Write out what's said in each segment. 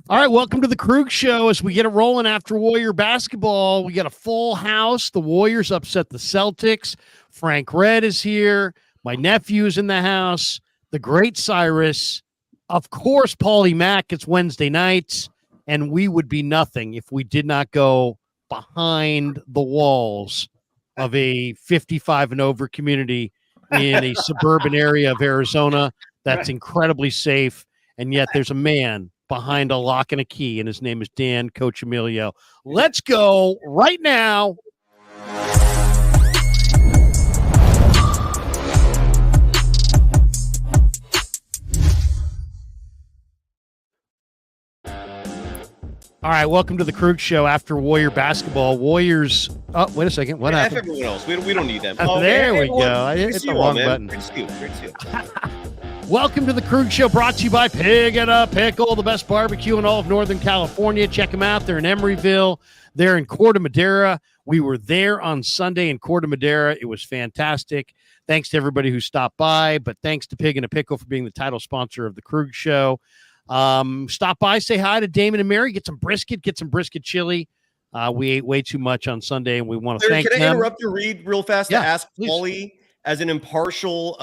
All right, welcome to the Krueg Show. As we get it rolling after Warrior basketball, we got a full house. The Warriors upset the Celtics. Frank Red is here. My nephew is in the house. The great Cyrus. Of course, Paulie Mack. It's Wednesday nights, and we would be nothing if we did not go behind the walls of a 55 and over community in a suburban area of Arizona that's incredibly safe, and yet there's a man behind a lock and a key, and his name is Dan Coach Emilio. Let's go right now. All right, welcome to the Krueg Show after Warrior basketball. Warriors. Oh, wait a second. What happened? Everyone else. We don't need them. There we go. I hit the wrong button. Great steal. Welcome to the Krueg Show, brought to you by Pig and a Pickle, the best barbecue in all of Northern California. Check them out. They're in Emeryville. They're in Corte Madera. We were there on Sunday in Corte Madera. It was fantastic. Thanks to everybody who stopped by, but thanks to Pig and a Pickle for being the title sponsor of the Krueg Show. Stop by, say hi to Damon and Mary, get some brisket chili. We ate way too much on Sunday, and we want to thank them. Can I interrupt your read real fast to ask please. Paulie, as an impartial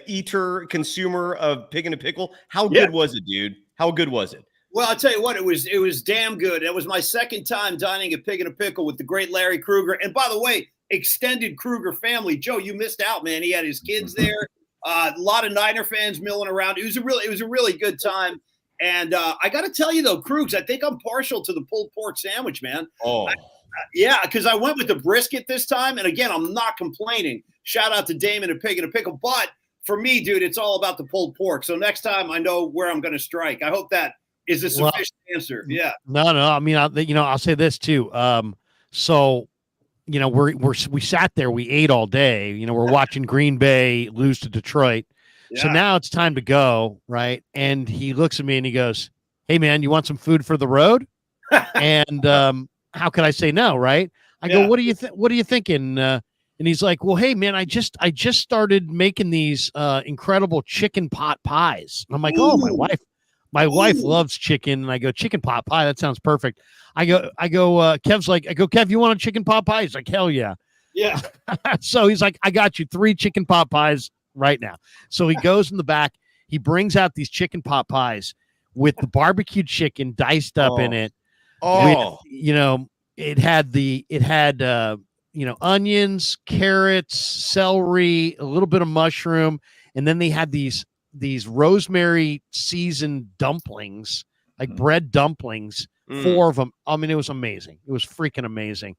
eater, consumer of Pig and a Pickle, how good was it, dude? How good was it? Well, I'll tell you what, it was damn good. It was my second time dining at Pig and a Pickle with the great Larry Krueger. And by the way, extended Krueger family. Joe, you missed out, man. He had his kids there. A lot of Niner fans milling around. It was a really good time. And I got to tell you, though, Kruegs, I think I'm partial to the pulled pork sandwich, man. Oh, yeah, because I went with the brisket this time. And again, I'm not complaining. Shout out to Damon and Pig and a Pickle. But for me, dude, it's all about the pulled pork. So next time I know where I'm going to strike. I hope that is a sufficient answer. Yeah. No. I mean, I'll say this too. So, we sat there, we ate all day. We're watching Green Bay lose to Detroit. Yeah. So now it's time to go, right? And he looks at me and he goes, "Hey, man, you want some food for the road?" And how could I say no, right? I go, "What are you thinking?" And he's like, "Well, hey, man, I just started making these incredible chicken pot pies." And I'm like, "Oh, my wife loves chicken." And I go, "Chicken pot pie? That sounds perfect." I go, Kev's like, Kev, you want a chicken pot pie? He's like, "Hell yeah." Yeah. So he's like, "I got you 3 chicken pot pies right now." So he goes in the back. He brings out these chicken pot pies with the barbecued chicken diced up in it. Oh, with, it had onions, carrots, celery, a little bit of mushroom. And then they had these rosemary seasoned dumplings, like bread dumplings, 4 of them. I mean, it was amazing. It was freaking amazing.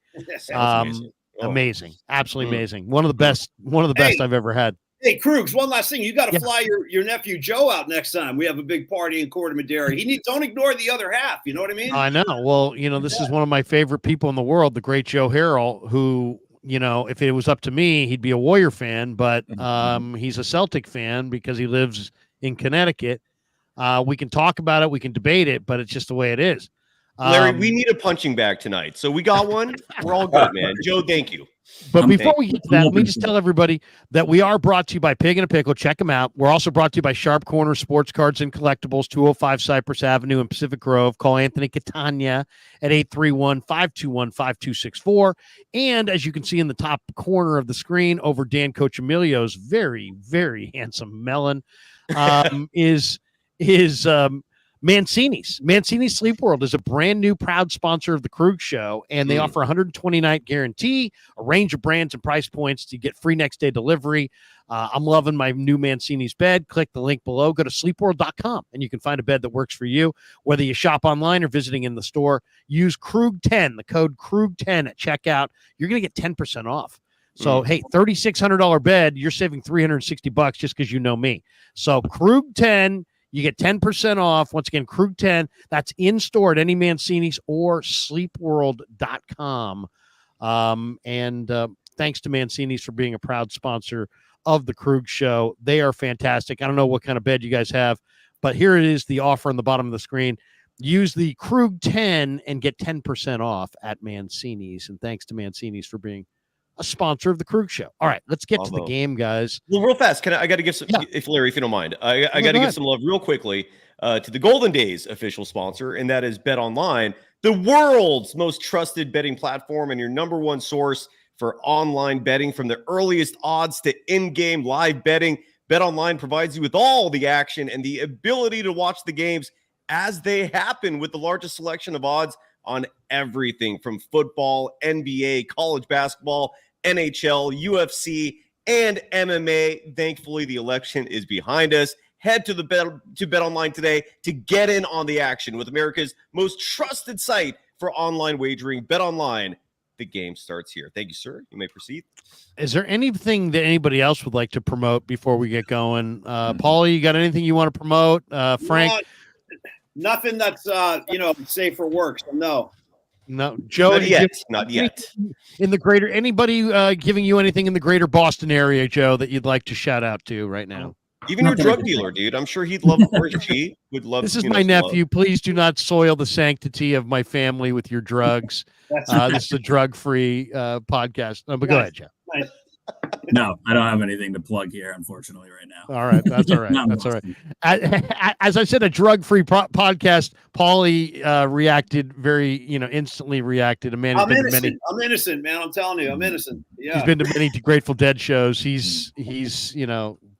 amazing. Amazing. Absolutely amazing. One of the best I've ever had. Hey, Kruegs, one last thing. You got to fly your nephew Joe out next time. We have a big party in Corte Madera. Don't ignore the other half. You know what I mean? I know. Well, this is one of my favorite people in the world, the great Joe Harrell, who, if it was up to me, he'd be a Warrior fan, but he's a Celtic fan because he lives in Connecticut. We can talk about it. We can debate it, but it's just the way it is. Larry, we need a punching bag tonight. So we got one. We're all good, man. Joe, thank you. But before we get to that, let me just tell everybody that we are brought to you by Pig and a Pickle. Check them out. We're also brought to you by Sharp Corner Sports Cards and Collectibles, 205 Cypress Avenue in Pacific Grove. Call Anthony Catania at 831-521-5264. And as you can see in the top corner of the screen over Dan Coach Emilio's very, very handsome melon is Mancini's. Mancini's Sleep World is a brand new proud sponsor of the Krueg Show, and they offer a 120-night guarantee, a range of brands and price points to get free next-day delivery. I'm loving my new Mancini's bed. Click the link below. Go to sleepworld.com, and you can find a bed that works for you. Whether you shop online or visiting in the store, use Krueg10, the code Krueg10 at checkout. You're going to get 10% off. So, hey, $3,600 bed, you're saving $360 just because you know me. So, Krueg10. You get 10% off. Once again, Krueg10. That's in store at any Mancini's or sleepworld.com. Thanks to Mancini's for being a proud sponsor of the Krueg Show. They are fantastic. I don't know what kind of bed you guys have, but here it is, the offer on the bottom of the screen. Use the Krueg10 and get 10% off at Mancini's. And thanks to Mancini's for being a sponsor of the Krueg Show. All right, let's get to the game, guys. Well, real fast, I got to give some, if Larry, if you don't mind, I got to give some love real quickly to the Golden Days official sponsor, and that is Bet Online, the world's most trusted betting platform and your number one source for online betting. From the earliest odds to in-game live betting, Bet Online provides you with all the action and the ability to watch the games as they happen with the largest selection of odds on everything from football, NBA, college basketball, NHL, UFC, and MMA. Thankfully, the election is behind us. Head to Bet Online today to get in on the action with America's most trusted site for online wagering. Bet Online. The game starts here. Thank you, sir. You may proceed. Is there anything that anybody else would like to promote before we get going? Paulie, you got anything you want to promote? Frank? Nothing that's safe for work. So no. No, Joe. Not yet. In the greater, anybody giving you anything in the greater Boston area, Joe, that you'd like to shout out to right now? Even your drug dealer, dude. I'm sure he'd love. Or she would love. This is my nephew. Love. Please do not soil the sanctity of my family with your drugs. This is a drug-free podcast. No, but go ahead, Joe. Nice. No, I don't have anything to plug here, unfortunately, right now. All right, that's all right. That's all right. As I said, a drug-free podcast. Paulie reacted very, instantly reacted. A man. I'm innocent, man. I'm telling you, I'm innocent. Yeah. He's been to many Grateful Dead shows. He's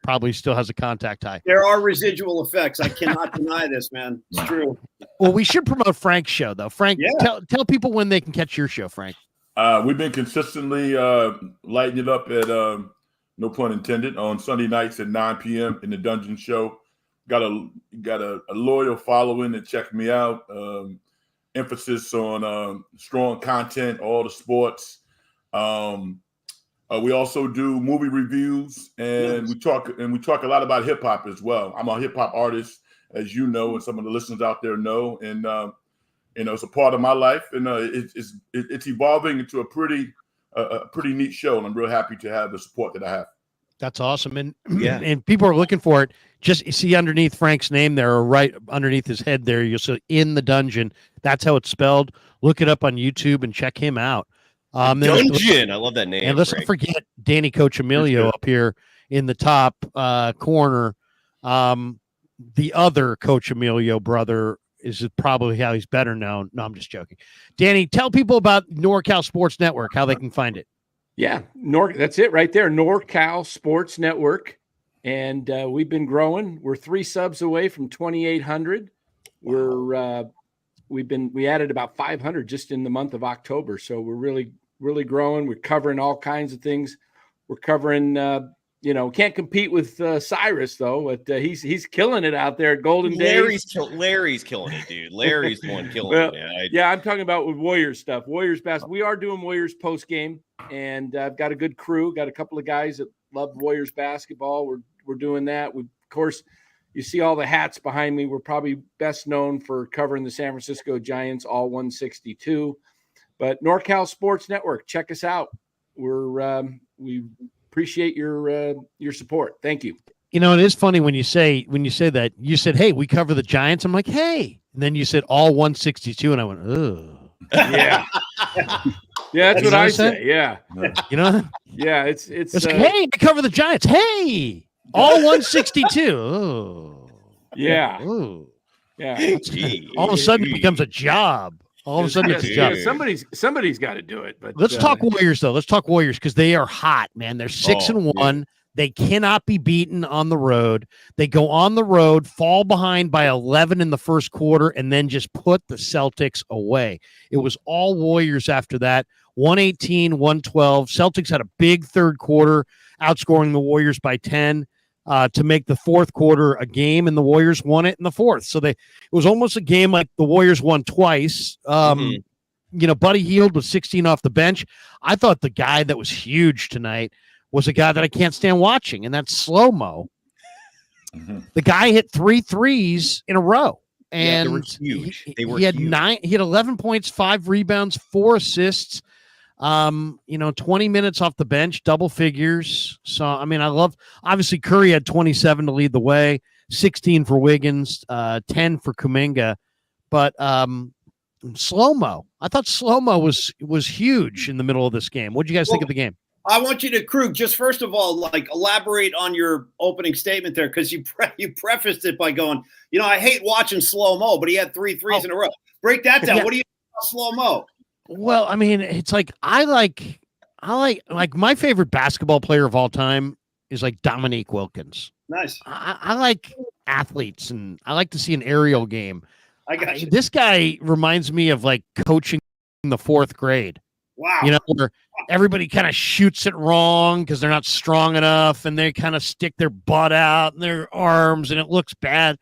probably still has a contact high. There are residual effects. I cannot deny this, man. It's true. Well, we should promote Frank's show, though. Frank, tell people when they can catch your show, Frank. We've been consistently lighting it up at, no pun intended, on Sunday nights at 9 p.m. in the Dungeon Show. Got a loyal following that check me out. Emphasis on strong content, all the sports. We also do movie reviews, and we talk a lot about hip hop as well. I'm a hip hop artist, as you know, and some of the listeners out there know, and it's a part of my life, and it's evolving into a pretty neat show, and I'm real happy to have the support that I have. That's awesome, and and people are looking for it. Just see underneath Frank's name there, or right underneath his head there, you'll see In the Dungeon. That's how it's spelled. Look it up on YouTube and check him out. Dungeon, I love that name. And let's not forget Danny Coach Emilio up here in the top corner. The other Coach Emilio brother is probably how he's better known. No, I'm just joking. Danny, tell people about NorCal Sports Network, how they can find it. Yeah, that's it right there, NorCal Sports Network. And we've been growing. We're 3 subs away from 2,800. We added about 500 just in the month of October. So we're really growing. We're covering all kinds of things. We're covering, can't compete with Cyrus though, but he's killing it out there at Golden Days. Larry's killing it, dude. Larry's the one killing it. Man. Yeah, I'm talking about with Warriors stuff. Warriors basketball. We are doing Warriors post game, and I've got a good crew. Got a couple of guys that love Warriors basketball. We're doing that. Of course, you see all the hats behind me. We're probably best known for covering the San Francisco Giants, all 162. But NorCal Sports Network, check us out. We appreciate your support. Thank you. It is funny when you say that. You said, "Hey, we cover the Giants." I'm like, "Hey," and then you said all 162, and I went, "Ugh." Yeah, yeah, that's what I say. Yeah, yeah, it's like, "Hey, I cover the Giants." Hey, all 162. Oh, yeah, oh, yeah. All of a sudden, it becomes a job. All of a sudden, it's a job. Somebody's got to do it. But let's talk Warriors, though. Let's talk Warriors because they are hot, man. They're 6-1. Yeah. They cannot be beaten on the road. They go on the road, fall behind by 11 in the first quarter, and then just put the Celtics away. It was all Warriors after that. 118, 112. Celtics had a big third quarter, outscoring the Warriors by 10. To make the fourth quarter a game, and the Warriors won it in the fourth. So it was almost a game like the Warriors won twice. Buddy Hield was 16 off the bench. I thought the guy that was huge tonight was a guy that I can't stand watching, and that's Slow-Mo. Mm-hmm. The guy hit 3 threes in a row, and they were huge. He had 11 points, 5 rebounds, 4 assists. 20 minutes off the bench, double figures. So, I love, obviously Curry had 27 to lead the way, 16 for Wiggins, 10 for Kuminga, but, Slow-Mo, I thought Slow-Mo was huge in the middle of this game. What did you guys think of the game? I want you to, Krug, just first of all, like elaborate on your opening statement there, because you prefaced it by going, I hate watching slow-mo, but he had 3 threes in a row. Break that down. What do you think about slow-mo? Well, I mean, it's like I like my favorite basketball player of all time is like Dominique Wilkins. Nice. I like athletes, and I like to see an aerial game. I got you. This guy reminds me of like coaching in the 4th grade. Wow. Where everybody kind of shoots it wrong because they're not strong enough, and they kind of stick their butt out and their arms, and it looks bad.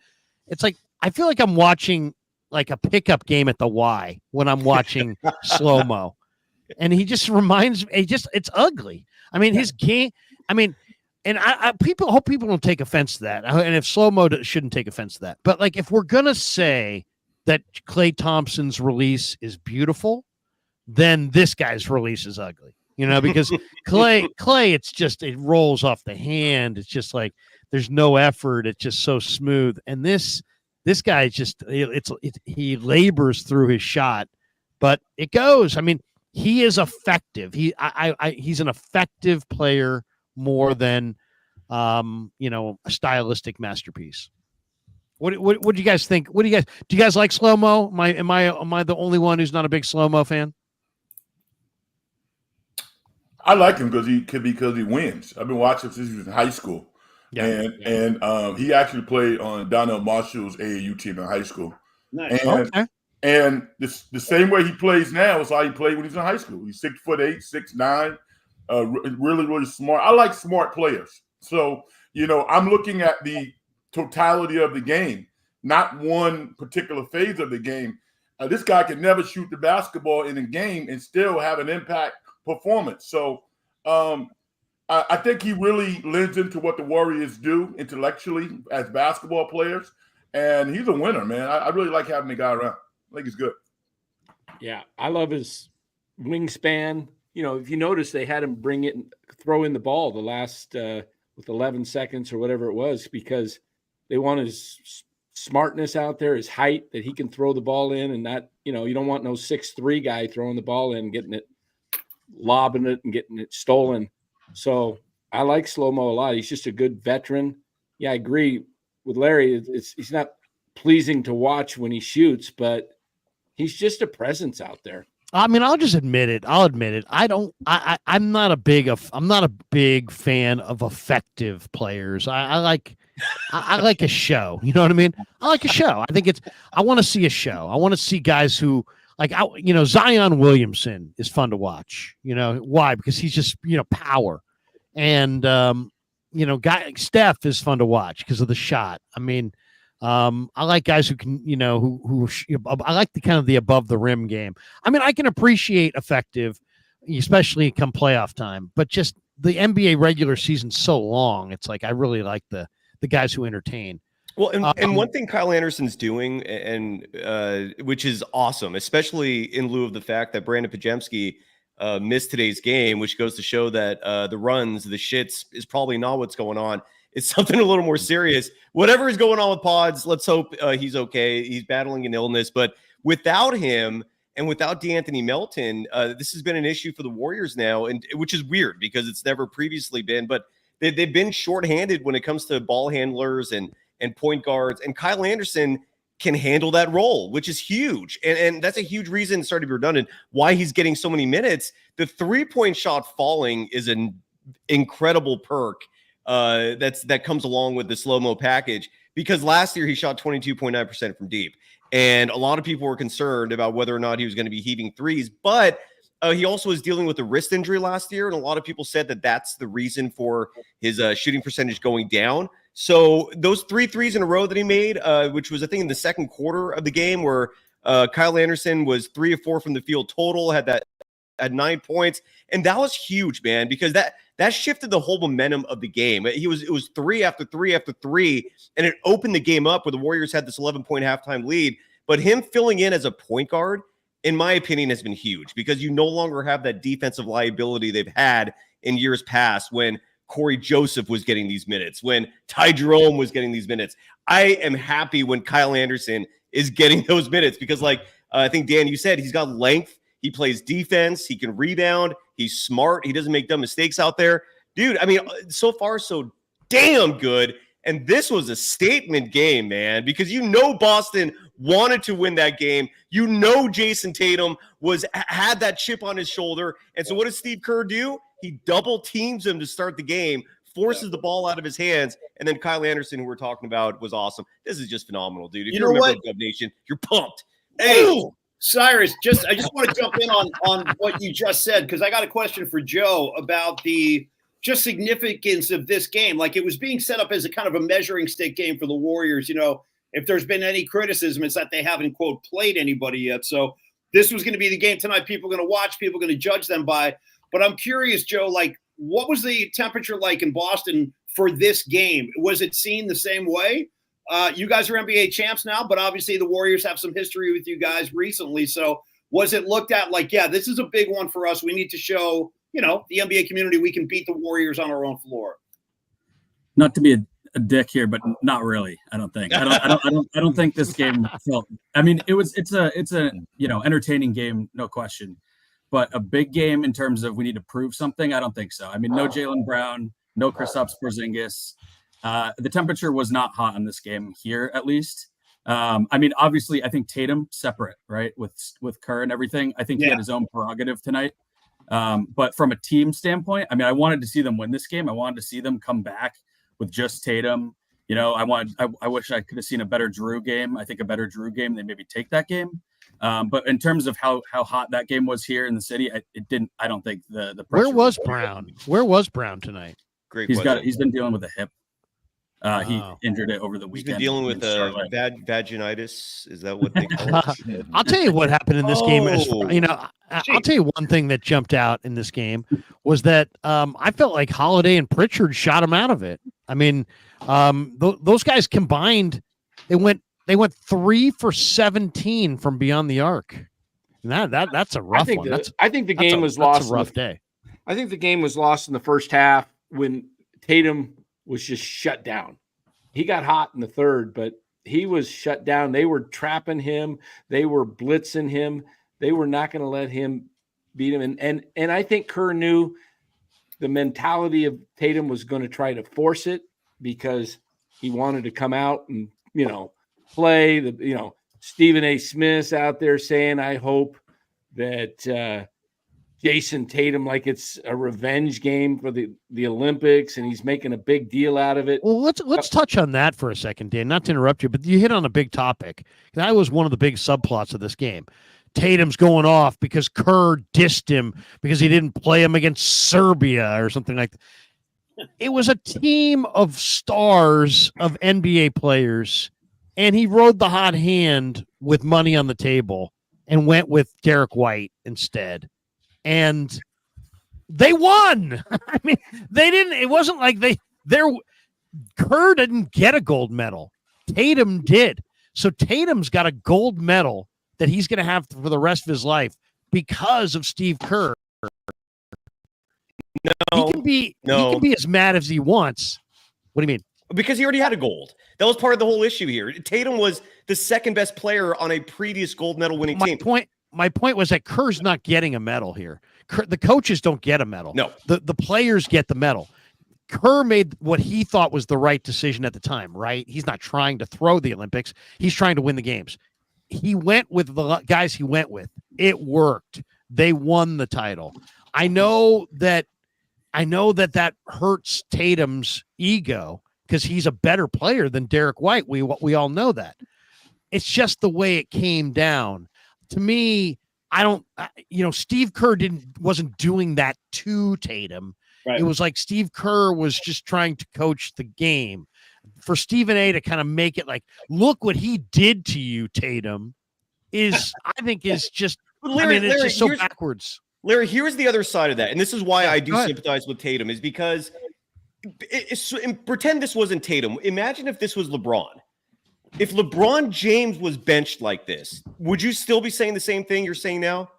It's like I feel like I'm watching like a pickup game at the Y when I'm watching slow-mo. And he just reminds me, it's ugly. I mean, his game, and I hope people don't take offense to that. And if slow-mo shouldn't take offense to that. But like, if we're going to say that Klay Thompson's release is beautiful, then this guy's release is ugly, because Klay, it rolls off the hand. It's just like, there's no effort. It's just so smooth. And this guy he labors through his shot, but it goes. I mean, he is effective. He's an effective player more than, a stylistic masterpiece. What do you guys think? Do you guys like slow-mo? Am I the only one who's not a big slow-mo fan? I like him because he wins. I've been watching since he was in high school. Yeah, and he actually played on Donnell Marshall's AAU team in high school. Nice. And the same way he plays now is how he played when he was in high school. He's 6'8", 6'9", really, really smart. I like smart players. So, I'm looking at the totality of the game, not one particular phase of the game. This guy can never shoot the basketball in a game and still have an impact performance. So I think he really lends into what the Warriors do intellectually as basketball players. And he's a winner, man. I really like having the guy around. I think he's good. Yeah, I love his wingspan. If you notice, they had him throw in the ball the last with 11 seconds or whatever it was, because they want his smartness out there, his height, that he can throw the ball in, and not, you don't want no 6'3" guy throwing the ball in, getting it, lobbing it, and getting it stolen. So I like slow-mo a lot. He's just a good veteran. Yeah, I agree with Larry. He's not pleasing to watch when he shoots, but he's just a presence out there. I mean, I'll just admit it. I'm not a big fan of effective players. I like a show. You know what I mean? I like a show. I want to see a show. I want to see guys who Zion Williamson is fun to watch. Why? Because he's just, power. And, Steph is fun to watch because of the shot. I mean, I like guys who can, I like the kind of the above the rim game. I mean, I can appreciate effective, especially come playoff time, but just the NBA regular season's so long. It's like, I really like the guys who entertain. Well, and one thing Kyle Anderson's doing, and which is awesome, especially in lieu of the fact that Brandon Pajemski missed today's game, which goes to show that the runs, the shits is probably not what's going on. It's something a little more serious. Whatever is going on with Pods, let's hope he's okay. He's battling an illness, but without him and without DeAnthony Melton, this has been an issue for the Warriors now, and which is weird because it's never previously been. But they've been shorthanded when it comes to ball handlers and point guards, and Kyle Anderson can handle that role, which is huge. And that's a huge reason, sorry to be redundant, why he's getting so many minutes. The 3-point shot falling is an incredible perk that comes along with the slow-mo package, because last year he shot 22.9% from deep. And a lot of people were concerned about whether or not he was going to be heaving threes, but he also was dealing with a wrist injury last year. And a lot of people said that that's the reason for his shooting percentage going down. So those 3 threes in a row that he made, which was, I think, in the second quarter of the game, where Kyle Anderson was 3 of 4 from the field total, had 9 points. And that was huge, man, because that shifted the whole momentum of the game. It was 3 after 3 after 3, and it opened the game up where the Warriors had this 11-point halftime lead. But him filling in as a point guard, in my opinion, has been huge, because you no longer have that defensive liability they've had in years past when Corey Joseph was getting these minutes, when Ty Jerome was getting these minutes. I am happy when Kyle Anderson is getting those minutes because, like I think, Dan, you said, he's got length. He plays defense. He can rebound. He's smart. He doesn't make dumb mistakes out there. Dude, I mean, so far, so damn good. And this was a statement game, man, because Boston wanted to win that game. Jason Tatum had that chip on his shoulder. And so what does Steve Kerr do? He double teams him to start the game, forces the ball out of his hands. And then Kyle Anderson, who we're talking about, was awesome. This is just phenomenal, dude. If you're a member of Dub Nation, you're pumped. Hey, ooh. Cyrus, I just want to jump in on what you just said, because I got a question for Joe about the just significance of this game. Like, it was being set up as a kind of a measuring stick game for the Warriors. If there's been any criticism, it's that they haven't, quote, played anybody yet. So this was going to be the game tonight. People are going to watch, people are going to judge them by. But I'm curious, Joe, like, what was the temperature like in Boston for this game? Was it seen the same way? You guys are NBA champs now, but obviously the Warriors have some history with you guys recently. So was it looked at like, yeah, this is a big one for us. We need to show, the NBA community we can beat the Warriors on our own floor? Not to be a dick here, but not really. I don't think. I don't think this game felt. I mean, it's a entertaining game, no question, but a big game in terms of we need to prove something. I don't think so. I mean, no Jaylen Brown, no Kristaps Porzingis. The temperature was not hot in this game here, at least. I mean, obviously, I think Tatum separate, right, with Kerr and everything. I think he had his own prerogative tonight. But from a team standpoint, I mean, I wanted to see them win this game. I wanted to see them come back with just Tatum. I wish I could have seen a better Drew game. I think a better Drew game, they maybe take that game. But in terms of how hot that game was here in the city, it didn't. I don't think the pressure. Where was Brown? Where was Brown tonight? Great. He's been dealing with a hip. He injured it over the weekend. He's been dealing with vaginitis. Is that what they call it? I'll tell you what happened in this game. I'll tell you one thing that jumped out in this game was that I felt like Holiday and Pritchard shot him out of it. I mean, those guys combined, they went 3 for 17 from beyond the arc. And that's a rough one. I think the game was lost. That's a rough day. I think the game was lost in the first half when Tatum was just shut down. He got hot in the third, but he was shut down. They were trapping him. They were blitzing him. They were not going to let him beat him. And I think Kerr knew the mentality of Tatum was going to try to force it because he wanted to come out and, play. Stephen A. Smith's out there saying, I hope that Jason Tatum, like it's a revenge game for the Olympics, and he's making a big deal out of it. Well, let's touch on that for a second, Dan. Not to interrupt you, but you hit on a big topic. That was one of the big subplots of this game. Tatum's going off because Kerr dissed him because he didn't play him against Serbia or something like that. It was a team of stars of NBA players, and he rode the hot hand with money on the table and went with Derek White instead. And they won. I mean, they didn't. It wasn't like Kerr didn't get a gold medal. Tatum did. So Tatum's got a gold medal that he's going to have for the rest of his life because of Steve Kerr. No, he can be as mad as he wants. What do you mean? Because he already had a gold. That was part of the whole issue here. Tatum was the second best player on a previous gold medal winning team. My point was that Kerr's not getting a medal here. The coaches don't get a medal. No. The players get the medal. Kerr made what he thought was the right decision at the time, right? He's not trying to throw the Olympics. He's trying to win the games. He went with the guys he went with. It worked. They won the title. I know that hurts Tatum's ego because he's a better player than Derek White. We all know that. It's just the way it came down. To me, Steve Kerr wasn't doing that to Tatum. Right. It was like Steve Kerr was just trying to coach the game. For Stephen A. to kind of make it like, look what he did to you, Tatum, I think is just, Larry, it's just so backwards. Larry, here's the other side of that. And this is why I do sympathize with Tatum, is because pretend this wasn't Tatum. Imagine if this was LeBron. If LeBron James was benched like this, would you still be saying the same thing you're saying now?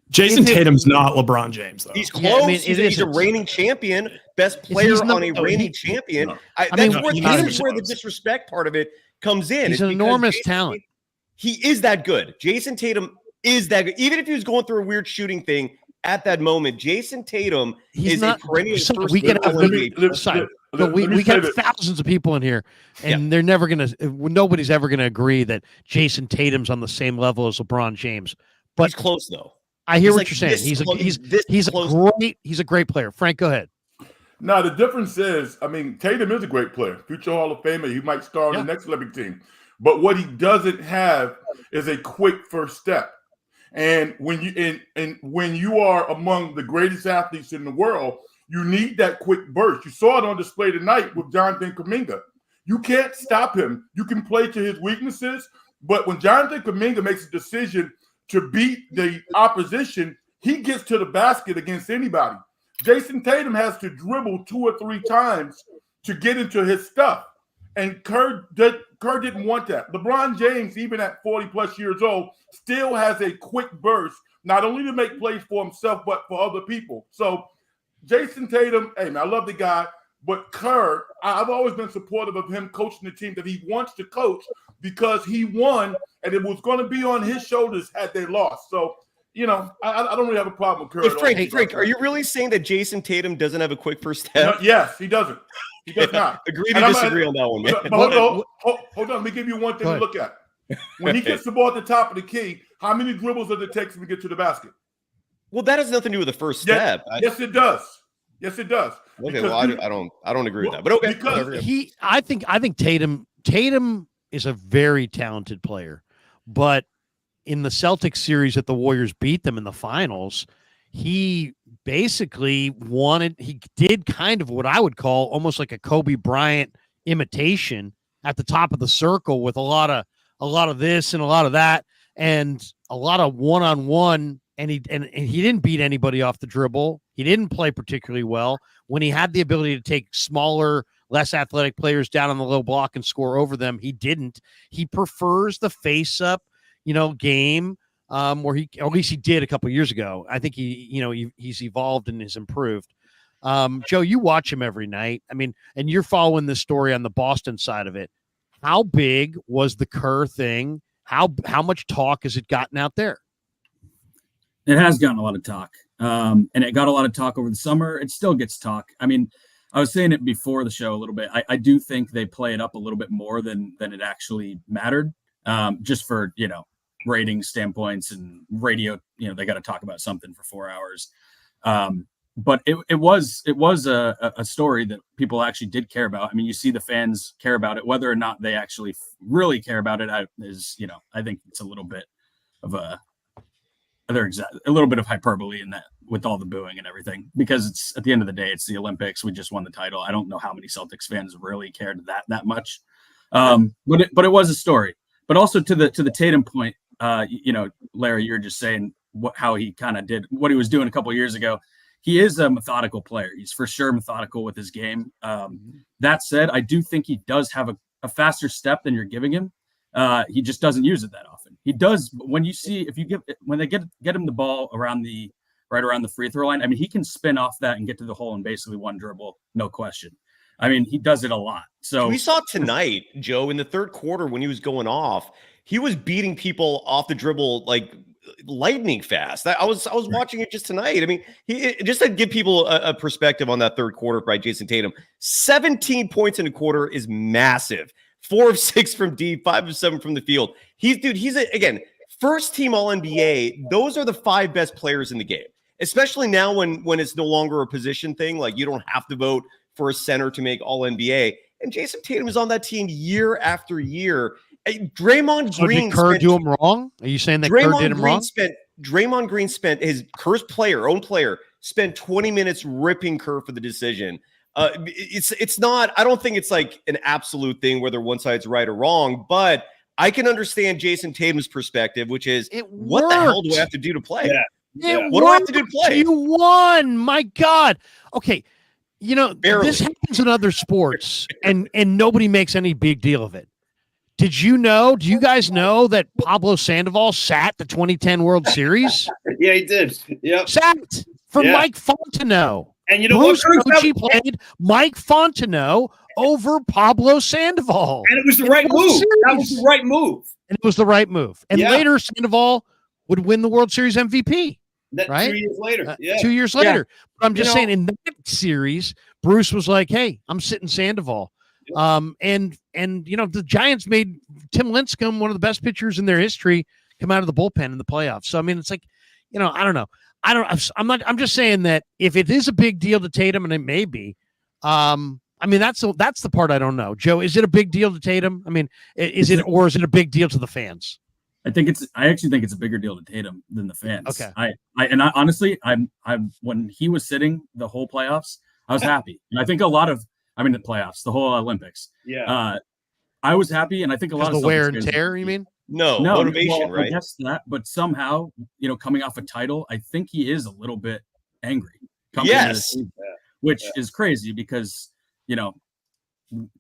Jason Tatum's not LeBron James, though. He's close. Yeah, I mean, he's a reigning champion, best player on a reigning champion. No. That's where the disrespect part of it comes in. He's an enormous talent. He is that good. Jason Tatum is that good. Even if he was going through a weird shooting thing, at that moment. Jason Tatum He's is not, a perennial so first we can have, let me we say got this. thousands of people in here, and they're never going to, nobody's ever going to agree that Jason Tatum's on the same level as LeBron James. But he's close, though. I hear He's what like you're saying. this He's a great player. Frank, go ahead. Now, the difference is, I mean, Tatum is a great player, future Hall of Famer. He might star on the next Olympic team. But what he doesn't have is a quick first step. And when you are among the greatest athletes in the world, you need that quick burst. You saw it on display tonight with Jonathan Kuminga. You can't stop him. You can play to his weaknesses, but when Jonathan Kuminga makes a decision to beat the opposition, he gets to the basket against anybody. Jason Tatum has to dribble 2 or 3 times to get into his stuff. And Kerr didn't want that. LeBron James, even at 40-plus years old, still has a quick burst, not only to make plays for himself, but for other people. So Jason Tatum, hey, man, I love the guy. But Kerr, I've always been supportive of him coaching the team that he wants to coach because he won, and it was going to be on his shoulders had they lost. So, you know, I don't really have a problem with Kerr. Hey, Frank, are you really saying that Jason Tatum doesn't have a quick first step? No, yes, he doesn't. He does not. Agree to disagree on that one, man. But hold on. Let me give you one thing to look at. When he gets the ball at the top of the key, how many dribbles does it take to get to the basket? Well, that has nothing to do with the first step. Yes, it does. Yes, it does. Okay, well, I don't agree with that. But okay, because I think Tatum is a very talented player, but in the Celtics series that the Warriors beat them in the finals, he basically he did kind of what I would call almost like a Kobe Bryant imitation at the top of the circle with a lot of this and a lot of that and a lot of one-on-one. And he didn't beat anybody off the dribble. He didn't play particularly well. When he had the ability to take smaller, less athletic players down on the low block and score over them, he didn't. He prefers the face-up, game where or at least he did a couple of years ago. I think he's evolved and has improved. Joe, you watch him every night. I mean, and you're following this story on the Boston side of it. How big was the Kerr thing? How much talk has it gotten out there? It has gotten a lot of talk, and it got a lot of talk over the summer. It still gets talk. I mean, I was saying it before the show a little bit. I do think they play it up a little bit more than it actually mattered, just for, rating standpoints and radio. They got to talk about something for 4 hours. But it was a story that people actually did care about. I mean, you see the fans care about it, whether or not they actually really care about it I think it's a little bit of a little bit of hyperbole in that with all the booing and everything, because it's at the end of the day, it's the Olympics. We just won the title. I don't know how many Celtics fans really cared that much. But it was a story. But also to the Tatum point, Larry, you're just saying how he kind of did what he was doing a couple of years ago. He is a methodical player. He's for sure methodical with his game. That said, I do think he does have a faster step than you're giving him. He just doesn't use it that often. He does when they get him the ball right around the free throw line. I mean, he can spin off that and get to the hole in basically one dribble, no question. I mean, he does it a lot. So we saw tonight, Joe, in the third quarter when he was going off, he was beating people off the dribble like lightning fast. I was watching it just tonight. I mean, just to give people a perspective on that third quarter by Jason Tatum, 17 points in a quarter is massive. 4 of 6 from deep, 5 of 7 from the field. He's again, first team All-NBA. Those are the 5 best players in the game, especially now when it's no longer a position thing. Like you don't have to vote for a center to make All-NBA. And Jason Tatum is on that team year after year. Draymond Green. Did Kerr do him wrong? Are you saying that Kerr did him wrong? Draymond Green spent Kerr's own player, spent 20 minutes ripping Kerr for the decision. It's not, I don't think it's like an absolute thing whether one side's right or wrong, but I can understand Jason Tatum's perspective, which is what the hell do I have to do to play? What do I have to do to play? You won. My God. Okay. This happens in other sports and nobody makes any big deal of it. Do you guys know that Pablo Sandoval sat the 2010 World Series? Yeah, he did. Yep. Sat for Mike Fontenot. And you know Bruce what? Bochy played Mike Fontenot over Pablo Sandoval. And it was the right move. That was the right move. And it was the right move. And later Sandoval would win the World Series MVP. right? 2 years later. 2 years later. But I'm just saying, know, in that series, Bruce was like, "Hey, I'm sitting Sandoval." And the Giants made Tim Lincecum one of the best pitchers in their history come out of the bullpen in the playoffs. So I mean, it's like, I don't know. I'm just saying that if it is a big deal to Tatum, and it may be, I mean, that's the part I don't know. Joe, is it a big deal to Tatum? I mean, is it a big deal to the fans? I actually think it's a bigger deal to Tatum than the fans. Okay. I honestly, when he was sitting the whole playoffs, I was happy. And I think the playoffs, the whole Olympics. Yeah. I was happy. And I think a lot of the wear and tear, you mean? No, motivation, right? I guess that, but somehow, coming off a title, I think he is a little bit angry. Yes. Which is crazy because,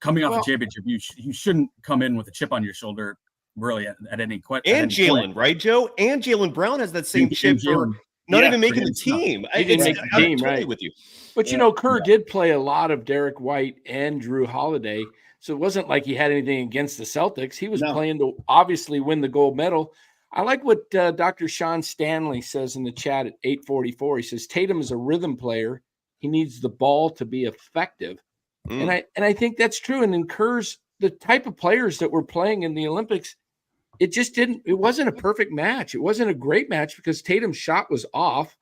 coming off a championship, you shouldn't come in with a chip on your shoulder really at any question. And Jaylen, right, Joe? And Jaylen Brown has that same chip for not even making the team. He didn't make the team, totally right? With you. But Kerr did play a lot of Derek White and Drew Holiday, so it wasn't like he had anything against the Celtics. He was playing to obviously win the gold medal. I like what Dr. Sean Stanley says in the chat at 8:44. He says Tatum is a rhythm player. He needs the ball to be effective, and I think that's true. And in Kerr's the type of players that were playing in the Olympics, it wasn't a perfect match. It wasn't a great match because Tatum's shot was off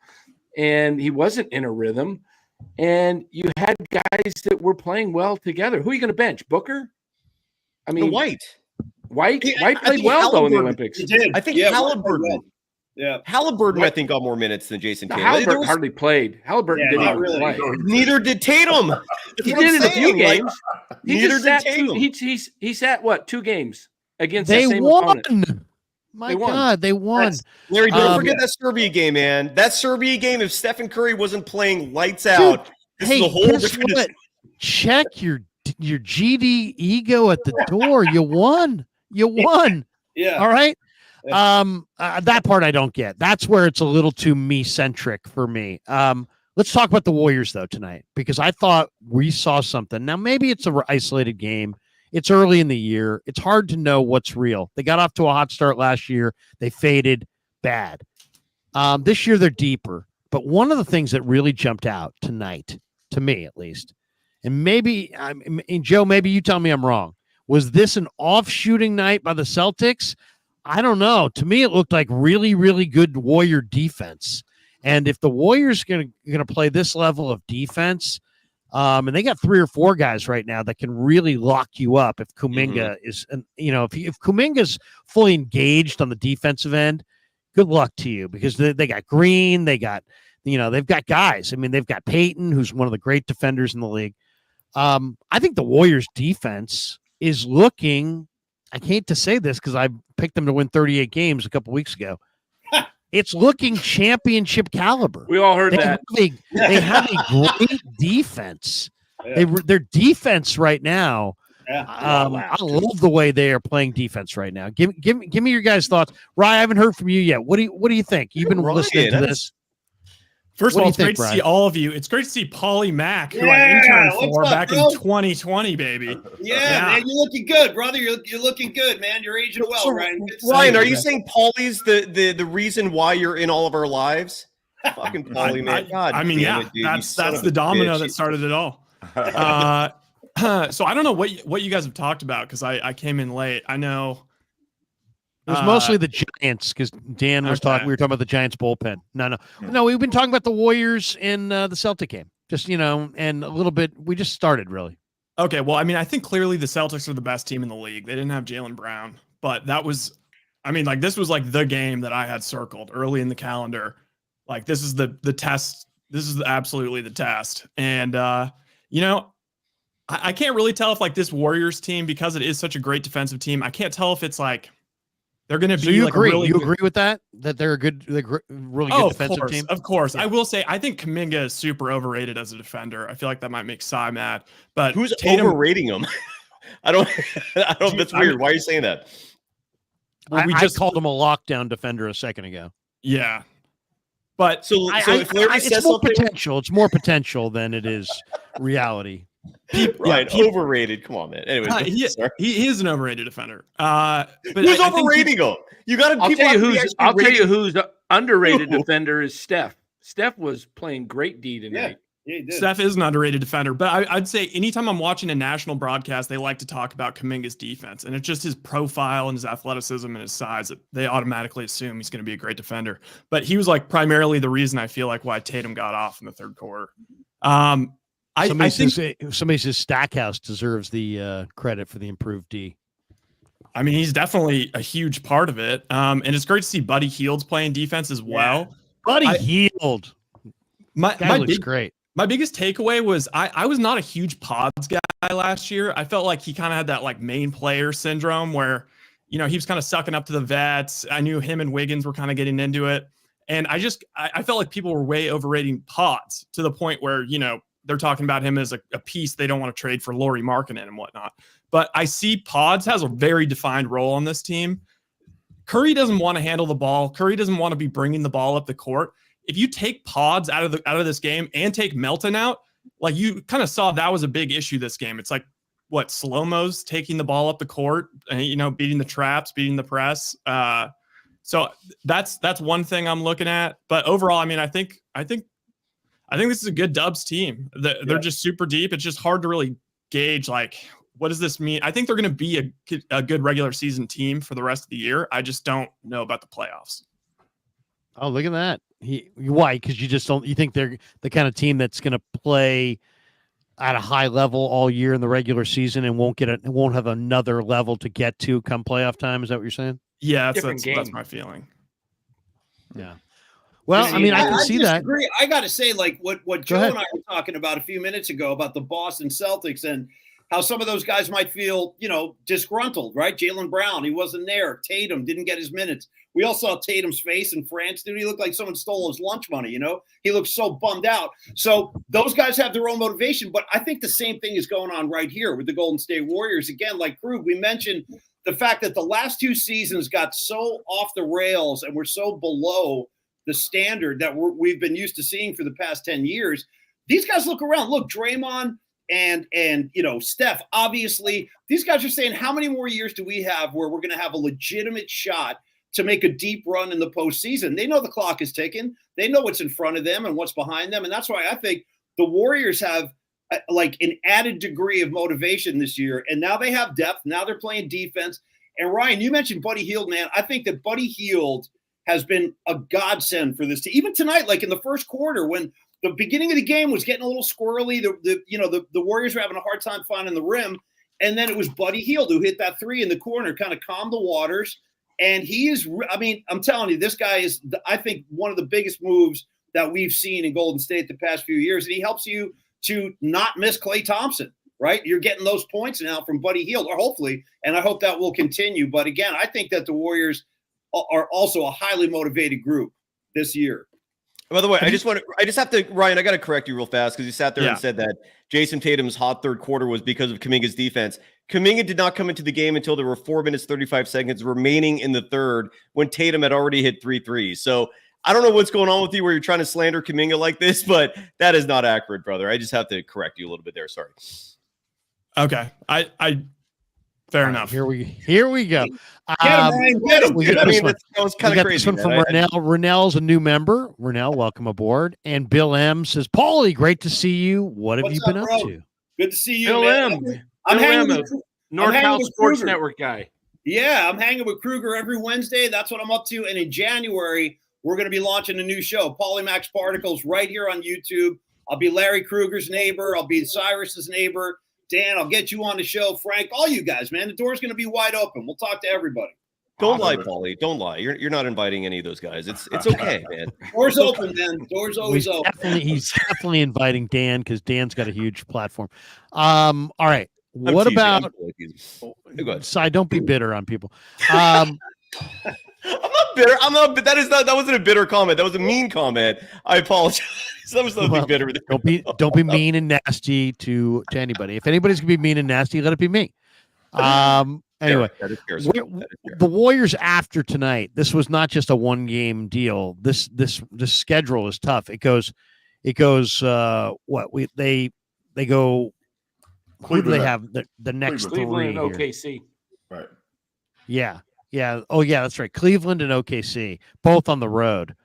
and he wasn't in a rhythm. And you had guys that were playing well together. Who are you going to bench? Booker? I mean, White played well though in the Olympics. He did. I think Halliburton. Yeah, Halliburton, I think, got more minutes than Jason Tatum. Halliburton hardly played. Halliburton didn't even really play. Neither did Tatum. He did in a few games. Neither did Tatum. He sat what, 2 games against They the same won. opponent. My God, they won. Larry, don't forget that Serbia game, man. That Serbia game, if Stephen Curry wasn't playing lights out, this is a whole different. What? Check your GD ego at the door. You won. Yeah. All right. That part I don't get. That's where it's a little too me-centric for me. Let's talk about the Warriors though tonight, because I thought we saw something. Now maybe it's an isolated game. It's early in the year. It's hard to know what's real. They got off to a hot start last year. They faded bad. This year they're deeper. But one of the things that really jumped out tonight, to me at least, and maybe, and Joe, maybe you tell me I'm wrong, was this an off-shooting night by the Celtics? I don't know. To me, it looked like really, really good Warrior defense. And if the Warriors going to play this level of defense, and they got 3 or 4 guys right now that can really lock you up if Kuminga is, if Kuminga's fully engaged on the defensive end, good luck to you, because they got Green, they've got guys. I mean, they've got Peyton, who's one of the great defenders in the league. I think the Warriors defense is looking, I hate to say this because I picked them to win 38 games a couple weeks ago. It's looking championship caliber. We all heard that. They have a great defense. Yeah. Their defense right now. Yeah. I love the way they are playing defense right now. Give me your guys' thoughts. Ryan, I haven't heard from you yet. What do you think? You've been listening to this. First of all, it's great to see all of you. It's great to see Paulie Mack, who I interned for back in 2020, baby. Yeah, man, you're looking good, brother. You're looking good, man. You're aging well, so, Ryan. Ryan, are you saying Paulie's the reason why you're in all of our lives? Fucking Paulie, man. God, I mean, yeah, that's the domino that started it all. So I don't know what you guys have talked about because I came in late. I know. It was mostly the Giants because Dan was talking. We were talking about the Giants bullpen. No. We've been talking about the Warriors in the Celtic game. Just and a little bit. We just started really. Okay, well, I mean, I think clearly the Celtics are the best team in the league. They didn't have Jaylen Brown, but that was, I mean, like this was like the game that I had circled early in the calendar. Like this is the test. This is absolutely the test. And I can't really tell if like this Warriors team, because it is such a great defensive team, I can't tell if it's like. They're going to be. So you like agree? Really agree with that? That they're really good defensive team? Of course, yeah. I will say I think Kuminga is super overrated as a defender. I feel like that might make Cy mad. But who's overrating him? I don't. That's weird. Why are you saying that? Well, I called him a lockdown defender a second ago. Yeah, but so if Larry says it's more something, potential. It's more potential than it is reality. Overrated. Come on, man. Anyway, he is an overrated defender. But who's overrating him? You got to. I'll tell you who's underrated defender is Steph. Steph was playing great D tonight. Yeah, he did. Steph is an underrated defender, but I'd say anytime I'm watching a national broadcast, they like to talk about Kuminga's defense, and it's just his profile and his athleticism and his size that they automatically assume he's going to be a great defender. But he was like primarily the reason I feel like why Tatum got off in the third quarter. I think somebody says Stackhouse deserves the credit for the improved D. I mean, he's definitely a huge part of it. And it's great to see Buddy Hield's playing defense as well. Yeah. Buddy Hield. My looks great. My biggest takeaway was I was not a huge pods guy last year. I felt like he kind of had that like main player syndrome where, he was kind of sucking up to the vets. I knew him and Wiggins were kind of getting into it. And I felt like people were way overrating pods to the point where, they're talking about him as a piece they don't want to trade for Lauri Markkanen and whatnot. But I see Pods has a very defined role on this team. Curry doesn't want to handle the ball. Curry doesn't want to be bringing the ball up the court. If you take Pods out of this game and take Melton out, like you kind of saw that was a big issue this game. It's like what slow-mo's taking the ball up the court and beating the traps, beating the press. So that's one thing I'm looking at. But overall, I mean, I think this is a good Dubs team. They're just super deep. It's just hard to really gauge, like, what does this mean? I think they're going to be a good regular season team for the rest of the year. I just don't know about the playoffs. Oh, look at that. Why? Because you think they're the kind of team that's going to play at a high level all year in the regular season and won't have another level to get to come playoff time. Is that what you're saying? Yeah, that's my feeling. Yeah. Well, I mean, I can see that. I got to say, like what Joe and I were talking about a few minutes ago about the Boston Celtics and how some of those guys might feel, disgruntled, right? Jaylen Brown, he wasn't there. Tatum didn't get his minutes. We all saw Tatum's face in France. Dude, he looked like someone stole his lunch money, He looked so bummed out. So those guys have their own motivation. But I think the same thing is going on right here with the Golden State Warriors. Again, like Krueg, we mentioned the fact that the last two seasons got so off the rails and we're so below the standard that we've been used to seeing for the past 10 years. These guys look around. Look, Draymond and Steph, obviously, these guys are saying, how many more years do we have where we're going to have a legitimate shot to make a deep run in the postseason? They know the clock is ticking. They know what's in front of them and what's behind them. And that's why I think the Warriors have like an added degree of motivation this year. And now they have depth. Now they're playing defense. And Ryan, you mentioned Buddy Hield, man. I think that Buddy Hield has been a godsend for this team. Even tonight, like in the first quarter, when the beginning of the game was getting a little squirrely, the Warriors were having a hard time finding the rim, and then it was Buddy Hield who hit that three in the corner, kind of calmed the waters. And I'm telling you, this guy is, I think, one of the biggest moves that we've seen in Golden State the past few years, and he helps you to not miss Klay Thompson, right? You're getting those points now from Buddy Hield, or hopefully, and I hope that will continue. But again, I think that the Warriors are also a highly motivated group this year. By the way, I just have to, Ryan, I got to correct you real fast because you sat there and said that Jason Tatum's hot third quarter was because of Kuminga's defense. Kuminga did not come into the game until there were 4 minutes, 35 seconds remaining in the third when Tatum had already hit 3 threes. So I don't know what's going on with you where you're trying to slander Kuminga like this, but that is not accurate, brother. I just have to correct you a little bit there. Sorry. Okay. Fair enough. Here we go. That was kind of crazy. This one from Renell. Renell's a new member. Renell, welcome aboard. And Bill M says, Paulie, great to see you. What have you been up to? Good to see you, Bill man. M. I'm hanging with NorCal Sports Krueger. Network guy. Yeah, I'm hanging with Krueger every Wednesday. That's what I'm up to. And in January, we're going to be launching a new show, Polymax Particles, right here on YouTube. I'll be Larry Krueger's neighbor. I'll be Cyrus's neighbor. Dan, I'll get you on the show. Frank, all you guys, man. The door's going to be wide open. We'll talk to everybody. Don't lie, Paulie. Don't lie. You're not inviting any of those guys. It's okay, man. Door's open, man. Door's always open. He's definitely inviting Dan because Dan's got a huge platform. All right. What about side? Don't be bitter on people. I'm not bitter. That wasn't a bitter comment. That was a mean comment. I apologize. That was nothing bitter. Don't be mean and nasty to anybody. If anybody's gonna be mean and nasty, let it be me. Anyway, the Warriors after tonight. This was not just a 1-game deal. This schedule is tough. It goes. They go. Who do they have the next Cleveland three? and OKC. Right. Yeah. Oh, yeah, that's right. Cleveland and OKC, both on the road.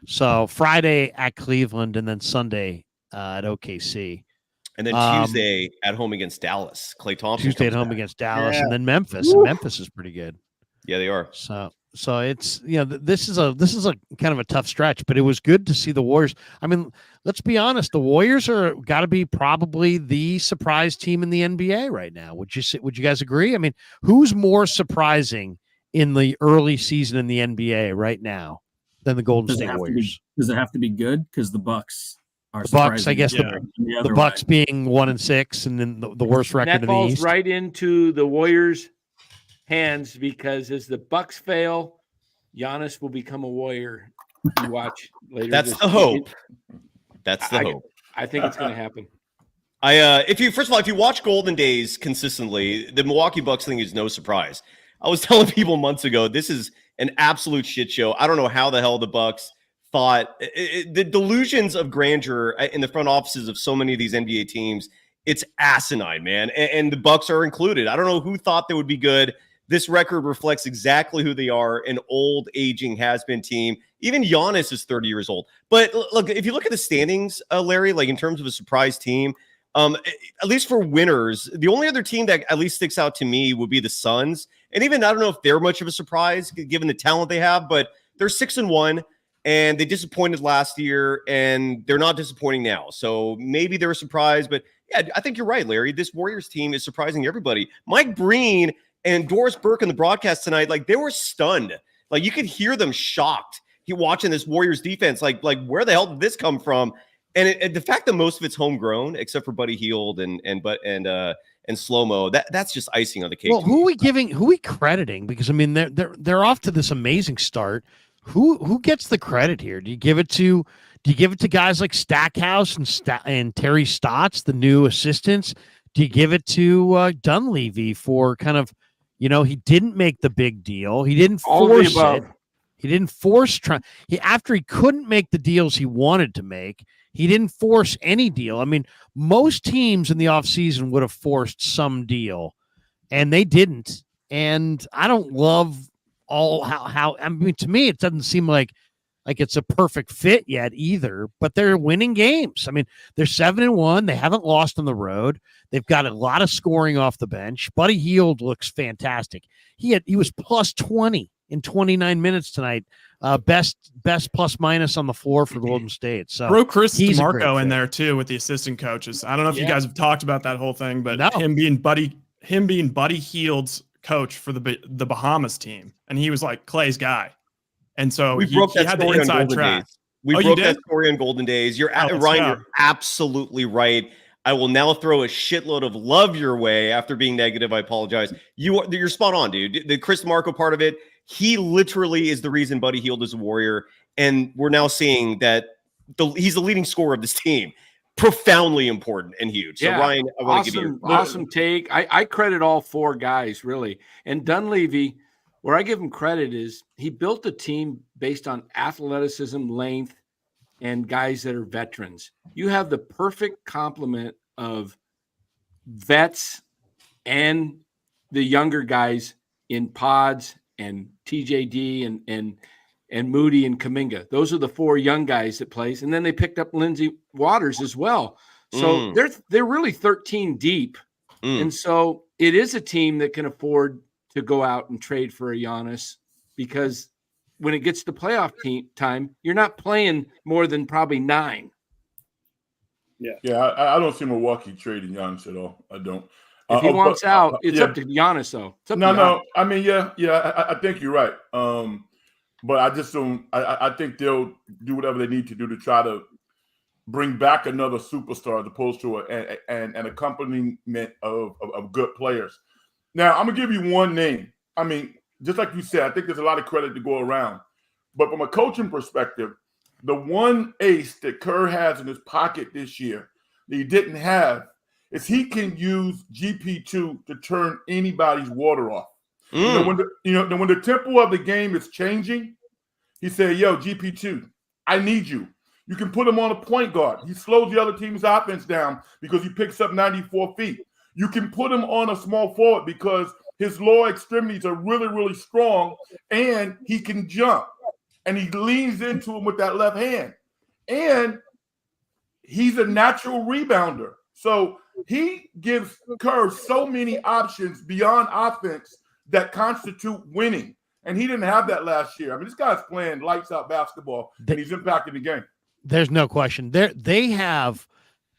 So Friday at Cleveland, and then Sunday at OKC. And then Tuesday at home against Dallas. Klay Thompson. Tuesday at home against Dallas, and then Memphis. Woo. And Memphis is pretty good. Yeah, they are. So it's this is a kind of a tough stretch, but it was good to see the Warriors. I mean, let's be honest, the Warriors are got to be probably the surprise team in the NBA right now. Would you guys agree? I mean, who's more surprising in the early season in the NBA right now than the Golden State Warriors? Does it have to be good? Because the Bucks are the Bucks, I guess the Bucks being 1-6 and then the worst record in the falls East. Right into the Warriors' hands, because as the Bucks fail, Giannis will become a Warrior. You watch later. That's the hope. That's the hope. I think it's going to happen. If you watch Golden Days consistently, the Milwaukee Bucks thing is no surprise. I was telling people months ago, this is an absolute shit show. I don't know how the hell the Bucks thought the delusions of grandeur in the front offices of so many of these NBA teams. It's asinine, man. And the Bucks are included. I don't know who thought they would be good. This record reflects exactly who they are, an old, aging, has-been team. Even Giannis is 30 years old. But look, if you look at the standings, Larry, like in terms of a surprise team, at least for winners, the only other team that at least sticks out to me would be the Suns. And even I don't know if they're much of a surprise given the talent they have, but they're 6-1, and they disappointed last year, and they're not disappointing now. So maybe they're a surprise, but yeah, I think you're right, Larry. This Warriors team is surprising everybody. Mike Breen and Doris Burke in the broadcast tonight, like they were stunned. Like you could hear them shocked. Watching this Warriors defense, like where the hell did this come from? And the fact that most of it's homegrown, except for Buddy Hield and Slow-Mo, that's just icing on the cake. Well, who are we crediting? Because I mean, they're off to this amazing start. Who gets the credit here? Do you give it to guys like Stackhouse and Terry Stotts, the new assistants? Do you give it to Dunleavy for kind of, he didn't make the big deal. He didn't force it. He didn't force after he couldn't make the deals he wanted to make. He didn't force any deal. I mean, most teams in the offseason would have forced some deal, and they didn't. And I don't love how I mean, to me, it doesn't seem like it's a perfect fit yet either, but they're winning games. I mean, they're 7-1. They haven't lost on the road. They've got a lot of scoring off the bench. Buddy Hield looks fantastic. He was plus 20 in 29 minutes tonight. Best plus minus on the floor for Golden State. So throw Chris DeMarco in there too with the assistant coaches. I don't know if you guys have talked about that whole thing, but him being Buddy Hield's coach for the Bahamas team, and he was like Clay's guy. And so we broke that had story the inside on Golden Days. We broke that story on Golden Days. Ryan, you're absolutely right. I will now throw a shitload of love your way after being negative. I apologize. You're spot on, dude. The Chris DeMarco part of it, he literally is the reason Buddy Hield is a Warrior. And we're now seeing that he's the leading scorer of this team. Profoundly important and huge. So, Ryan, I want to give you awesome take. I credit all four guys, really. And Dunleavy, where I give him credit is he built a team based on athleticism, length, and guys that are veterans. You have the perfect complement of vets and the younger guys in Pods and TJD and Moody and Kuminga. Those are the four young guys that plays. And then they picked up Lindsey Waters as well. So they're really 13 deep. And so it is a team that can afford to go out and trade for a Giannis, because when it gets to playoff time, you're not playing more than probably 9. Yeah. I don't see Milwaukee trading Giannis at all. I don't. If he wants out, it's up to Giannis, though. No. I mean, I think you're right. But I just don't. I think they'll do whatever they need to do to try to bring back another superstar as opposed to an accompaniment of good players. Now, I'm going to give you one name. I mean, just like you said, I think there's a lot of credit to go around. But from a coaching perspective, the one ace that Kerr has in his pocket this year that he didn't have is he can use GP2 to turn anybody's water off. When the tempo of the game is changing, he said, yo, GP2, I need you. You can put him on a point guard. He slows the other team's offense down because he picks up 94 feet. You can put him on a small forward because his lower extremities are really, really strong, and he can jump. and he leans into him with that left hand. And he's a natural rebounder. So he gives Kerr so many options beyond offense that constitute winning. And he didn't have that last year. I mean, this guy's playing lights out basketball, and he's impacting the game. There's no question. They have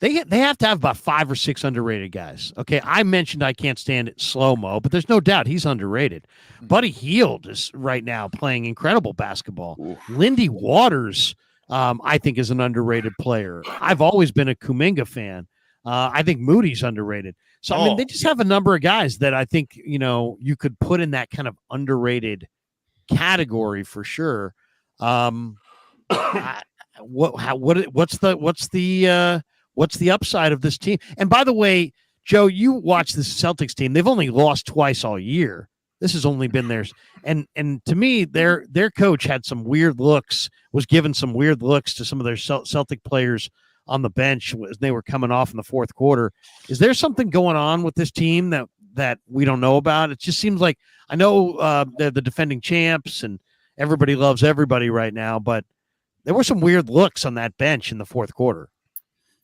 to have about 5 or 6 underrated guys. Okay, I mentioned I can't stand it slow-mo, but there's no doubt he's underrated. Buddy Hield is right now playing incredible basketball. Oof. Lindy Waters, I think, is an underrated player. I've always been a Kuminga fan. I think Moody's underrated. So, I mean, they just have a number of guys that I think, you could put in that kind of underrated category for sure. What's the upside of this team? And by the way, Joe, you watch this Celtics team. They've only lost twice all year. This has only been theirs. And to me, their coach had some weird looks, was giving some weird looks to some of their Celtic players on the bench as they were coming off in the fourth quarter. Is there something going on with this team that we don't know about? It just seems like, I know they're the defending champs and everybody loves everybody right now, but there were some weird looks on that bench in the fourth quarter.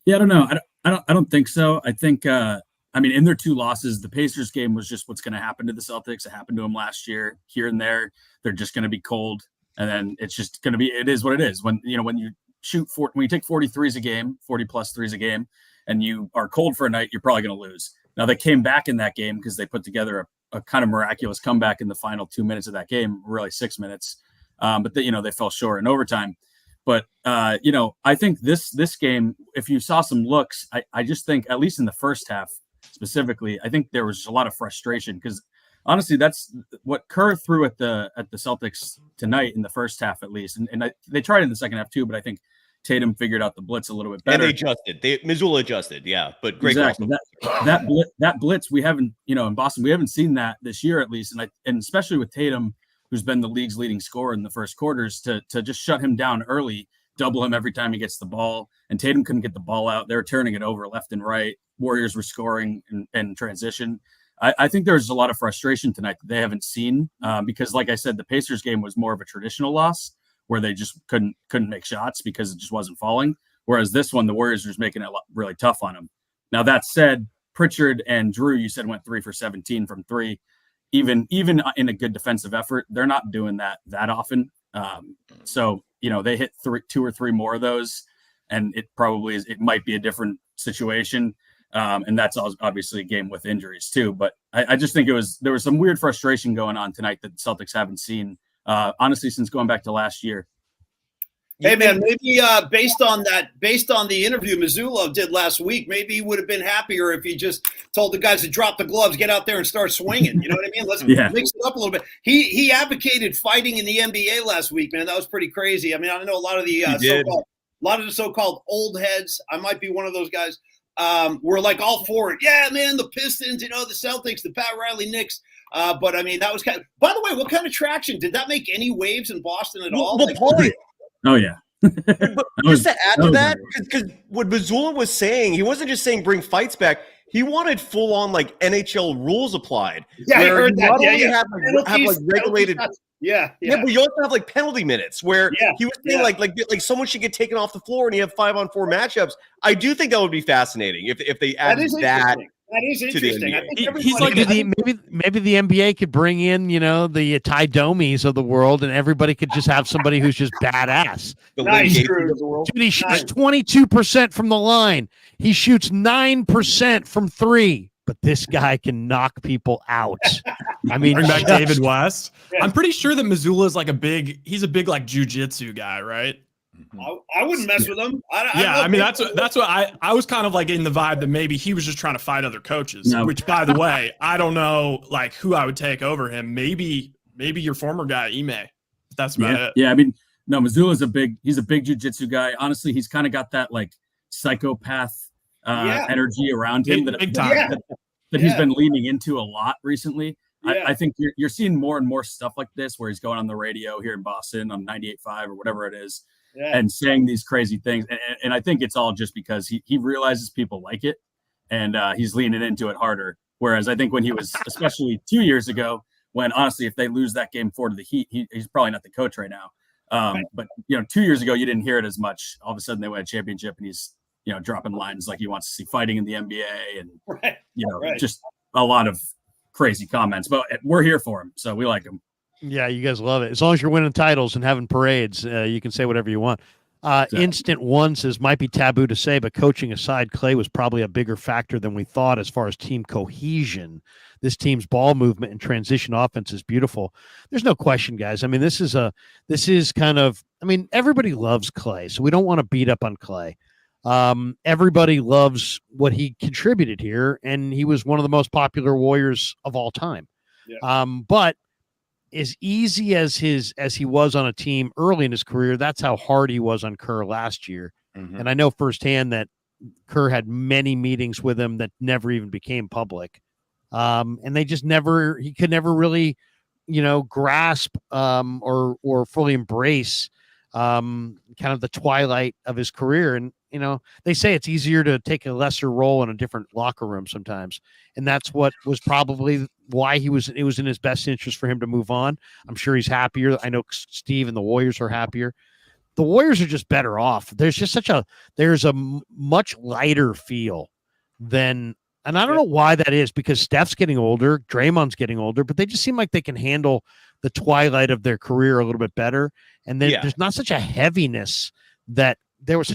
Yeah, I don't know. I don't think so. I think, in their 2 losses, the Pacers game was just what's going to happen to the Celtics. It happened to them last year. Here and there, they're just going to be cold, and then it's just going to be. It is what it is. When you take 40 threes a game, 40 plus threes a game, and you are cold for a night, you're probably going to lose. Now they came back in that game because they put together a kind of miraculous comeback in the final 2 minutes of that game, really 6 minutes, but they fell short in overtime. But, I think this game, if you saw some looks, I just think, at least in the first half specifically, I think there was a lot of frustration because, honestly, that's what Kerr threw at the Celtics tonight in the first half, at least. And they tried it in the second half, too, but I think Tatum figured out the blitz a little bit better. And they adjusted. Missoula adjusted, yeah. But great. Exactly. That blitz, we haven't, in Boston, we haven't seen that this year, at least. And especially with Tatum, who's been the league's leading scorer in the first quarters, to just shut him down early, double him every time he gets the ball. And Tatum couldn't get the ball out. They were turning it over left and right. Warriors were scoring in transition. I think there's a lot of frustration tonight that they haven't seen because, like I said, the Pacers game was more of a traditional loss where they just couldn't make shots because it just wasn't falling. Whereas this one, the Warriors was making it really tough on them. Now, that said, Pritchard and Drew, you said, went 3 for 17 from 3. Even in a good defensive effort, they're not doing that often. So they hit 2 or 3 more of those, and it might be a different situation. And that's obviously a game with injuries too. But I just think there was some weird frustration going on tonight that the Celtics haven't seen, honestly, since going back to last year. Hey man, maybe based on the interview Missoula did last week, maybe he would have been happier if he just told the guys to drop the gloves, get out there and start swinging. You know what I mean? Let's mix it up a little bit. He advocated fighting in the NBA last week, man. That was pretty crazy. I mean, I know a lot of the so-called old heads. I might be one of those guys. Were like all for it. Yeah, man, the Pistons, the Celtics, the Pat Riley Knicks. But I mean, that was kind of. By the way, what kind of traction did that make? Any waves in Boston at all? Oh, yeah. But just to add to that, because what Missoula was saying, he wasn't just saying bring fights back. He wanted full on like NHL rules applied. Yeah, I heard that. Have regulated. Yeah. But you also have like penalty minutes where he was saying like someone should get taken off the floor and you have 5-on-4 matchups. I do think that would be fascinating if they added that. That is interesting. I think he's like maybe the NBA could bring in, the Ty Domies of the world, and everybody could just have somebody who's just badass. Nice, Dude, he shoots 22% from the line. He shoots 9% from 3. But this guy can knock people out. I mean, bring back David West. Yeah. I'm pretty sure that Missoula is he's a big like jiu-jitsu guy, right? I wouldn't mess with him. I mean, that's what I was kind of like in the vibe that maybe he was just trying to fight other coaches. No. Which, by the way, I don't know like who I would take over him. Maybe your former guy, Ime. That's about it. Yeah, I mean, no, Missoula's he's a big jiu-jitsu guy. Honestly, he's kind of got that like psychopath energy around him that he's been leaning into a lot recently. Yeah. I think you're seeing more and more stuff like this where he's going on the radio here in Boston on 98.5 or whatever it is and saying these crazy things. And I think it's all just because he realizes people like it and he's leaning into it harder. Whereas I think when he was, especially 2 years ago, when honestly, if they lose that game 4 to the Heat, he's probably not the coach right now. But 2 years ago, you didn't hear it as much. All of a sudden, they win a championship, and he's dropping lines like he wants to see fighting in the NBA, and just a lot of crazy comments. But we're here for him, so we like him. Yeah, you guys love it. As long as you're winning titles and having parades, you can say whatever you want. Exactly. Instant One says, might be taboo to say, but coaching aside, Clay was probably a bigger factor than we thought as far as team cohesion. This team's ball movement and transition offense is beautiful. There's no question, guys. I mean, this is kind of, I mean, everybody loves Clay, so we don't want to beat up on Clay. Everybody loves what he contributed here, and he was one of the most popular Warriors of all time. Yeah. But as easy as he was on a team early in his career, that's how hard he was on Kerr last year. Mm-hmm. And I know firsthand that Kerr had many meetings with him that never even became public. And they just he could never really, grasp or fully embrace kind of the twilight of his career. And, they say it's easier to take a lesser role in a different locker room sometimes. And that's what was probably why it was in his best interest for him to move on. I'm sure he's happier. I know Steve and the Warriors are happier. The Warriors are just better off. There's just there's a much lighter feel than, and I don't know why that is, because Steph's getting older, Draymond's getting older, but they just seem like they can handle the twilight of their career a little bit better. And then there's not such a heaviness that there was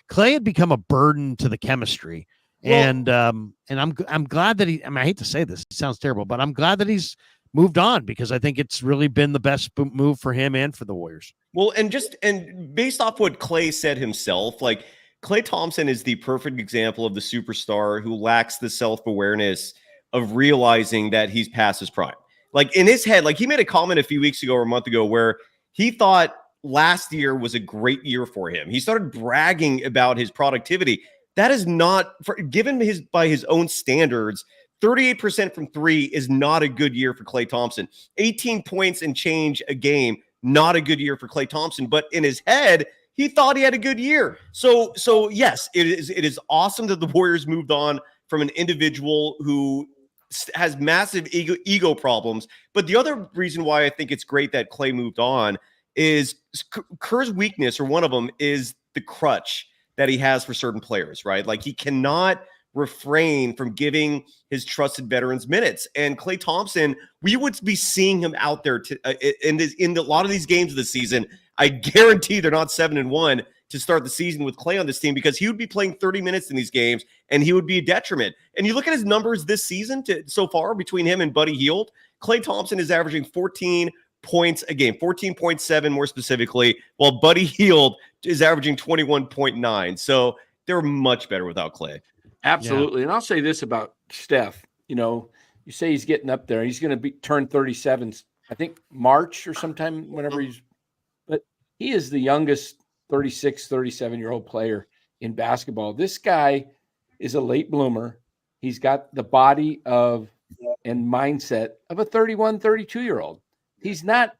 Clay had become a burden to the chemistry. And I'm glad that I hate to say this, it sounds terrible, but I'm glad that he's moved on, because I think it's really been the best move for him and for the Warriors. Well, and based off what Clay said himself, like Klay Thompson is the perfect example of the superstar who lacks the self-awareness of realizing that he's past his prime. Like in his head, like he made a comment a few weeks ago or a month ago where he thought last year was a great year for him. He started bragging about his productivity. That is not, given by his own standards, 38% from three is not a good year for Klay Thompson. 18 points and change a game, not a good year for Klay Thompson. But in his head, he thought he had a good year. So yes, it is awesome that the Warriors moved on from an individual who has massive ego problems. But the other reason why I think it's great that Klay moved on is Kerr's weakness, or one of them, is the crutch that he has for certain players, right? Like he cannot refrain from giving his trusted veterans minutes. And Klay Thompson, we would be seeing him out there in a lot of these games of the season. I guarantee they're not 7-1 to start the season with Klay on this team, because he would be playing 30 minutes in these games and he would be a detriment. And you look at his numbers this season so far between him and Buddy Hield, Klay Thompson is averaging 14 points a game, 14.7 more specifically, while Buddy Hield is averaging 21.9. So they're much better without Klay. Absolutely. Yeah. And I'll say this about Steph, you say he's getting up there. He's going to turn 37, I think March or sometime whenever but he is the youngest 36, 37-year-old player in basketball. This guy is a late bloomer. He's got the body and mindset of a 31, 32-year-old. He's not,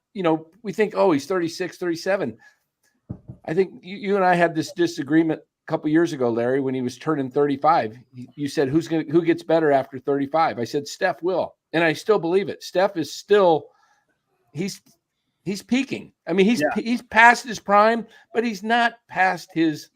we think, oh, he's 36, 37. I think you and I had this disagreement a couple years ago, Larry, when he was turning 35. You said, who gets better after 35? I said, Steph will. And I still believe it. Steph is still, he's peaking. I mean, he's past his prime, but he's not past his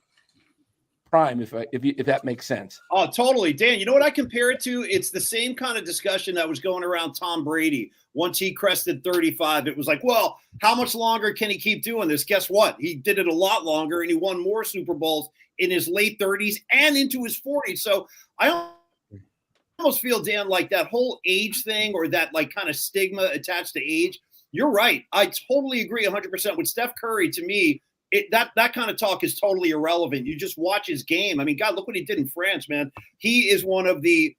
prime, if that makes sense. Oh, totally. Dan, you know what I compare it to? It's the same kind of discussion that was going around Tom Brady. Once he crested 35, it was like, well, how much longer can he keep doing this? Guess what? He did it a lot longer, and he won more Super Bowls in his late 30s and into his 40s. So I almost feel, Dan, like that whole age thing, or that like kind of stigma attached to age. You're right. I totally agree 100% with Steph Curry. To me, that kind of talk is totally irrelevant. You just watch his game. I mean, God, look what he did in France, man. He's one of the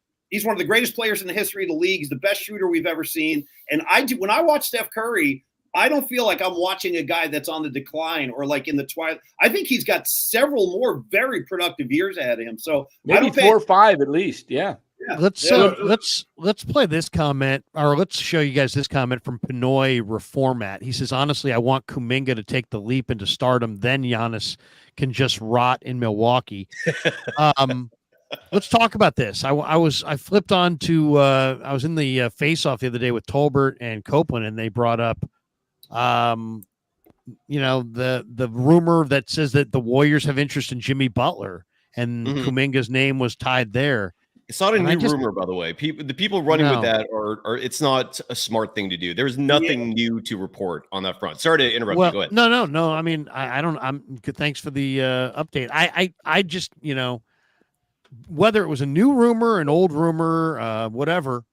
greatest players in the history of the league. He's the best shooter we've ever seen. And when I watch Steph Curry, I don't feel like I'm watching a guy that's on the decline or like in the twilight. I think he's got several more very productive years ahead of him. So maybe 4 or 5 at least. Yeah. Let's play this comment, or let's show you guys this comment from Pinoy Reformat. He says, honestly, I want Kuminga to take the leap into stardom. Then Giannis can just rot in Milwaukee. Let's talk about this. I flipped on to I was in the face-off the other day with Tolbert and Copeland, and they brought up the rumor that says that the Warriors have interest in Jimmy Butler, and Kuminga's name was tied there. It's not a new rumor, by the way. The people running with that are it's not a smart thing to do. There's nothing new to report on that front. Sorry to interrupt you. Go ahead. No. I mean, I don't. I'm good. Thanks for the update. I just whether it was a new rumor, an old rumor, whatever.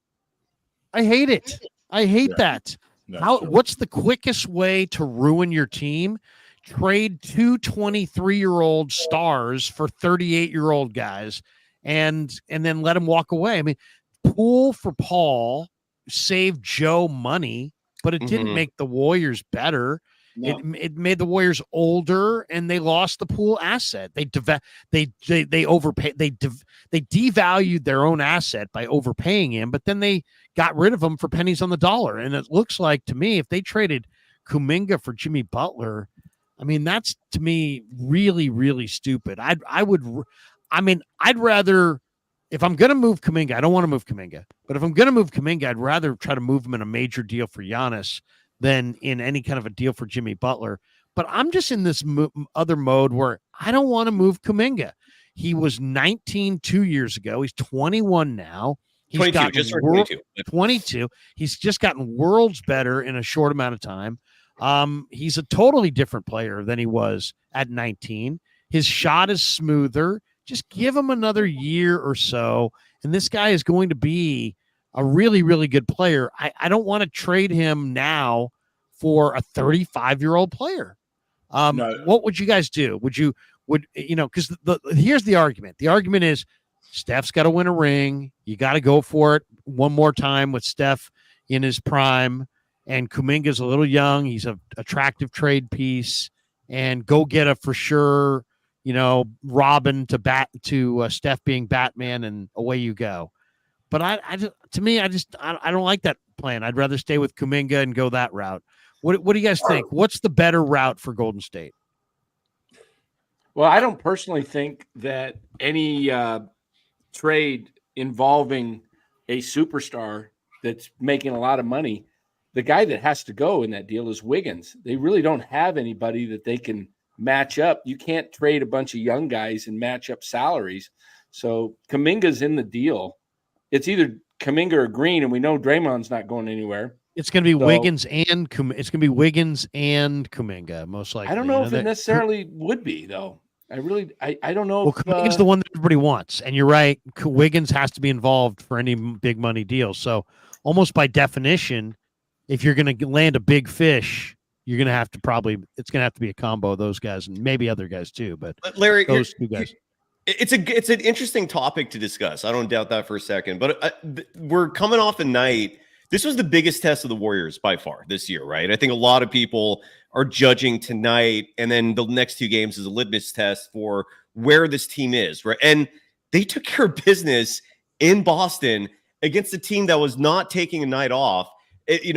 I hate it. I hate that. No, what's the quickest way to ruin your team? Trade 2 23-year-old stars for 38-year-old guys. And then let him walk away. I mean, Poole for Paul saved Joe money, but it didn't make the Warriors better. No. It made the Warriors older, and they lost the Poole asset. They overpaid. They devalued their own asset by overpaying him, but then they got rid of him for pennies on the dollar. And it looks like to me, if they traded Kuminga for Jimmy Butler, I mean, that's to me really, really stupid. I'd rather, if I'm going to move Kuminga, I don't want to move Kuminga, but if I'm going to move Kuminga, I'd rather try to move him in a major deal for Giannis than in any kind of a deal for Jimmy Butler. But I'm just in this other mode where I don't want to move Kuminga. He was 19 2 years ago. He's 21 now. He's 22, just 22. 22. He's just gotten worlds better in a short amount of time. He's a totally different player than he was at 19. His shot is smoother. Just give him another year or so, and this guy is going to be a really, really good player. I don't want to trade him now for a 35-year-old player. No. What would you guys do? Because here's the argument. The argument is Steph's got to win a ring. You got to go for it one more time with Steph in his prime, and Kuminga's a little young. He's an attractive trade piece, and go get a for sure, Robin to Steph being Batman, and away you go. But I don't like that plan. I'd rather stay with Kuminga and go that route. What do you guys think? What's the better route for Golden State? Well, I don't personally think that any trade involving a superstar that's making a lot of money, the guy that has to go in that deal is Wiggins. They really don't have anybody that they can match up. You can't trade a bunch of young guys and match up salaries. So Kuminga's in the deal. It's either Kuminga or Green, and we know Draymond's not going anywhere. It's going to be Wiggins and it's going to be Wiggins and Kuminga, most likely. I don't know if it necessarily would be, though. I don't know. Well, Kuminga's the one that everybody wants, and you're right. Wiggins has to be involved for any big money deal. So almost by definition, if you're going to land a big fish, you're going to have to it's going to have to be a combo of those guys and maybe other guys too. But Larry, those two guys. It's an interesting topic to discuss. I don't doubt that for a second. But we're coming off a night. This was the biggest test of the Warriors by far this year, right? I think a lot of people are judging tonight, and then the next two games is a litmus test for where this team is, right? And they took care of business in Boston against a team that was not taking a night off. A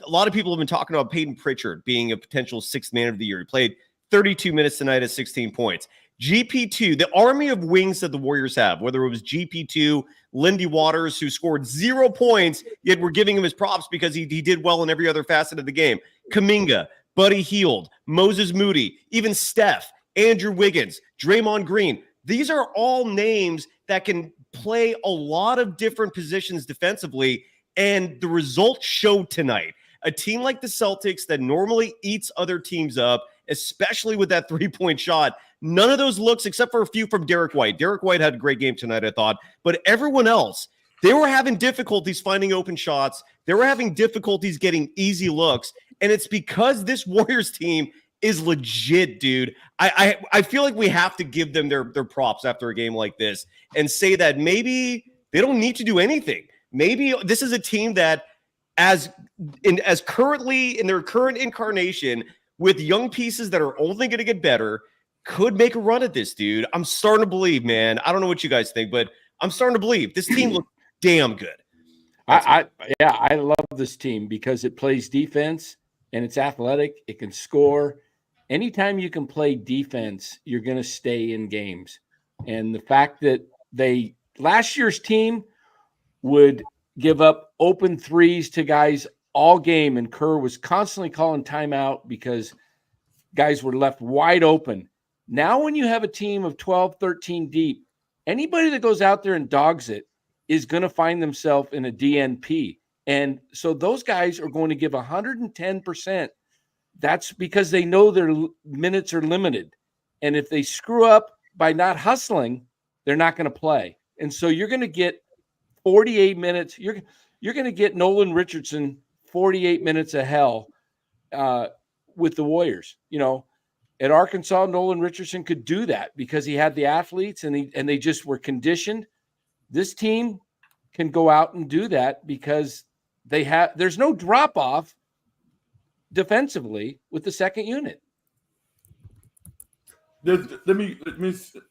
lot of people have been talking about Peyton Pritchard being a potential sixth man of the year. He played 32 minutes tonight at 16 points. GP2, the army of wings that the Warriors have, whether it was GP2, Lindy Waters, who scored 0 points, yet we're giving him his props because he did well in every other facet of the game. Kuminga, Buddy Hield, Moses Moody, even Steph, Andrew Wiggins, Draymond Green. These are all names that can play a lot of different positions defensively, and the results showed tonight. A team like the Celtics that normally eats other teams up, especially with that three-point shot, none of those looks, except for a few from Derek White. Derek White had a great game tonight, I thought. But everyone else, they were having difficulties finding open shots. They were having difficulties getting easy looks. And it's because this Warriors team is legit, dude. I feel like we have to give them their props after a game like this and say that maybe they don't need to do anything. Maybe this is a team that as currently in their current incarnation with young pieces that are only going to get better could make a run at this, dude. I'm starting to believe, man. I don't know what you guys think, but I'm starting to believe this team looks damn good. I love this team because it plays defense and it's athletic. It can score. Anytime you can play defense, you're going to stay in games. And the fact that last year's team would give up open threes to guys all game, and Kerr was constantly calling timeout because guys were left wide open. Now, when you have a team of 12, 13 deep, anybody that goes out there and dogs it is going to find themselves in a DNP. And so those guys are going to give 110%. That's because they know their minutes are limited. And if they screw up by not hustling, they're not going to play. And so you're going to get 48 minutes. You're going to get Nolan Richardson 48 minutes of hell with the Warriors. You know, at Arkansas, Nolan Richardson could do that because he had the athletes and they just were conditioned. This team can go out and do that because there's no drop off defensively with the second unit. Let me.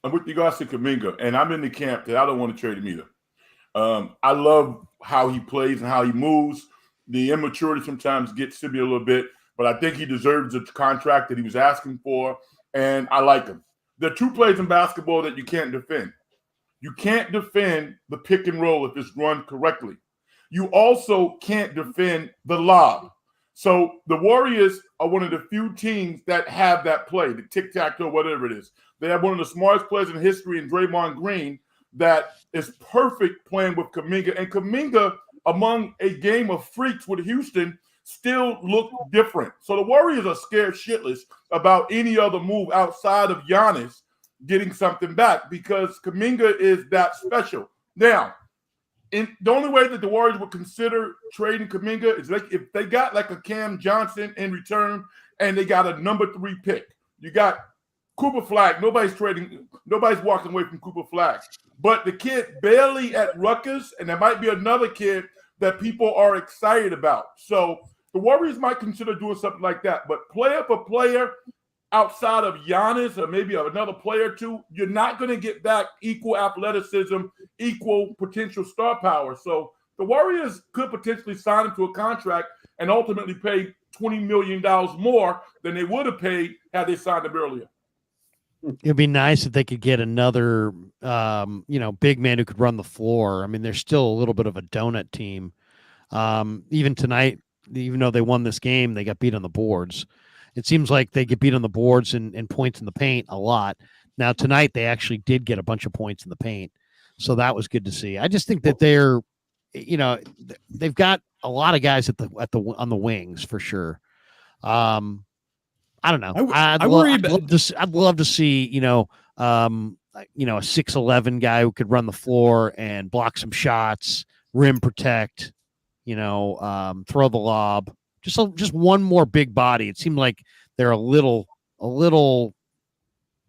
I'm with regards to Kuminga, and I'm in the camp that I don't want to trade him either. I love how he plays and how he moves. The immaturity sometimes gets to me a little bit, but I think he deserves the contract that he was asking for, and I like him. There are two plays in basketball that you can't defend. You can't defend the pick and roll if it's run correctly. You also can't defend the lob. So the Warriors are one of the few teams that have that play, the tic-tac-toe, whatever it is. They have one of the smartest players in history in Draymond Green that is perfect playing with Kuminga. And Kuminga, among a game of freaks with Houston, still look different. So the Warriors are scared shitless about any other move outside of Giannis getting something back because Kuminga is that special. Now, the only way that the Warriors would consider trading Kuminga is like if they got like a Cam Johnson in return and they got a number 3 pick. You got Cooper Flag. Nobody's walking away from Cooper Flag. But the kid Bailey at Rutgers, and there might be another kid that people are excited about. So the Warriors might consider doing something like that. But player for player, outside of Giannis or maybe another player or two, you're not going to get back equal athleticism, equal potential star power. So the Warriors could potentially sign him to a contract and ultimately pay $20 million more than they would have paid had they signed him earlier. It'd be nice if they could get another, big man who could run the floor. I mean, they're still a little bit of a donut team. Even tonight, even though they won this game, they got beat on the boards. It seems like they get beat on the boards and points in the paint a lot. Now tonight they actually did get a bunch of points in the paint, so that was good to see. I just think that they've got a lot of guys on the wings for sure. I don't know. I'd love to see a 6'11" guy who could run the floor and block some shots, rim protect, throw the lob. Just one more big body. It seemed like they're a little. Well,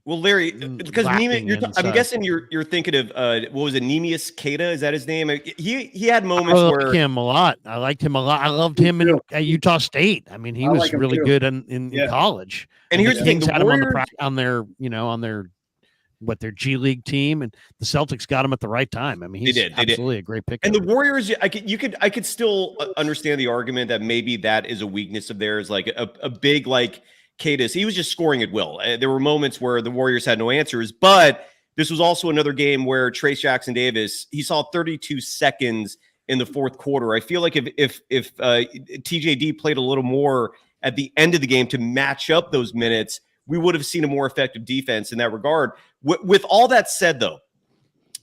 Larry, because I'm guessing you're thinking of what was it, Neemias Queta? Is that his name? He had moments where him a lot. I liked him a lot. I loved him at Utah State. I mean, he was really good in college. And here's the thing: the had Warriors, him on their G League team, and the Celtics got him at the right time. I mean, he's absolutely a great pick. And the Warriors, I could still understand the argument that maybe that is a weakness of theirs, like a big like Cadis. He was just scoring at will. There were moments where the Warriors had no answers, but this was also another game where Trace Jackson Davis, he saw 32 seconds in the fourth quarter. I feel like if TJD played a little more at the end of the game to match up those minutes, we would have seen a more effective defense in that regard. With all that said, though,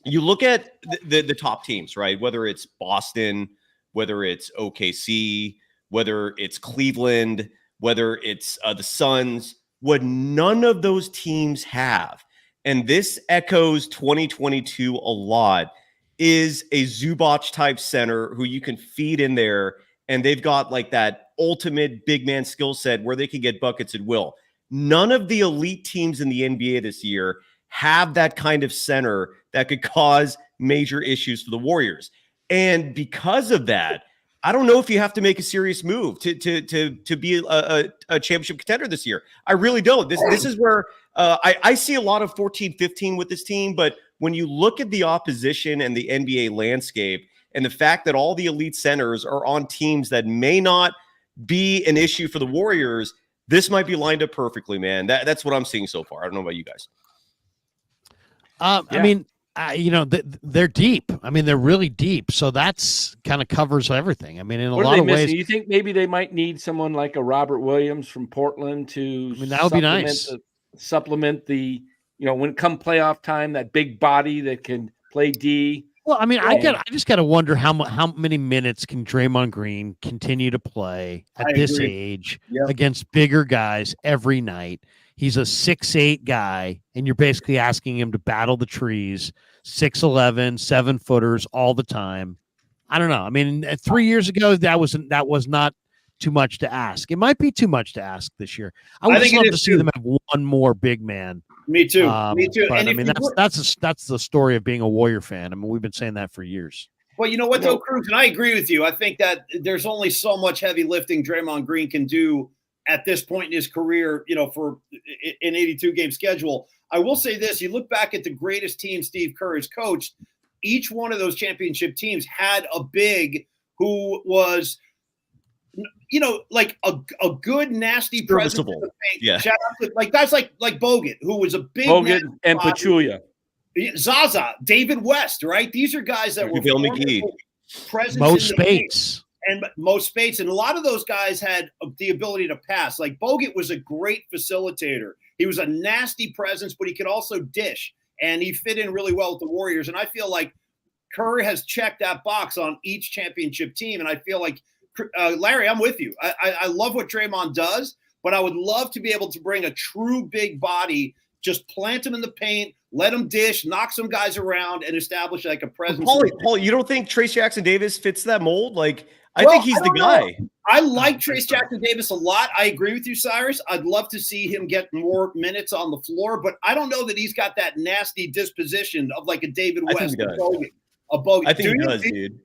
you look at the top teams, right? Whether it's Boston, whether it's OKC, whether it's Cleveland, whether it's the Suns, what none of those teams have, and this echoes 2022 a lot, is a Zubac-type center who you can feed in there, and they've got like that ultimate big man skill set where they can get buckets at will. None of the elite teams in the NBA this year have that kind of center that could cause major issues for the Warriors. And because of that, I don't know if you have to make a serious move to be a championship contender this year. I really don't. This is where I see a lot of 14-15 with this team, but when you look at the opposition and the NBA landscape and the fact that all the elite centers are on teams that may not be an issue for the Warriors, this might be lined up perfectly, man. That's what I'm seeing so far. I don't know about you guys. I mean, they're deep. I mean, they're really deep. So that's kind of covers everything. I mean, in a What lot are of they ways. missing? You think maybe they might need someone like a Robert Williams from Portland to that would be nice. Supplement the, when come playoff time, that big body that can play D. Well, I mean, I just got to wonder how many minutes can Draymond Green continue to play at this age against bigger guys every night. He's a 6'8" guy, and you're basically asking him to battle the trees, 6'11", 7-footers all the time. I don't know. I mean, 3 years ago, that was not too much to ask. It might be too much to ask this year. I would just love to see them have one more big man. Me too. Me too. But and I mean, that's the story of being a Warrior fan. I mean, we've been saying that for years. Well, you know what, though, Cruz, and I agree with you. I think that there's only so much heavy lifting Draymond Green can do at this point in his career, for an 82-game schedule. I will say this. You look back at the greatest team Steve Kerr has coached, each one of those championship teams had a big who was – like a good, nasty presence in the paint. Yeah. Shout out to like guys like Bogut, who was a big Bogut and Pachulia. Zaza, David West, right? These are guys that were presence Mo in the Spates. paint. And Mo Spates. And a lot of those guys had the ability to pass. Like Bogut was a great facilitator. He was a nasty presence, but he could also dish. And he fit in really well with the Warriors. And I feel like Kerr has checked that box on each championship team. And I feel like Larry, I'm with you. I love what Draymond does, but I would love to be able to bring a true big body, just plant him in the paint, let him dish, knock some guys around, and establish like a presence. Paul, you don't think Trace Jackson Davis fits that mold? Like, I think he's the guy. I like Trace Jackson Davis a lot. I agree with you, Cyrus. I'd love to see him get more minutes on the floor, but I don't know that he's got that nasty disposition of like a David West, a Bogut. I think he does, dude.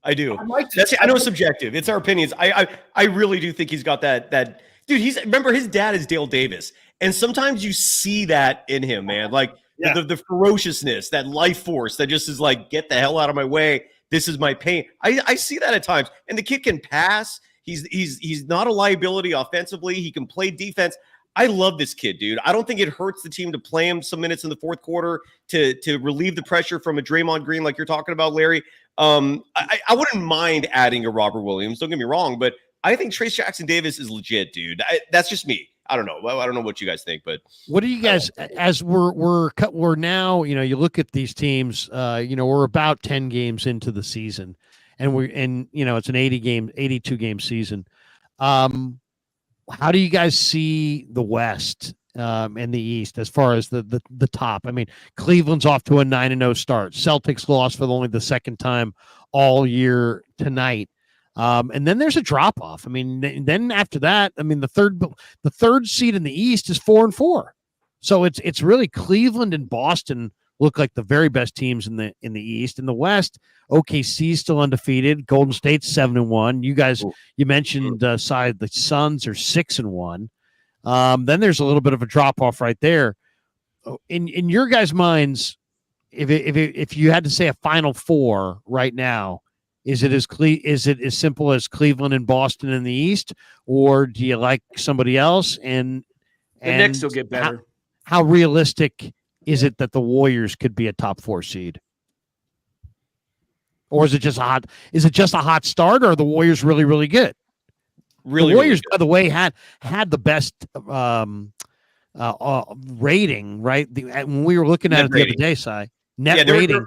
I do. I know it's subjective. It's our opinions. I really do think he's got that dude. Remember his dad is Dale Davis, and sometimes you see that in him, man. Like the ferociousness, that life force that just is like, get the hell out of my way. This is my pain. I see that at times, and the kid can pass. He's not a liability offensively. He can play defense. I love this kid, dude. I don't think it hurts the team to play him some minutes in the fourth quarter to relieve the pressure from a Draymond Green like you're talking about, Larry. I wouldn't mind adding a Robert Williams. Don't get me wrong, but I think Trace Jackson Davis is legit, dude. That's just me. I don't know. I don't know what you guys think, but what do you guys? As we're now, you look at these teams. We're about 10 games into the season, and it's an 82 game season. How do you guys see the West and the East as far as the top? I mean, Cleveland's off to a 9-0 start. Celtics lost for only the second time all year tonight. And then there's a drop off. I mean, then after that, I mean, the third seed in the East is 4-4. So it's really Cleveland and Boston look like the very best teams in the East. In the West, OKC's still undefeated. Golden State's 7-1. You guys, you mentioned the Suns are 6-1. Then there's a little bit of a drop off right there. In your guys' minds, if you had to say a Final Four right now, is it as simple as Cleveland and Boston in the East, or do you like somebody else? And the Knicks will get better. How realistic is it that the Warriors could be a top 4 seed? Or is it just a hot start, or are the Warriors really, really good? Really, the Warriors, really by the way, had the best rating, right? When we were looking at it the other day, net rating.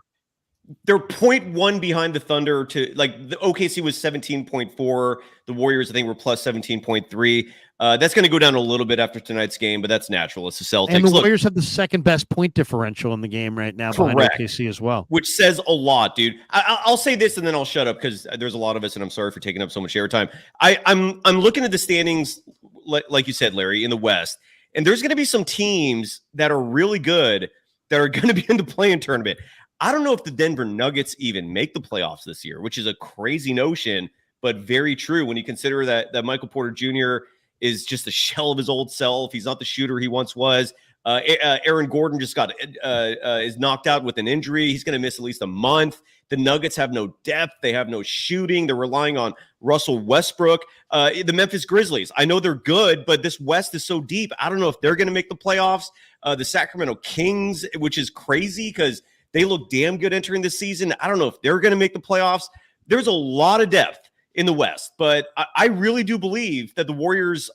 They're 0.1 behind the Thunder to like the OKC was 17.4. The Warriors, I think, were plus 17.3. That's going to go down a little bit after tonight's game, but that's natural. It's the Celtics. And the Warriors have the second best point differential in the game right now, behind OKC as well. Which says a lot, dude. I'll say this and then I'll shut up because there's a lot of us, and I'm sorry for taking up so much airtime. I'm looking at the standings, like you said, Larry, in the West, and there's going to be some teams that are really good that are going to be in the play-in tournament. I don't know if the Denver Nuggets even make the playoffs this year, which is a crazy notion, but very true when you consider that Michael Porter Jr. is just a shell of his old self. He's not the shooter he once was. Aaron Gordon just is knocked out with an injury. He's going to miss at least a month. The Nuggets have no depth. They have no shooting. They're relying on Russell Westbrook. The Memphis Grizzlies, I know they're good, but this West is so deep. I don't know if they're going to make the playoffs. The Sacramento Kings, which is crazy because They look damn good entering the season. I don't know if they're going to make the playoffs. There's a lot of depth in the West, but I really do believe that the Warriors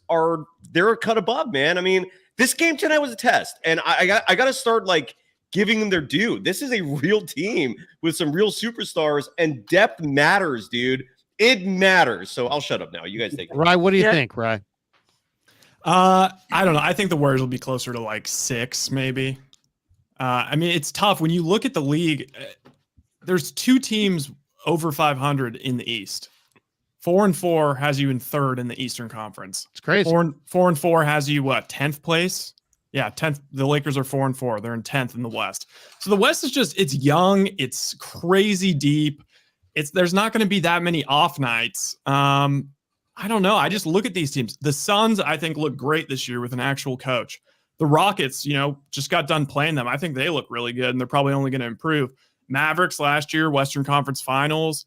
they're a cut above, man. I mean, this game tonight was a test, and I got to start like giving them their due. This is a real team with some real superstars, and depth matters, dude. It matters. So I'll shut up now. You guys take it. Rye, what do you think, Rye? I don't know. I think the Warriors will be closer to like 6, maybe. I mean, it's tough when you look at the league. There's 2 teams over 500 in the East. 4-4 has you in 3rd in the Eastern Conference. It's crazy. 4-4 has you 10th place. Yeah, 10th. The Lakers are 4-4. They're in 10th in the West. So the West is it's young. It's crazy deep. There's not going to be that many off nights. I don't know. I just look at these teams. The Suns, I think, look great this year with an actual coach. The Rockets, just got done playing them. I think they look really good, and they're probably only going to improve. Mavericks last year, Western Conference Finals.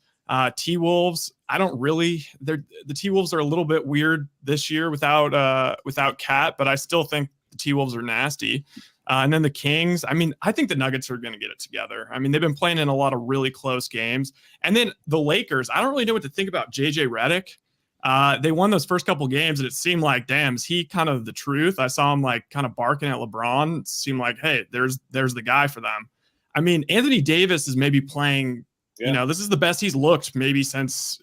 T-Wolves, the T-Wolves are a little bit weird this year without Cat, but I still think the T-Wolves are nasty. And then the Kings, I mean, I think the Nuggets are going to get it together. I mean, they've been playing in a lot of really close games. And then the Lakers, I don't really know what to think about JJ Redick. They won those first couple games, and it seemed like, damn, is he kind of the truth? I saw him like kind of barking at LeBron. It seemed like, hey, there's the guy for them. I mean, Anthony Davis is maybe playing, this is the best he's looked maybe since,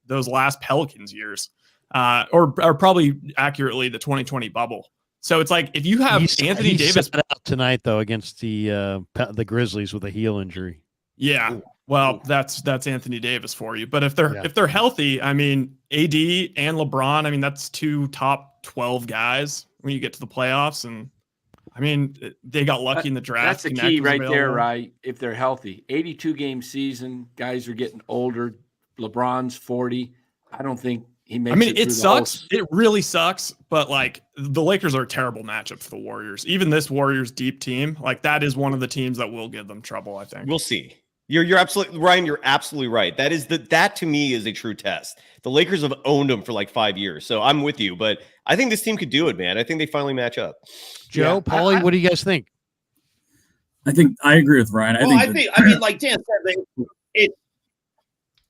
those last Pelicans years, or probably accurately the 2020 bubble. So it's like if you have Anthony Davis out tonight though against the Grizzlies with a heel injury. Yeah, well, that's Anthony Davis for you. But if they're healthy, I mean, AD and LeBron, I mean, that's 2 top 12 guys when you get to the playoffs, and I mean, they got lucky in the draft. That's the key right there, right? If they're healthy, 82-game season, guys are getting older. LeBron's 40. I don't think he makes. I mean, it sucks. It really sucks. But like, the Lakers are a terrible matchup for the Warriors. Even this Warriors deep team, like that is one of the teams that will give them trouble. I think we'll see. You're absolutely Ryan. You're absolutely right. That to me is a true test. The Lakers have owned them for like 5 years, so I'm with you. But I think this team could do it, man. I think they finally match up. Joe, Paulie, what do you guys think? I think I agree with Ryan. I mean, like Dan said,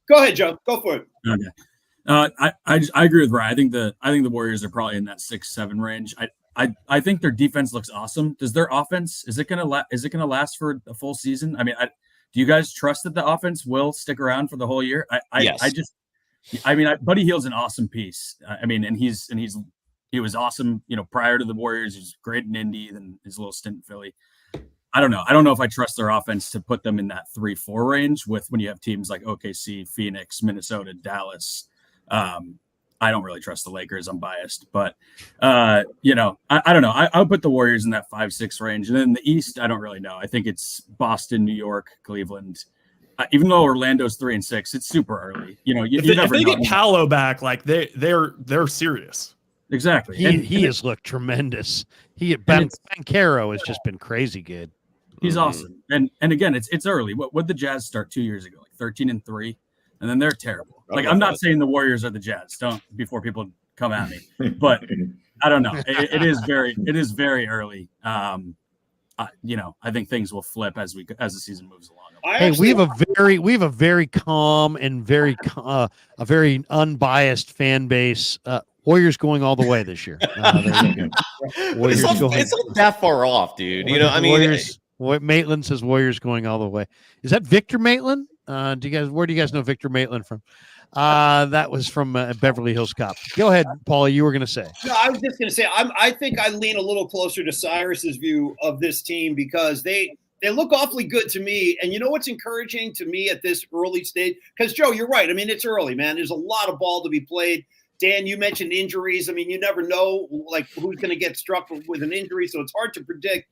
go ahead, Joe. Go for it. Okay. I agree with Ryan. I think the Warriors are probably in that 6-7 range. I think their defense looks awesome. Does their offense is it gonna last for a full season? I mean, do you guys trust that the offense will stick around for the whole year? Yes. Buddy Hield's an awesome piece. I mean, and he was awesome, prior to the Warriors. He was great in Indy, then his little stint in Philly. I don't know. I don't know if I trust their offense to put them in that 3-4 range with when you have teams like OKC, Phoenix, Minnesota, Dallas. I don't really trust the Lakers. I'm biased, but I don't know. I would put the Warriors in that 5-6 range, and then the East, I don't really know. I think it's Boston, New York, Cleveland. Even though Orlando's 3-6, it's super early. If they get Paolo back, like they're serious. Exactly. He has looked tremendous. Banchero has just been crazy good. He's awesome. And again, it's early. What the Jazz start 2 years ago, like 13-3, and then they're terrible. Like, I'm not saying the Warriors are the Jazz. Don't, before people come at me. But I don't know. It is very early. I think things will flip as the season moves along. We have a very calm and very a very unbiased fan base. Warriors going all the way this year. Warriors it's not that far off, dude. Maitland says Warriors going all the way. Is that Victor Maitland? Where do you guys know Victor Maitland from? That was from Beverly Hills Cop. Go ahead, Paulie. You were going to say. No, I was just going to say I think I lean a little closer to Cyrus's view of this team because they look awfully good to me. And you know what's encouraging to me at this early stage? Because Joe, you're right. I mean, it's early, man. There's a lot of ball to be played. Dan, you mentioned injuries. I mean, you never know like who's going to get struck with an injury, so it's hard to predict.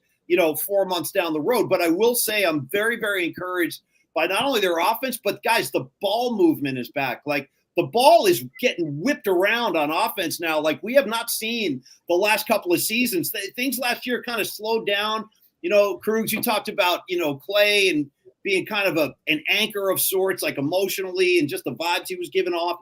4 months down the road. But I will say I'm very, very encouraged by not only their offense, but guys, the ball movement is back. Like the ball is getting whipped around on offense now. Like we have not seen the last couple of seasons. Things last year kind of slowed down. Krueg, you talked about, Clay and being kind of an anchor of sorts, like emotionally and just the vibes he was giving off.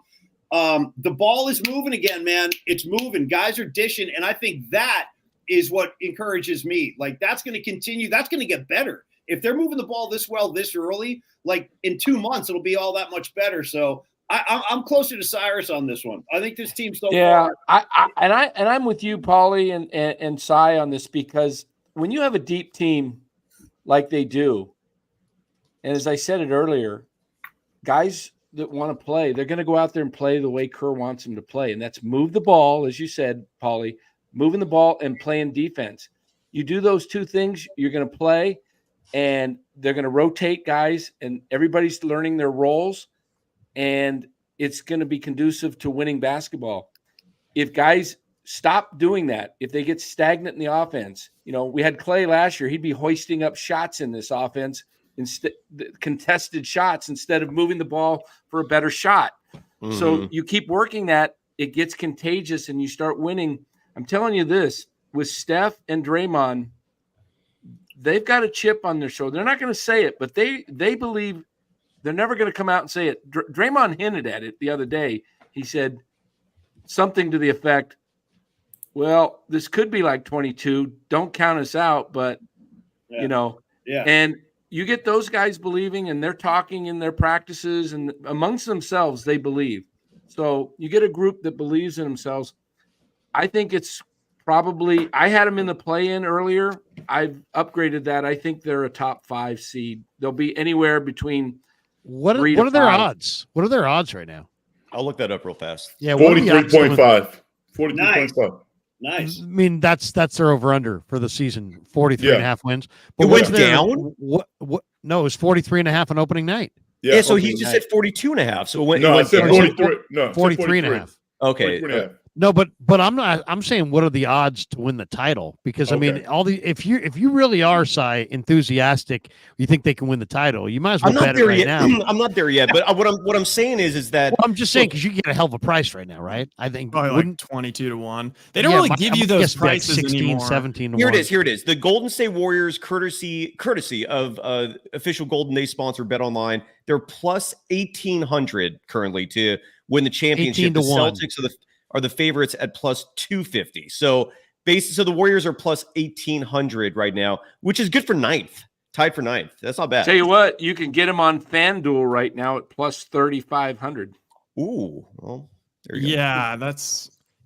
The ball is moving again, man. It's moving. Guys are dishing. And I think that is what encourages me. Like that's going to continue. That's going to get better if they're moving the ball this well this early, like in 2 months, it'll be all that much better. So I'm closer to Cyrus on this one. I think this team so far. I'm with you, Paulie and Cy on this, because when you have a deep team like they do, and as I said it earlier, guys that want to play, they're going to go out there and play the way Kerr wants them to play, and that's move the ball, as you said, Paulie, moving the ball and playing defense. You do those two things, you're going to play, and they're going to rotate guys, and everybody's learning their roles, and it's going to be conducive to winning basketball. If guys stop doing that, if they get stagnant in the offense, we had Clay last year, he'd be hoisting up shots in this offense, contested shots, instead of moving the ball for a better shot. Mm-hmm. So you keep working that, it gets contagious, and you start winning. I'm telling you this, with Steph and Draymond, they've got a chip on their shoulder. They're not going to say it, but they believe. They're never going to come out and say it. Draymond hinted at it the other day. He said something to the effect, well, this could be like 22. Don't count us out, but, and you get those guys believing, and they're talking in their practices, and amongst themselves, they believe. So you get a group that believes in themselves. I think it's probably – I had them in the play-in earlier. I've upgraded that. I think they're a top 5 seed. They'll be anywhere between – What are their odds? What are their odds right now? I'll look that up real fast. Yeah, 43.5. 43.5. Nice. I mean, that's their over-under for the season, 43 and a half wins. But it went down? What? No, it was 43 and a half on opening night. Yeah, so he just said 42 and a half. So it went I said 43. No, 43 and a half. Okay. No, but I'm saying, what are the odds to win the title? Because I mean, if you really are, Cy, enthusiastic, you think they can win the title, you might as well bet it right now. I'm not there yet, but what I'm saying is that I'm just saying, because you get a hell of a price right now, right? I think like 22-1. They don't really give you those prices like 16, anymore. 17 to Here 1. it is. The Golden State Warriors, courtesy of official Golden Day sponsor Bet Online, they're plus 1,800 currently to win the championship. The Celtics are the favorites at plus 250. So the Warriors are plus 1,800 right now, which is good for ninth, tied for ninth. That's not bad. Tell you what, you can get them on FanDuel right now at plus 3,500. Ooh, well, there you go. Yeah,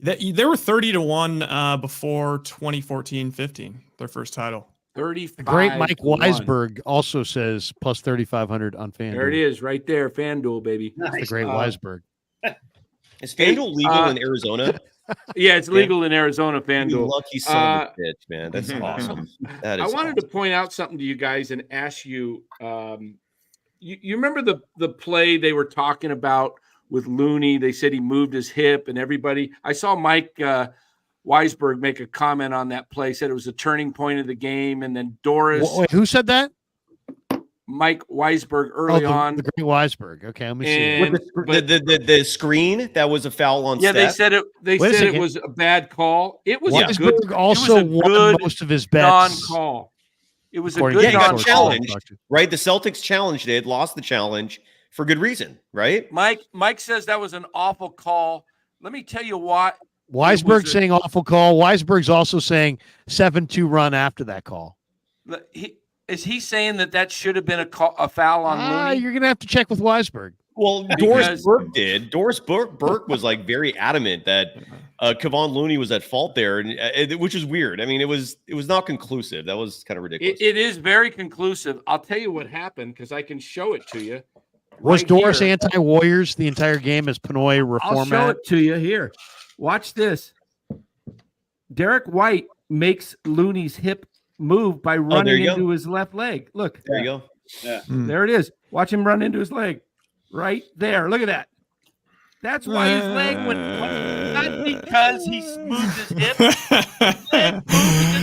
they were 30-1 before 2014-15, their first title. 35. The great Mike Weisberg also says plus 3,500 on FanDuel. There it is, right there, FanDuel, baby. That's the great Weisberg. Is FanDuel legal in Arizona? Yeah, it's legal in Arizona, FanDuel. You lucky son of a bitch, man. That's awesome. That is I wanted to point out something to you guys and ask you, you remember the play they were talking about with Looney? They said he moved his hip, and everybody – I saw Mike Weisberg make a comment on that play, said it was a turning point of the game, and then Doris – Wait, who said that? Mike Weisberg early on. The great Weisberg. Okay, let me see. The screen that was a foul on Steph? They said it was a bad call. It was Weisberg a good, also won most of his bets. Non-call. It was a good he got non-call. challenged, right? The Celtics challenged it, lost the challenge for good reason, right? Mike says that was an awful call. Let me tell you why. Weisberg saying awful call. Weisberg's also saying 7-2 run after that call. Is he saying that should have been a foul on Looney? You're going to have to check with Weisberg. Well, Doris Burke did. Doris Burke was like very adamant that Kevon Looney was at fault there, and which is weird. I mean, it was not conclusive. That was kind of ridiculous. It is very conclusive. I'll tell you what happened because I can show it to you. Was Doris anti-Warriors the entire game as Pinoy reformat? I'll show it to you here. Watch this. Derek White makes Looney's hip move by running into his left leg. Look. There you go. Yeah. There it is. Watch him run into his leg. Right there. Look at that. That's why his leg went. Not because he moved his hip. Because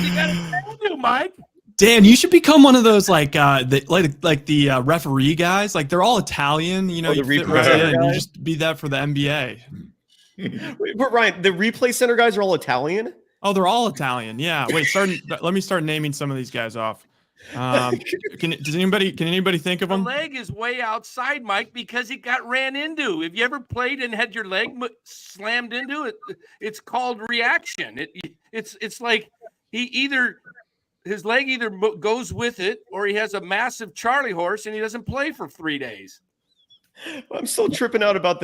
he got a tattoo, Mike. Dan, you should become one of those like the referee guys. Like they're all Italian, you know. You fit right in. You just be that for the NBA. Wait, but Ryan, the replay center guys are all Italian. Oh, they're all Italian. Yeah. Wait, let me start naming some of these guys off. Can anybody think of them? The leg is way outside, Mike, because it got ran into. If you ever played and had your leg slammed into it, it's called reaction. It's like he either his leg either goes with it or he has a massive Charlie horse and he doesn't play for 3 days. I'm still tripping out about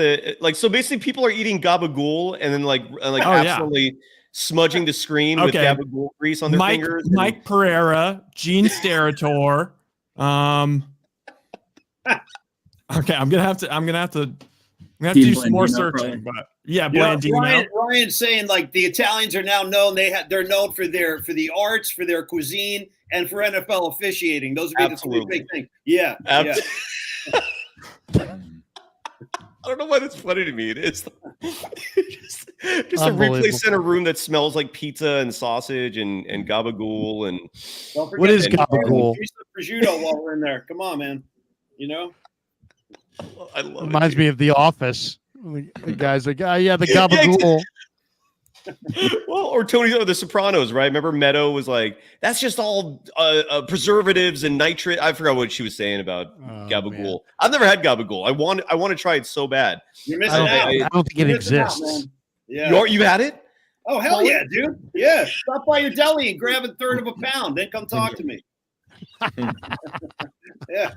so basically people are eating gabagool and then absolutely smudging the screen with gabagool grease on their fingers. Mike Pereira, Gene Steratore. Okay, I'm gonna have to do some more searching, but Blandino. Ryan's saying like the Italians are now known. They're known for the arts, for their cuisine, and for NFL officiating. Those would be the 3 big things. Yeah. I don't know why that's funny to me. It is just a replay center room that smells like pizza and sausage and gabagool and. What is gabagool? Prosciutto while we're in there. Come on, man. You know. I love Reminds me of The Office. The guy's like, the gabagool. Well, or The Sopranos, right? Remember Meadow was like, that's just all preservatives and nitrate. I forgot what she was saying about gabagool. Man. I've never had gabagool. I want to try it so bad. You're missing out. I don't think it exists. You had it? Oh, hell yeah, dude. Yeah. Stop by your deli and grab a third of a pound. Then come talk to me. Yeah.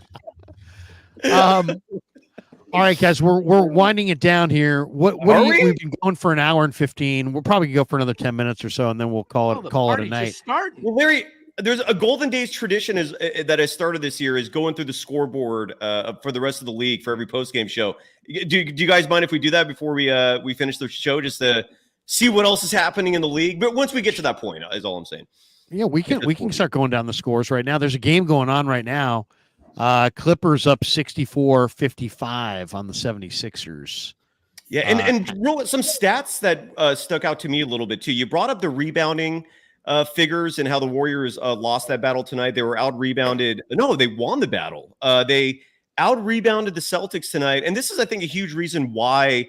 All right, guys, we're winding it down here. We've been going for an hour and 15. We'll probably go for another 10 minutes or so, and then we'll call it a night. Well, Larry, there's a Golden Days tradition that has started this year is going through the scoreboard for the rest of the league for every postgame show. Do you guys mind if we do that before we finish the show, just to see what else is happening in the league? But once we get to that point, is all I'm saying. Yeah, we can start going down the scores right now. There's a game going on right now. Clippers up 64-55 on the 76ers. Yeah, and some stats that stuck out to me a little bit too. You brought up the rebounding figures and how the Warriors lost that battle tonight. They were out-rebounded. No, they won the battle. They out-rebounded the Celtics tonight. And this is, I think, a huge reason why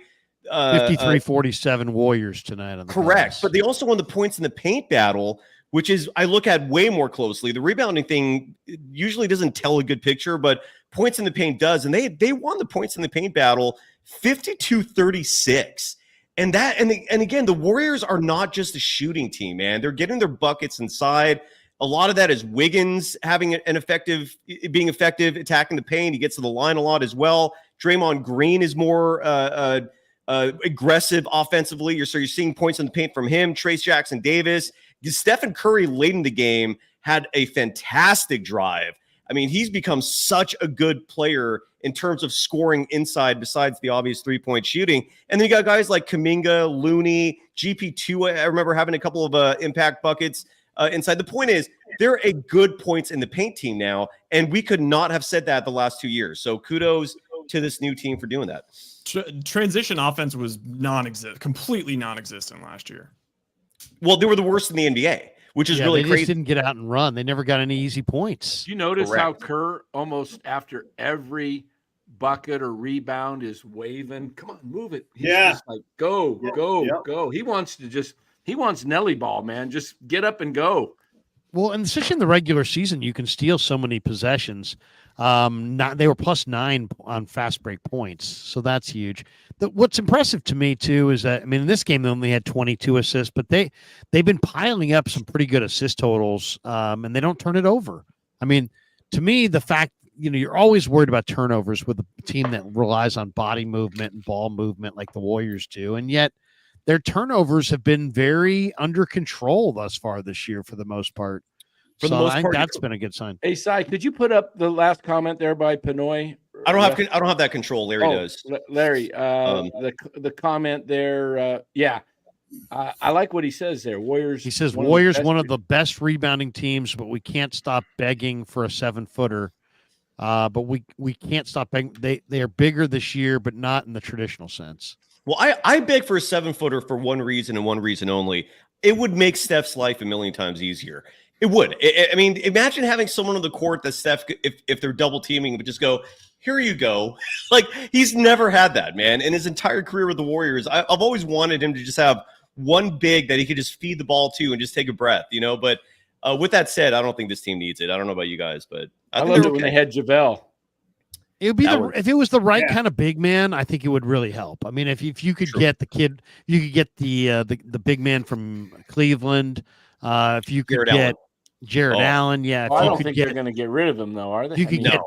53-47 Warriors tonight. On the correct. Guys. But they also won the points in the paint battle, which is I look at way more closely. The rebounding thing usually doesn't tell a good picture, but points in the paint does. And they won the points in the paint battle 52-36. And again, the Warriors are not just a shooting team, man. They're getting their buckets inside. A lot of that is Wiggins being effective, attacking the paint. He gets to the line a lot as well. Draymond Green is more aggressive offensively. So you're seeing points in the paint from him. Trace Jackson Davis. Stephen Curry late in the game had a fantastic drive. I mean, he's become such a good player in terms of scoring inside besides the obvious three-point shooting. And then you got guys like Kuminga, Looney, GP2. I remember having a couple of impact buckets inside. The point is, they're a good points in the paint team now, and we could not have said that the last 2 years. So kudos to this new team for doing that. Transition offense was completely non-existent last year. Well, they were the worst in the NBA, which is really crazy. They just didn't get out and run. They never got any easy points. Do you notice how Kerr almost after every bucket or rebound is waving? Come on, move it. He's just like, go. He wants Nelly ball, man. Just get up and go. Well, and especially in the regular season, you can steal so many possessions. They were +9 on fast break points, so that's huge. What's impressive to me too is that, I mean, in this game they only had 22 assists, but they've been piling up some pretty good assist totals, and they don't turn it over. I mean, to me, the fact you're always worried about turnovers with a team that relies on body movement and ball movement like the Warriors do, and yet their turnovers have been very under control thus far this year for the most part. I think that's been a good sign. Hey, Cy, could you put up the last comment there by Pinoy? I don't have that control. Larry does. Larry, the comment there. I like what he says there. Warriors. He says Warriors one of the best rebounding teams, but we can't stop begging for a 7-footer. But we can't stop begging. They are bigger this year, but not in the traditional sense. Well, I beg for a 7-footer for one reason and one reason only. It would make Steph's life a million times easier. It would. I mean, imagine having someone on the court that Steph, if they're double teaming, would just go, here you go. Like, he's never had that, man. In his entire career with the Warriors, I've always wanted him to just have one big that he could just feed the ball to and just take a breath, But with that said, I don't think this team needs it. I don't know about you guys, but I loved it when they had JaVale. It would be if it was the right kind of big man, I think it would really help. I mean, if you could get the kid, you could get the big man from Cleveland. If you could get Jared Allen. Yeah. Well, I don't think they're going to get rid of him, though, are they? You could get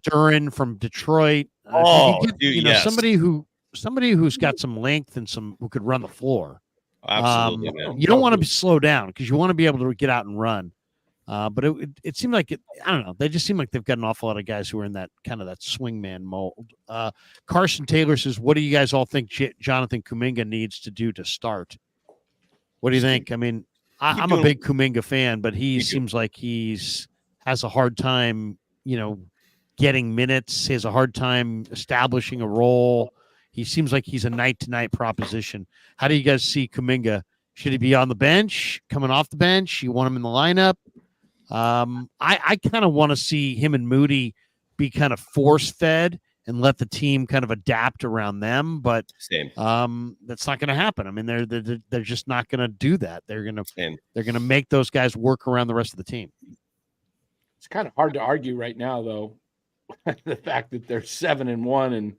Duran from Detroit. Somebody who's got some length and who could run the floor. Absolutely, man. You don't want to be slow down because you want to be able to get out and run. But it seemed like I don't know. They just seem like they've got an awful lot of guys who are in that kind of that swingman mold. Carson Taylor says, "What do you guys all think Jonathan Kuminga needs to do to start?" What do you think? I mean, I'm a big Kuminga fan, but he seems like has a hard time, getting minutes. He has a hard time establishing a role. He seems like he's a night-to-night proposition. How do you guys see Kuminga? Should he be on the bench, coming off the bench? You want him in the lineup? I kind of want to see him and Moody be kind of force-fed and let the team kind of adapt around them, but that's not going to happen. I mean, they're just not going to do that. They're going to make those guys work around the rest of the team. It's kind of hard to argue right now, though, the fact that they're 7-1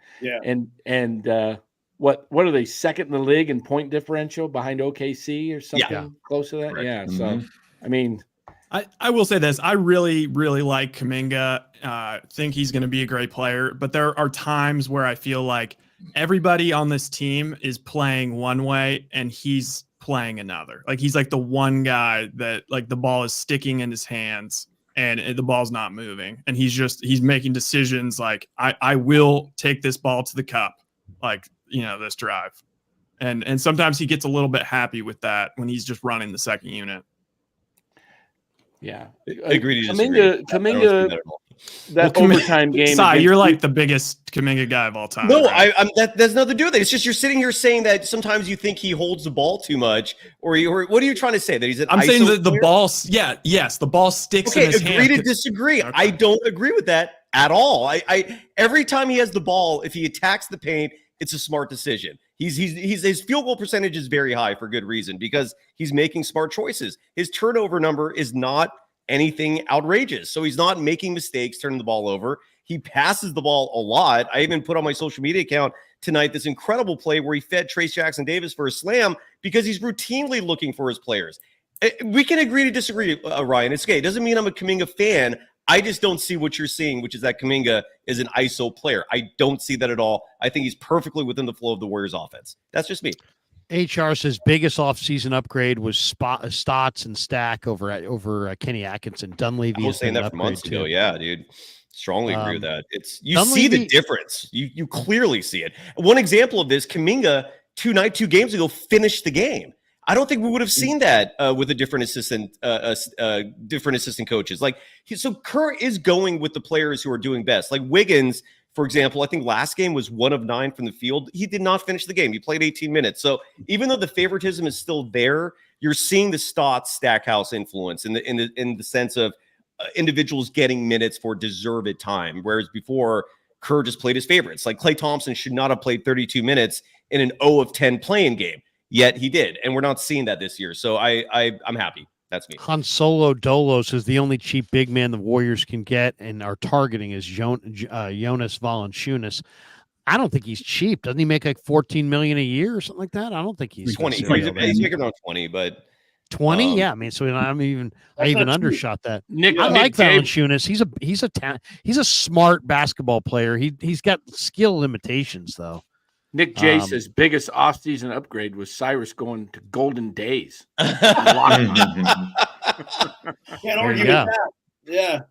and what are they, second in the league in point differential behind OKC or something close to that? Right. Yeah. So I mean, I will say this. I really, really like Kuminga. Think he's going to be a great player, but there are times where I feel like everybody on this team is playing one way and he's playing another. Like he's like the one guy that like the ball is sticking in his hands and the ball's not moving. And he's making decisions like I will take this ball to the cup, like, this drive. And sometimes he gets a little bit happy with that when he's just running the second unit. Yeah, I agree. Kuminga, that overtime game. You're like the biggest Kuminga guy of all time. No, right? That's nothing to do with it. It's just you're sitting here saying that sometimes you think he holds the ball too much, or what are you trying to say? That he's an I'm saying that the player? ball, the ball sticks in his hand. Agree to disagree. Okay. I don't agree with that at all. I every time he has the ball, if he attacks the paint, it's a smart decision. His field goal percentage is very high for good reason because he's making smart choices. His turnover number is not anything outrageous. So he's not making mistakes, turning the ball over. He passes the ball a lot. I even put on my social media account tonight this incredible play where he fed Trace Jackson-Davis for a slam because he's routinely looking for his players. We can agree to disagree, Ryan. It's okay. It doesn't mean I'm a Kuminga fan. I just don't see what you're seeing, which is that Kuminga is an ISO player. I don't see that at all. I think he's perfectly within the flow of the Warriors offense. That's just me. HR says biggest offseason upgrade was Stotts and Stack over Kenny Atkinson. Dunleavy I was saying that for months ago. Yeah, dude. Strongly agree with that. You Dunleavy, see the difference. You clearly see it. One example of this, Kuminga 2 games ago finished the game. I don't think we would have seen that with a different assistant coaches. So Kerr is going with the players who are doing best. Like Wiggins, for example, I think last game was 1 of 9 from the field. He did not finish the game. He played 18 minutes. So even though the favoritism is still there, you're seeing the Stotts Stackhouse influence in the sense of individuals getting minutes for deserved time. Whereas before, Kerr just played his favorites. Like Klay Thompson should not have played 32 minutes in an 0 of 10 playing game. Yet he did, and we're not seeing that this year. So I'm happy. That's me. Han Solo Dolo says the only cheap big man the Warriors can get and are targeting is Jonas Valanciunas. I don't think he's cheap. Doesn't he make like $14 million a year or something like that? I don't think he's 20. He's making around 20, but 20. Yeah, I mean, so I even undershot that. I like Valanciunas. He's a smart basketball player. He's got skill limitations though. Nick J says biggest offseason upgrade was Cyrus going to Golden Days. Can't argue with that. Yeah.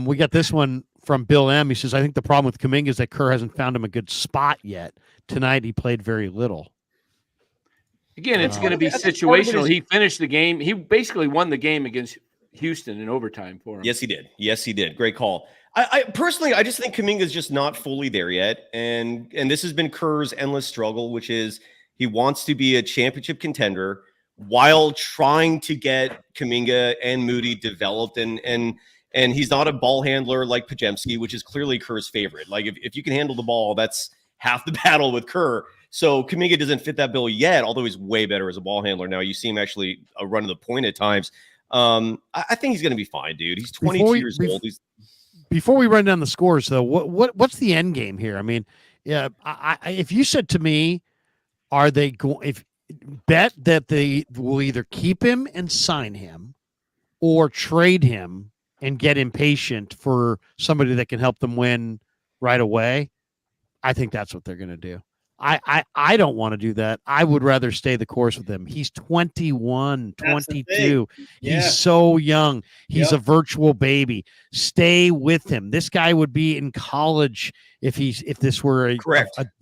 We got this one from Bill M. He says, I think the problem with Kuminga is that Kerr hasn't found him a good spot yet. Tonight he played very little. Again, it's going to be situational. He finished the game. He basically won the game against Houston in overtime for him. Yes, he did. Great call. I personally, I just think Kuminga is just not fully there yet. And this has been Kerr's endless struggle, which is he wants to be a championship contender while trying to get Kuminga and Moody developed. And he's not a ball handler like Podziemski, which is clearly Kerr's favorite. Like if you can handle the ball, that's half the battle with Kerr. So Kuminga doesn't fit that bill yet, although he's way better as a ball handler. Now you see him actually run to the point at times. I think he's going to be fine, dude. He's 22 years old. Before we run down the scores, though, what's the end game here? I mean, if you said to me, are they going? bet that they will either keep him and sign him or trade him and get impatient for somebody that can help them win right away. I think that's what they're going to do. I don't want to do that. I would rather stay the course with him. He's 21, 22. He's so young. He's a virtual baby. Stay with him. This guy would be in college if this were a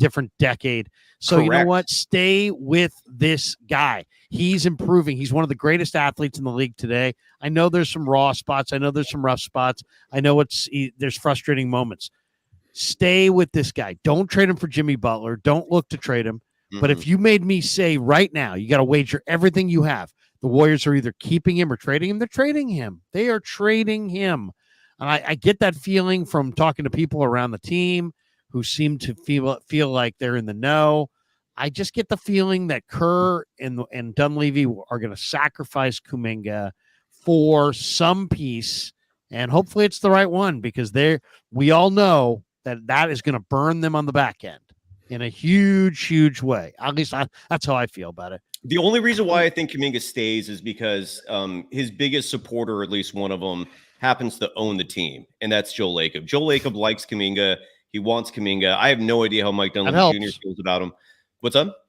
different decade. So you know what? Stay with this guy. He's improving. He's one of the greatest athletes in the league today. I know there's some raw spots. I know there's some rough spots. I know there's frustrating moments. Stay with this guy. Don't trade him for Jimmy Butler. Don't look to trade him. Mm-hmm. But if you made me say right now, you got to wager everything you have, the Warriors are either keeping him or trading him. They're trading him. They are trading him. And I get that feeling from talking to people around the team who seem to feel like they're in the know. I just get the feeling that Kerr and Dunleavy are going to sacrifice Kuminga for some piece, and hopefully it's the right one, because we all know that is going to burn them on the back end in a huge, huge way. At least that's how I feel about it. The only reason why I think Kuminga stays is because his biggest supporter, or at least one of them, happens to own the team, and that's Joe Lacob. Joe Lacob likes Kuminga. He wants Kuminga. I have no idea how Mike Dunleavy Jr. feels about him. What's up?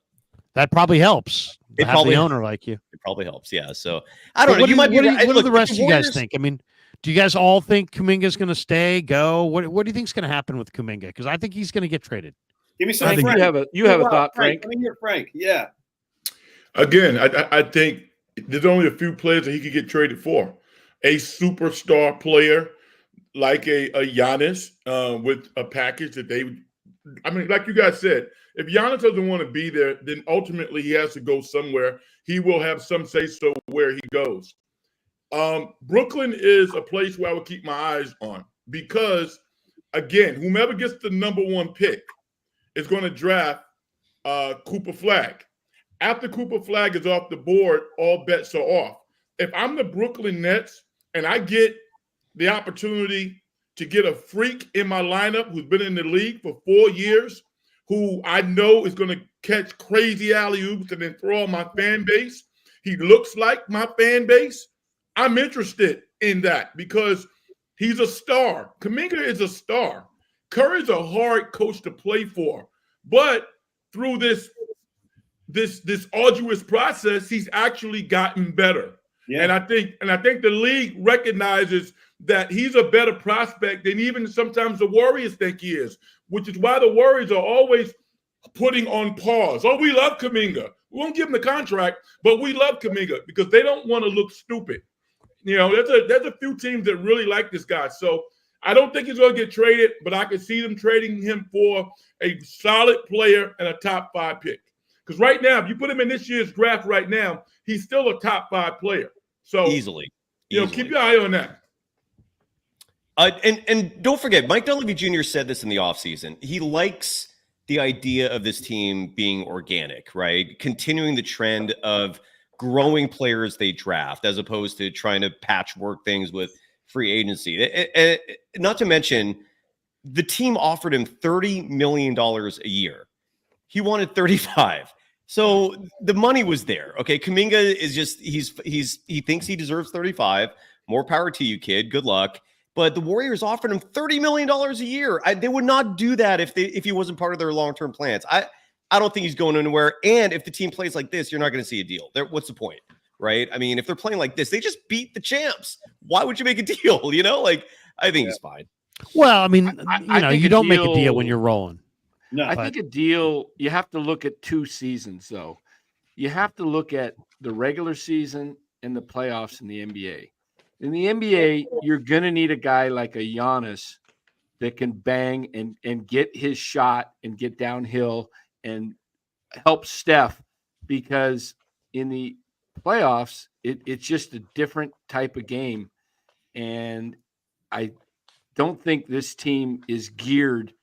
That probably helps. It probably the owner like you. It probably helps. Yeah. So I don't know. What What do the rest of you guys think? I mean, do you guys all think Kuminga's going to stay, go? What do you think is going to happen with Kuminga? Because I think he's going to get traded. Give me some. I think you have a thought, Frank. Let me hear Frank. Yeah. Again, I think there's only a few players that he could get traded for. A superstar player like a Giannis with a package that they would. I mean, like you guys said, if Giannis doesn't want to be there, then ultimately he has to go somewhere. He will have some say-so where he goes. Brooklyn is a place where I would keep my eyes on because, again, whomever gets the number one pick is going to draft Cooper Flagg. After Cooper Flagg is off the board, all bets are off. If I'm the Brooklyn Nets and I get the opportunity to get a freak in my lineup who's been in the league for 4 years, who I know is going to catch crazy alley-oops and then throw on my fan base, he looks like my fan base, I'm interested in that because he's a star. Kuminga is a star. Curry's a hard coach to play for, but through this arduous process, he's actually gotten better. Yeah. And I think the league recognizes that he's a better prospect than even sometimes the Warriors think he is, which is why the Warriors are always putting on pause. Oh, we love Kuminga. We won't give him the contract, but we love Kuminga because they don't want to look stupid. You know, there's a few teams that really like this guy. So I don't think he's going to get traded, but I can see them trading him for a solid player and a top 5 pick. Because right now, if you put him in this year's draft right now, he's still a top 5 player. So easily. Keep your eye on that. And don't forget, Mike Dunleavy Jr. said this in the offseason. He likes the idea of this team being organic, right? Continuing the trend of growing players they draft as opposed to trying to patchwork things with free agency. Not to mention, the team offered him $30 million a year. He wanted 35. So the money was there. Okay. Kuminga is just, he thinks he deserves 35. More power to you, kid. Good luck. But the Warriors offered him $30 million a year. They would not do that if he wasn't part of their long-term plans. I don't think he's going anywhere. And if the team plays like this, you're not going to see a deal. What's the point, right? I mean, if they're playing like this, they just beat the champs. Why would you make a deal? You know, like I think he's fine. Well, I mean, you don't make a deal when you're rolling. No, I think a deal, you have to look at 2 seasons, though. You have to look at the regular season and the playoffs in the NBA. In the NBA, you're going to need a guy like a Giannis that can bang and get his shot and get downhill and help Steph, because in the playoffs, it's just a different type of game. And I don't think this team is geared.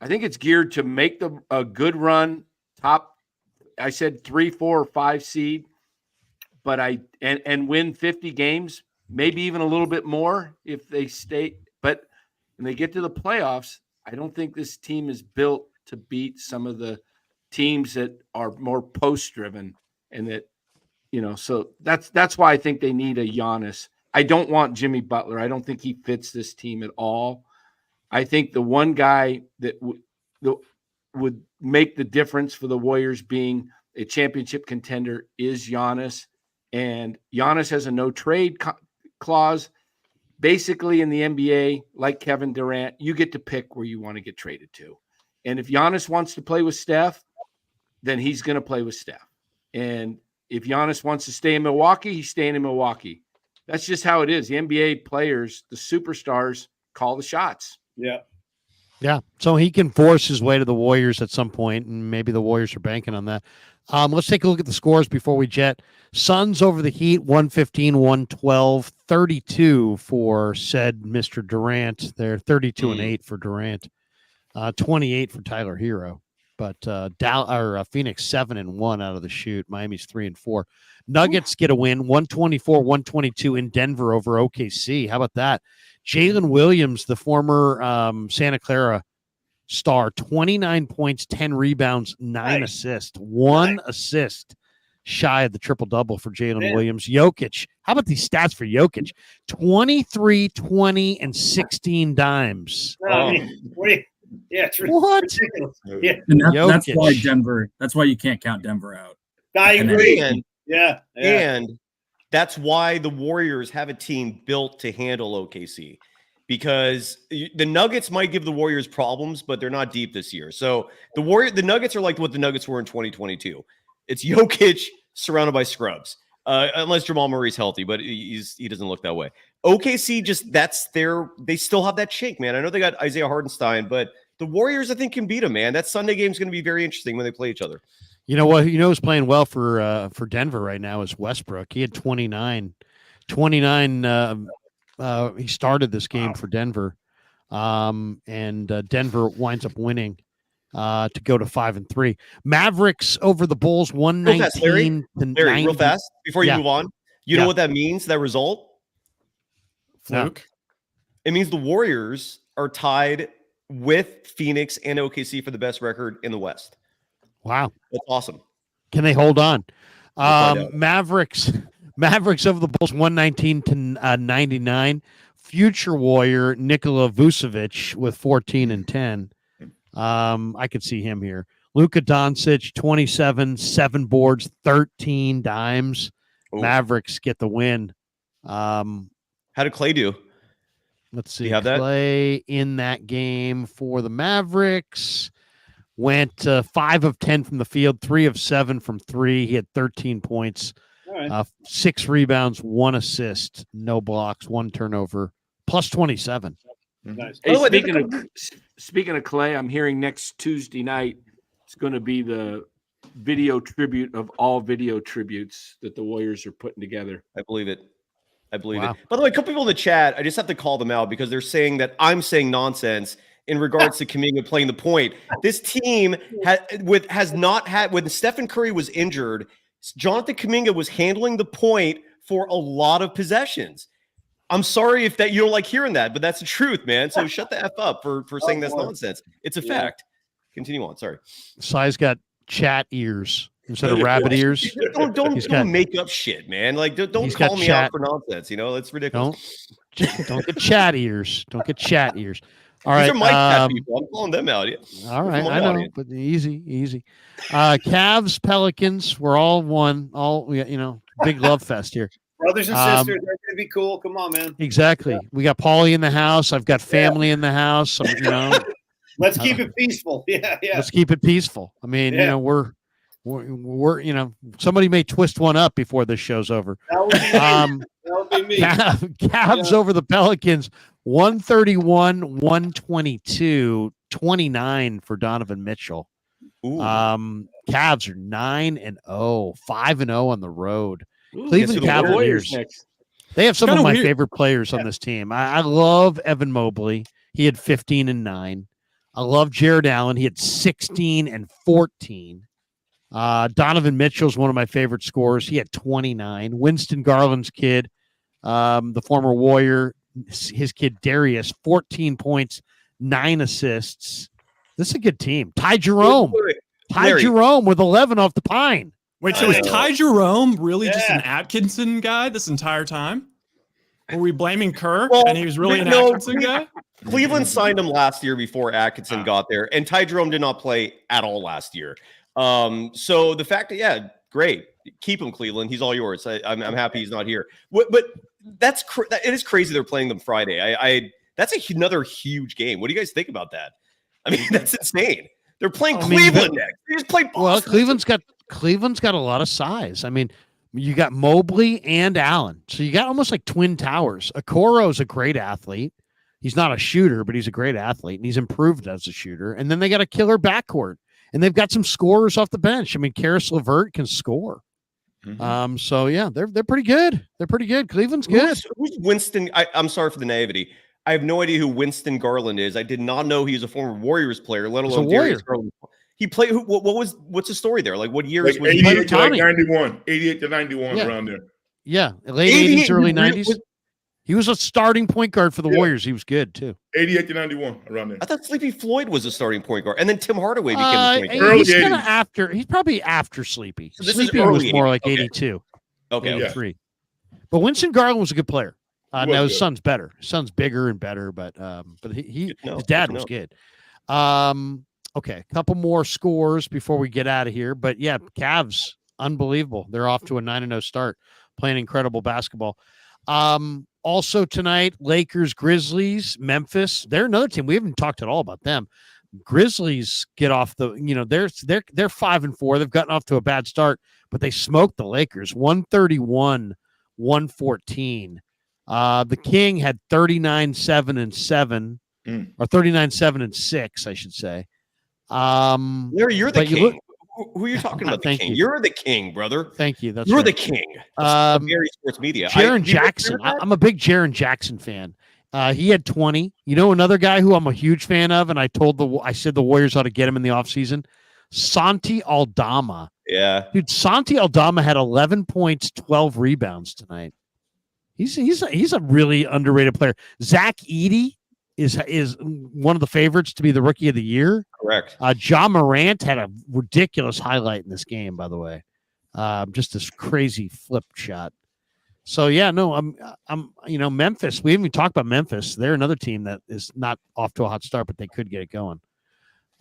I think it's geared to make a good run, top, I said 3, 4, or 5 seed, but and win 50 games, maybe even a little bit more if they stay. But when they get to the playoffs, I don't think this team is built to beat some of the teams that are more post driven, and that, so that's why I think they need a Giannis. I don't want Jimmy Butler. I don't think he fits this team at all. I think the one guy that would make the difference for the Warriors being a championship contender is Giannis. And Giannis has a no trade clause. Basically, in the NBA, like Kevin Durant, you get to pick where you want to get traded to. And if Giannis wants to play with Steph, then he's going to play with Steph. And if Giannis wants to stay in Milwaukee, he's staying in Milwaukee. That's just how it is. The NBA players, the superstars, call the shots. Yeah. Yeah. So he can force his way to the Warriors at some point, and maybe the Warriors are banking on that. Let's take a look at the scores before we jet. Suns over the Heat, 115, 112, 32 for said Mr. Durant. They're 32 and 8 for Durant, 28 for Tyler Hero. But Phoenix 7 and 1 out of the shoot. Miami's 3 and 4. Nuggets get a win, 124, 122 in Denver over OKC. How about that? Jalen Williams, the former Santa Clara star, 29 points, 10 rebounds, 9 assists, 1 assist shy of the triple-double for Jalen Williams. Jokic, how about these stats for Jokic? 23, 20, and 16 dimes. It's what? ridiculous. Yeah. And that's why that's why you can't count Denver out. I agree. And that's why the Warriors have a team built to handle OKC, because the Nuggets might give the Warriors problems, but they're not deep this year. So the Nuggets are like what the Nuggets were in 2022. It's Jokic surrounded by scrubs, unless Jamal Murray's healthy, but he doesn't look that way. OKC they still have that chink, man. I know they got Isaiah Hartenstein, but the Warriors, I think, can beat them, man. That Sunday game is going to be very interesting when they play each other. You know what? Who's playing well for Denver right now is Westbrook. He had 29. He started this game for Denver, and Denver winds up winning to go to 5-3. Mavericks over the Bulls, 119 to 90. Larry, real fast before you move on. You know what that means? That result? Fluke. It means the Warriors are tied with Phoenix and OKC for the best record in the West. Wow. That's awesome. Can they hold on? Mavericks over the Bulls, 119 to 99. Future Warrior Nikola Vucevic with 14 and 10. I could see him here. Luka Doncic, 27, 7 boards, 13 dimes. Ooh. Mavericks get the win. How did Clay do? Let's see. Do you have Clay in that game for the Mavericks went 5 of 10 from the field, 3 of 7 from 3. He had 13 points, 6 rebounds, 1 assist, no blocks, 1 turnover, plus 27. Nice. Hey, speaking of Clay, I'm hearing next Tuesday night it's going to be the video tribute of all video tributes that the Warriors are putting together. I believe it. It. By the way, a couple people in the chat, I just have to call them out because they're saying that I'm saying nonsense in regards to Kuminga playing the point. This team has not had, when Stephen Curry was injured, Jonathan Kuminga was handling the point for a lot of possessions. I'm sorry if that you don't like hearing that, but that's the truth, man. So shut the F up for saying that's nonsense. It's a fact. Continue on. Sorry. Si's got chat ears instead of rabbit ears. Don't make up shit, man. Like don't call me out for nonsense. That's ridiculous. Don't get chat ears. Don't get chat ears. All right. These are my chat people. I'm calling them out. Yeah. All right. I know, but easy. Cavs, Pelicans, we're all one. Big love fest here. Brothers and sisters, they're going to be cool. Come on, man. Exactly. Yeah. We got Paulie in the house. I've got family in the house. So, let's keep it peaceful. Yeah. Let's keep it peaceful. I mean, we're somebody may twist one up before this show's over. That would be me. Cavs over the Pelicans, 131, 122, 29 for Donovan Mitchell. Ooh. Cavs are 9-0, 5-0 on the road. Ooh, Cleveland Cavaliers. They have some of my favorite players on this team. I love Evan Mobley. He had 15 and 9. I love Jared Allen. He had 16 and 14. Donovan Mitchell is one of my favorite scorers. He had 29. Winston Garland's kid, the former Warrior, his kid Darius, 14 points, 9 assists. This is a good team. Ty Jerome. Ty Jerome with 11 off the pine. Wait, so is Ty Jerome really just an Atkinson guy this entire time? Were we blaming Kerr and he was really an Atkinson guy? Cleveland signed him last year before Atkinson got there, and Ty Jerome did not play at all last year. So the fact that, great. Keep him, Cleveland. He's all yours. I'm happy he's not here. But it is crazy they're playing them Friday. That's another huge game. What do you guys think about that? I mean, that's insane. They're playing Cleveland next. They just played Boston. Well, Cleveland's got a lot of size. I mean, you got Mobley and Allen. So you got almost like twin towers. Okoro's a great athlete. He's not a shooter, but he's a great athlete, and he's improved as a shooter. And then they got a killer backcourt, and they've got some scorers off the bench. I mean, Karis LeVert can score. Mm-hmm. So yeah, they're pretty good. They're pretty good. Cleveland's good. Who's Winston? I'm sorry for the naivety. I have no idea who Winston Garland is. I did not know he was a former Warriors player, let alone Darius Garland. He played. What's the story there? Like what years? Like 88 to like 91, 88 to 91 around there. Yeah, late 80s, early 90s. He was a starting point guard for the Warriors. He was good too. 88 to 91 around there. I thought Sleepy Floyd was a starting point guard, and then Tim Hardaway became a point guard. He's kind of after. He's probably after Sleepy. So Sleepy was more like 82. Okay, 83. But Winston Garland was a good player. Now his son's better. His son's bigger and better, but his dad was good. Okay, a couple more scores before we get out of here. But yeah, Cavs, unbelievable. They're off to a 9-0 start, playing incredible basketball. Also tonight, Lakers, Grizzlies, Memphis. They're another team. We haven't talked at all about them. Grizzlies get off they're 5-4. They've gotten off to a bad start, but they smoked the Lakers 131-114. The King had 39-7-7 or 39-7-6, I should say. Larry, you're the king. Who are you talking about? The king. You're the king, brother. Thank you. You're the king. Gary Sports Media. Jaren Jackson. I'm a big Jaren Jackson fan. He had 20. You know another guy who I'm a huge fan of, and I said the Warriors ought to get him in the offseason? Santi Aldama. Yeah. Dude, Santi Aldama had 11 points, 12 rebounds tonight. He's a really underrated player. Zach Edey is one of the favorites to be the rookie of the year. Correct. Ja Morant had a ridiculous highlight in this game, by the way. Just this crazy flip shot. So yeah, no, I'm Memphis. We haven't even talked about Memphis. They're another team that is not off to a hot start, but they could get it going.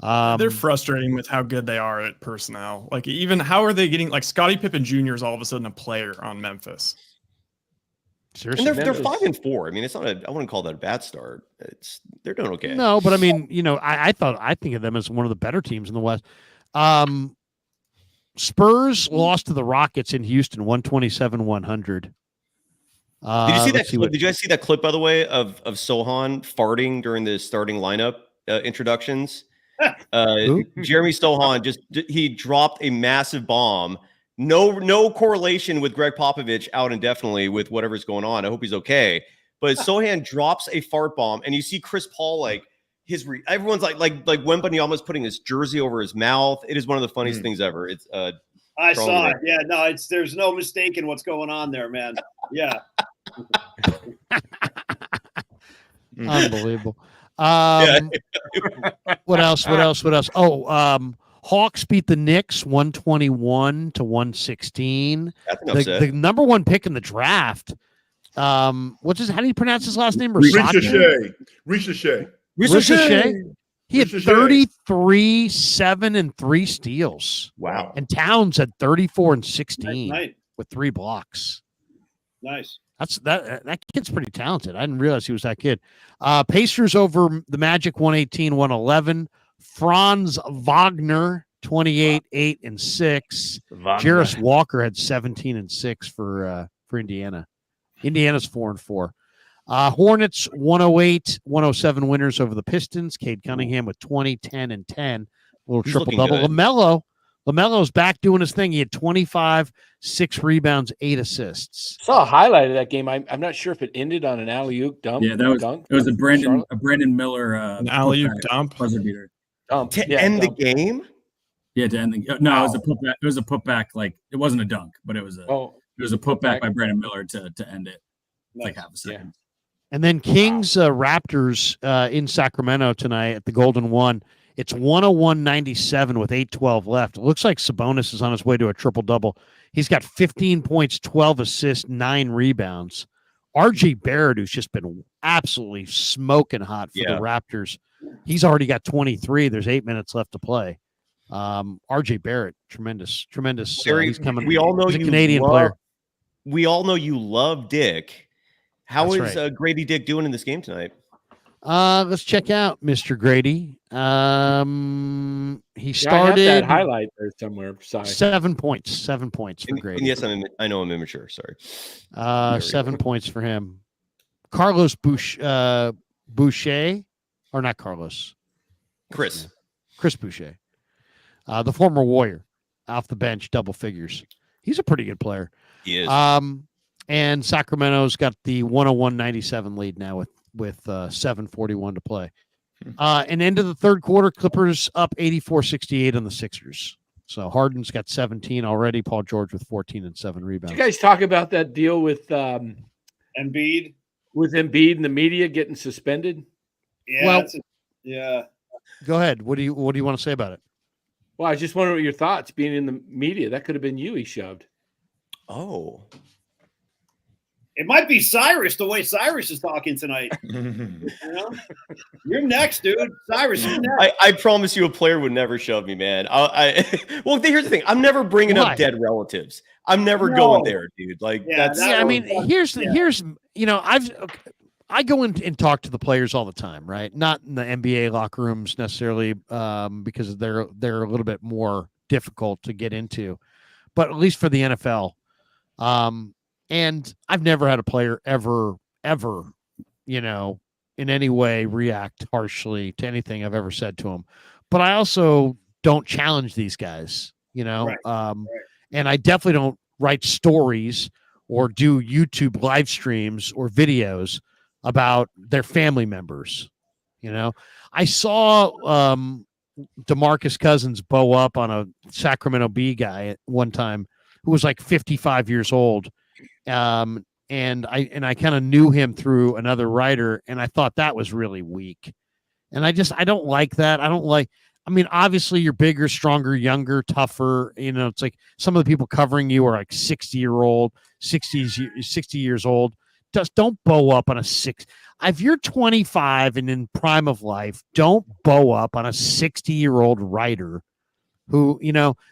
They're frustrating with how good they are at personnel. Like even how are they getting like Scottie Pippen Jr. is all of a sudden a player on Memphis. Seriously, and they're 5-4. I mean, it's not I wouldn't call that a bad start. They're doing okay. No, but I mean, I think of them as one of the better teams in the West. Spurs lost to the Rockets in Houston, 127-100. Did you see that clip? Did you guys see that clip, by the way, of Sohan farting during the starting lineup introductions? Jeremy Sohan he dropped a massive bomb. No correlation with Greg Popovich out indefinitely with whatever's going on. I hope he's okay. But Sohan drops a fart bomb, and you see Chris Paul everyone's like Wembanyama's putting his jersey over his mouth. It is one of the funniest things ever. It's I saw it. Yeah, no, there's no mistaking what's going on there, man. Yeah. Unbelievable. What else? Oh, Hawks beat the Knicks 121-116. The number one pick in the draft. How do you pronounce his last name? Ricochet. He had 33, 7, and 3 steals. Wow. And Towns had 34 and 16 with 3 blocks. Nice. That kid's pretty talented. I didn't realize he was that good. Pacers over the Magic 118-111. Franz Wagner 28, 8, and 6. Jarris Walker had 17 and 6 for Indiana. Indiana's 4-4. Hornets 108-107 winners over the Pistons. Cade Cunningham with 20, 10, and 10. Little triple double. LaMelo's back doing his thing. He had 25, 6 rebounds, 8 assists. Saw a highlight of that game. I'm not sure if it ended on an alley-oop dump. Yeah, it was a Brandon Miller an alley-oop dump buzzer beater. To end the game? Yeah, to end the game. No, it was a putback. It was a putback. Like it wasn't a dunk, but it was a putback by Brandon Miller to end it. Like half a second. Yeah. And then Kings Raptors in Sacramento tonight at the Golden One. It's 101.97 with 8:12 left. It looks like Sabonis is on his way to a triple-double. He's got 15 points, 12 assists, 9 rebounds. R.J. Barrett, who's just been absolutely smoking hot for the Raptors, he's already got 23. There's 8 minutes left to play. R.J. Barrett, tremendous. He's coming. We all know he's a you Canadian player. We all know you love Dick. How That's is Grady Dick doing in this game tonight? Let's check out Mr. Grady. He started that highlight there somewhere. Sorry. 7 points. 7 points for Grady. And yes, I know I'm immature. Sorry. 7 points for him. Carlos Boucher, or not Carlos. Chris Boucher. The former Warrior, off the bench, double figures. He's a pretty good player. He is. And Sacramento's got the 101.97 lead now with 7:41 to play. And into the third quarter, Clippers up 84-68 on the Sixers. So Harden's got 17 already. Paul George with 14 and 7 rebounds. Did you guys talk about that deal with Embiid? With Embiid and the media getting suspended? Yeah. Well, go ahead. What do you want to say about it? Well, I just wondering what your thoughts being in the media. That could have been you he shoved. Oh. It might be Cyrus, the way Cyrus is talking tonight. You know? You're next, dude. Cyrus, you're next. I promise you a player would never shove me, man. Well, here's the thing. I'm never bringing up dead relatives. I'm never going there, dude. Like I mean, here's I go in and talk to the players all the time, right? Not in the NBA locker rooms necessarily, because they're a little bit more difficult to get into, but at least for the NFL. And I've never had a player ever, in any way react harshly to anything I've ever said to him. But I also don't challenge these guys, Right. And I definitely don't write stories or do YouTube live streams or videos about their family members. I saw DeMarcus Cousins bow up on a Sacramento Bee guy at one time who was like 55 years old. And I kind of knew him through another writer, and I thought that was really weak. And I don't like that. Obviously you're bigger, stronger, younger, tougher. It's like some of the people covering you are like 60 years old. Just don't bow up on a six. If you're 25 and in prime of life, don't bow up on a 60-year-old writer who,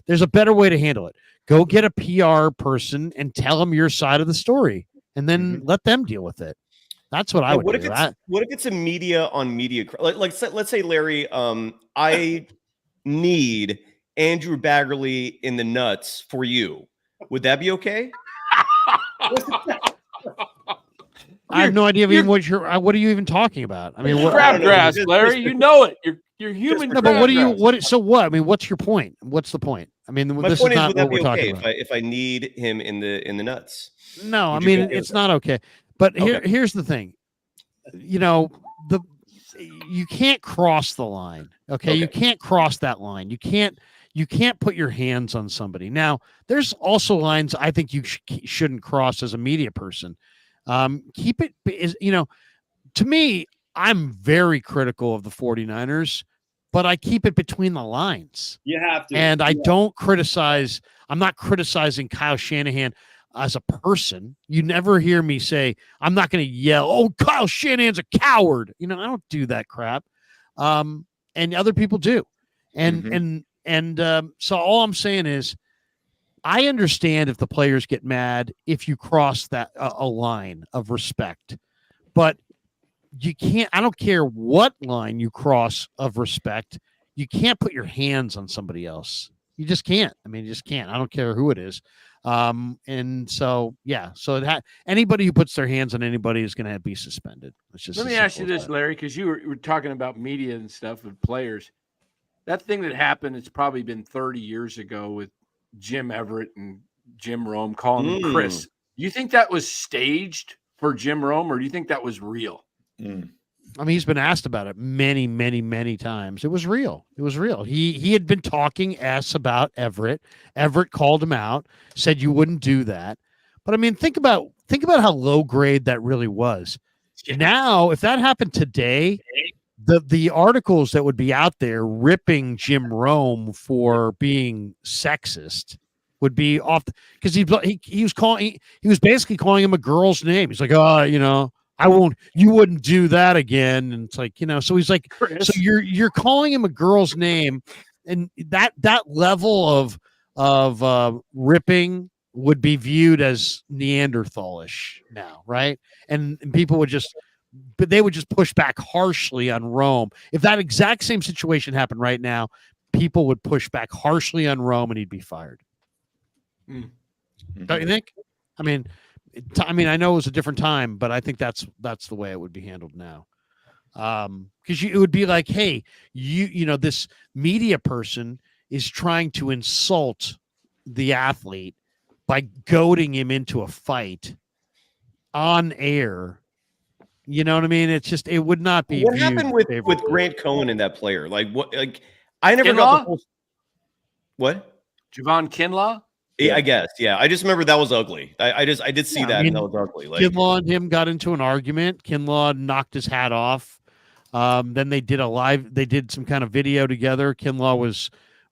there's a better way to handle it. Go get a PR person and tell them your side of the story, and then let them deal with it. That's what I would do. What if it's a media on media? Like let's say, Larry, I need Andrew Baggerly in the nuts for you. Would that be okay? I have no idea even what are you even talking about? I mean, crabgrass, Larry. You know it. You're human. No, but so what? I mean, what's your point? What's the point? I mean, my this point is is, not would that what we're be talking okay about. if I need him in the nuts? No, I mean it's not okay. But here's the thing. You can't cross the line. Okay, you can't cross that line. You can't put your hands on somebody. Now, there's also lines I think you shouldn't cross as a media person. Keep it, to me, I'm very critical of the 49ers, but I keep it between the lines. You have to. And I don't criticize. I'm not criticizing Kyle Shanahan as a person. You never hear me say, I'm not going to yell, oh, Kyle Shanahan's a coward. I don't do that crap. And other people do. And so all I'm saying is, I understand if the players get mad if you cross that a line of respect, but you can't. I don't care what line you cross of respect. You can't put your hands on somebody else. You just can't. I mean, you just can't. I don't care who it is. And so anybody who puts their hands on anybody is going to be suspended. Let me ask you this, Larry, because you were talking about media and stuff with players. That thing that happened, it's probably been 30 years ago with Jim Everett and Jim Rome calling him Chris. Do you think that was staged for Jim Rome, or do you think that was real? I mean, he's been asked about it many, many, many times. It was real. It was real. He had been talking about Everett. Everett called him out, said you wouldn't do that. But I mean, think about how low grade that really was. Yeah. Now, if that happened today, the articles that would be out there ripping Jim Rome for being sexist would be off because he was basically calling him a girl's name. He's like, you wouldn't do that again. And it's like, so he's like, so you're calling him a girl's name, and that level of ripping would be viewed as Neanderthalish now, right? And people would just push back harshly on Rome. If that exact same situation happened right now, people would push back harshly on Rome, and he'd be fired. Don't you think? I mean, I know it was a different time, but I think that's the way it would be handled now. Because it would be like, hey, this media person is trying to insult the athlete by goading him into a fight on air. You know what I mean? It's just, it would not be. What happened with Grant Cohen and that player? Like what? Like I never got the whole. What? Javon Kinlaw? Yeah, I guess. Yeah, I just remember that was ugly. I did see that, and that was ugly. Like Kinlaw and him got into an argument. Kinlaw knocked his hat off. Then they did some kind of video together. Kinlaw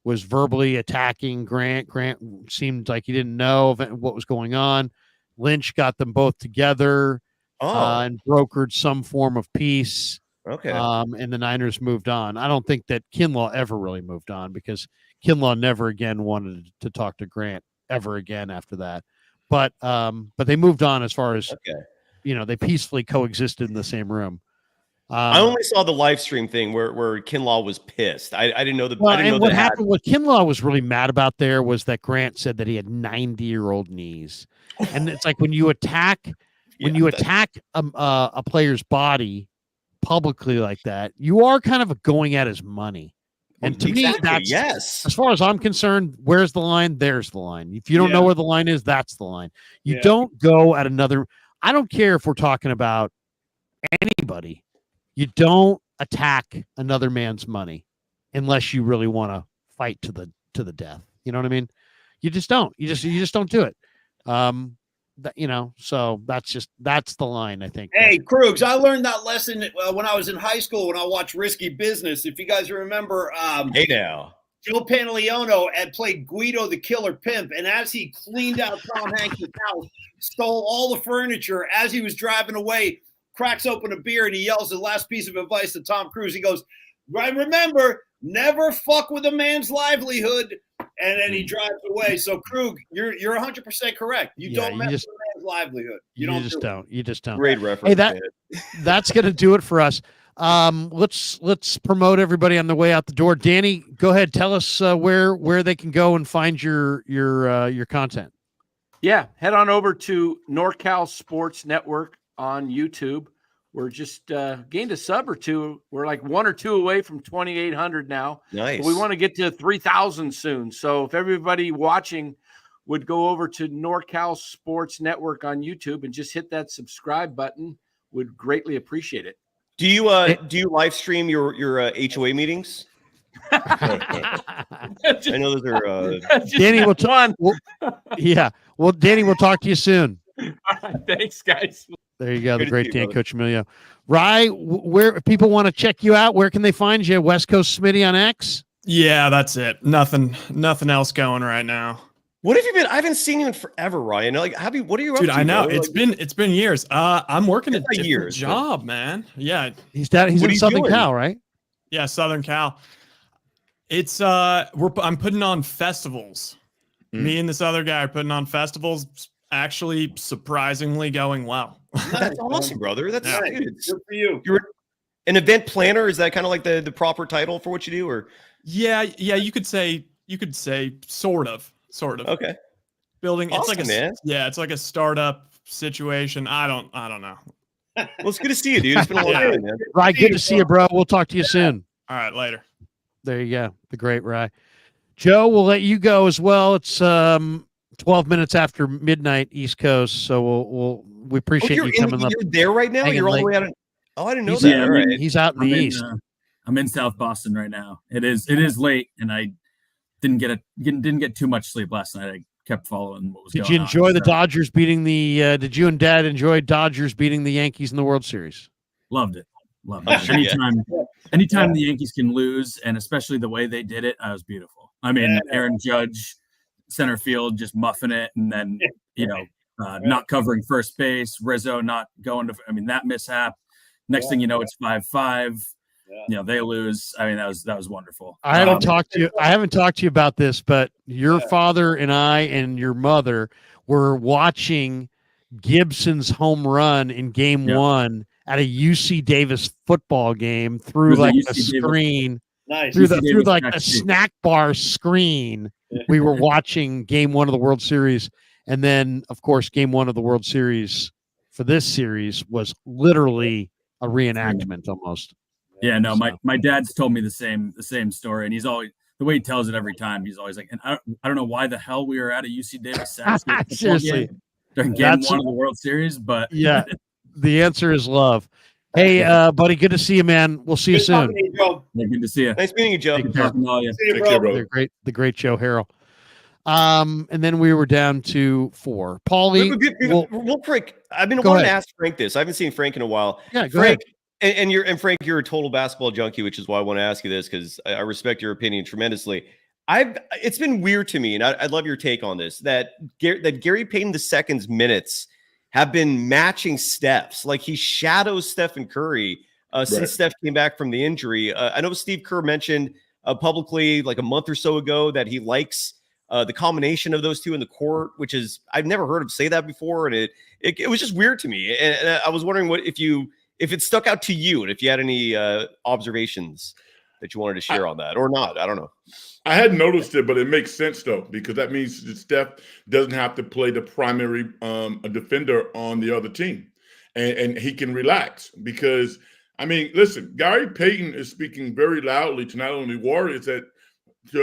was verbally attacking Grant. Grant seemed like he didn't know what was going on. Lynch got them both together and brokered some form of peace. Okay. And the Niners moved on. I don't think that Kinlaw ever really moved on because Kinlaw never again wanted to talk to Grant ever again after that. But they moved on as far as, they peacefully coexisted in the same room. I only saw the live stream thing where Kinlaw was pissed. I didn't know what happened. What Kinlaw was really mad about there was that Grant said that he had 90-year-old knees, and it's like when you attack a player's body publicly like that, you are kind of going at his money. And to me, that's as far as I'm concerned. Where's the line? There's the line. If you don't know where the line is, that's the line. You don't go at another. I don't care if we're talking about anybody. You don't attack another man's money unless you really want to fight to the death. You know what I mean? You just don't. You just don't do it. So that's the line, I think. Hey, Kruegs, I learned that lesson when I was in high school when I watched Risky Business. If you guys remember, hey now, Joe Pantoliano had played Guido the Killer Pimp, and as he cleaned out Tom Hanks' house, stole all the furniture, as he was driving away, cracks open a beer, and he yells the last piece of advice to Tom Cruise. He goes, remember, never fuck with a man's livelihood. And then he drives away. So Krug, you're 100% correct. You don't mess with a man's livelihood. You just don't. Great reference. Hey, that's gonna do it for us. Let's promote everybody on the way out the door. Danny, go ahead. Tell us where they can go and find your content. Yeah, head on over to NorCal Sports Network on YouTube. We're just gained a sub or two. We're like 1 or 2 away from 2,800 now. Nice. But we want to get to 3,000 soon. So if everybody watching would go over to NorCal Sports Network on YouTube and just hit that subscribe button, would greatly appreciate it. Do you live stream your HOA meetings? I know those are Danny. We'll talk. Danny, we'll talk to you soon. All right, thanks, guys. There you go, the great Dan Coach Emilio. Rye, where if people want to check you out, where can they find you? West Coast Smitty on X? Yeah, that's it. Nothing else going right now. What have you been? I haven't seen you in forever, Ryan. Like, what are you up Dude, to? I know. Bro? It's been years. I'm working a different years, job, man. Yeah. He's in Southern Cal, right? Yeah, Southern Cal. It's I'm putting on festivals. Me and this other guy are putting on festivals. Actually, surprisingly going well. That's awesome, brother. That's good for you. You're an event planner. Is that kind of like the proper title for what you do, or? Yeah. You could say sort of. Okay. Building. Awesome, it's like a startup situation. I don't know. Well, it's good to see you, dude. It's been a long time, man. Rye, good to see you, bro. We'll talk to you soon. All right, later. There you go. The great Rye. Joe, we'll let you go as well. It's 12 minutes after midnight East Coast, so we appreciate you coming up. You're there right now. You're all the way out. I didn't know that. Yeah, all right. He's out in the east. I'm in South Boston right now. It is late, and I didn't get too much sleep last night. I kept following what was going on. Did you enjoy the Dodgers beating the? Did you and Dad enjoy Dodgers beating the Yankees in the World Series? Loved it. Anytime. anytime the Yankees can lose, and especially the way they did it, that was beautiful. I mean, Aaron Judge, center field, just muffing it, and then not covering first base, Rizzo not going to. I mean, that mishap. Next thing you know, it's 5-5. They lose. I mean, that was wonderful. I haven't talked to you about this, but your father and I and your mother were watching Gibson's home run in game 1 at a UC Davis football game through like a screen. Nice. Through like a snack bar screen. We were watching game 1 of the World Series. And then, of course, game 1 of the World Series for this series was literally a reenactment almost. Yeah, no, my dad's told me the same story, and he's always, the way he tells it every time, he's always like, and I don't know why the hell we were at a UC Davis seriously during game 1 of the World Series, but yeah, the answer is love. Hey, buddy, good to see you, man. We'll see you soon. Good to see you. Nice meeting you, Joe. See you, bro. The great Joe Harrell. And then we were down to 4. Paulie, real quick. I've been wanting to ask Frank this. I haven't seen Frank in a while. Yeah, go Frank, ahead. And Frank, you're a total basketball junkie, which is why I want to ask you this, because I respect your opinion tremendously. It's been weird to me, and I'd love your take on this, that Gary Payton II's minutes have been matching Steph's. Like, he shadows Stephen Curry since Steph came back from the injury. I know Steve Kerr mentioned publicly like a month or so ago that he likes the combination of those two in the court, which is, I've never heard him say that before, and it was just weird to me. And I was wondering if it stuck out to you, and if you had any observations that you wanted to share on that or not. I don't know. I hadn't noticed it, but it makes sense though, because that means that Steph doesn't have to play the primary defender on the other team, and he can relax. Because I mean, listen, Gary Payton is speaking very loudly to not only Warriors to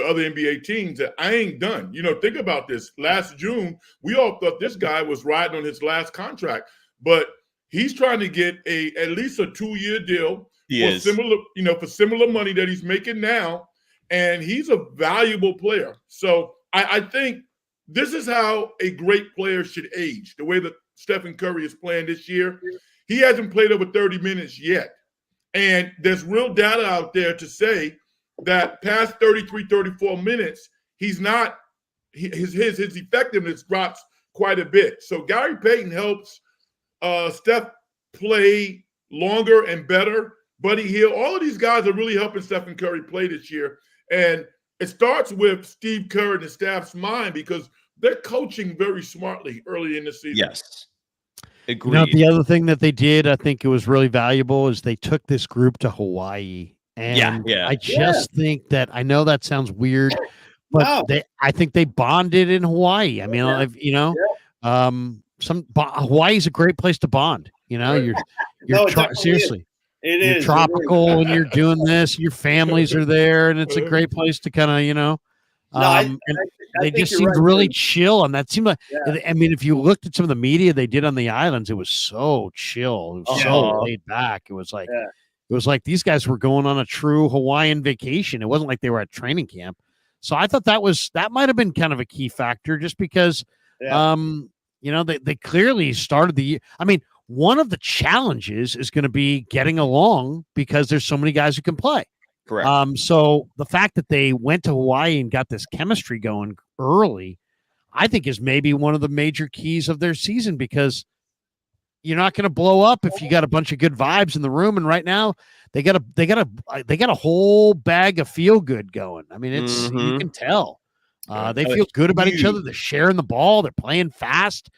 other NBA teams that I ain't done. Think about this. Last June, we all thought this guy was riding on his last contract, but he's trying to get at least a 2-year deal for similar money that he's making now. And he's a valuable player. So I think this is how a great player should age, the way that Stephen Curry is playing this year. He hasn't played over 30 minutes yet. And there's real data out there to say that past 33, 34 minutes, his effectiveness drops quite a bit. So Gary Payton helps Steph play longer and better. Buddy Hield, all of these guys are really helping Stephen Curry play this year. And it starts with Steve Kerr and the staff's mind, because they're coaching very smartly early in the season. Yes. Agreed. The other thing that they did, I think it was really valuable, is they took this group to Hawaii. And I just think that, I know that sounds weird, but I think they bonded in Hawaii. I mean, Hawaii's a great place to bond. You're seriously. You're tropical and you're doing this, your families are there, and it's a great place to kind of, they just seemed really chill. And that seemed like, I mean, if you looked at some of the media they did on the islands, it was so chill. It was so laid back. It was like these guys were going on a true Hawaiian vacation. It wasn't like they were at training camp. So I thought that might have been kind of a key factor, just because, they clearly started the year. I mean, one of the challenges is going to be getting along, because there's so many guys who can play. Correct. So the fact that they went to Hawaii and got this chemistry going early, I think is maybe one of the major keys of their season, because you're not going to blow up if you got a bunch of good vibes in the room. And right now they got a whole bag of feel good going. I mean, you can tell they feel good about each other. They're sharing the ball. They're playing fast.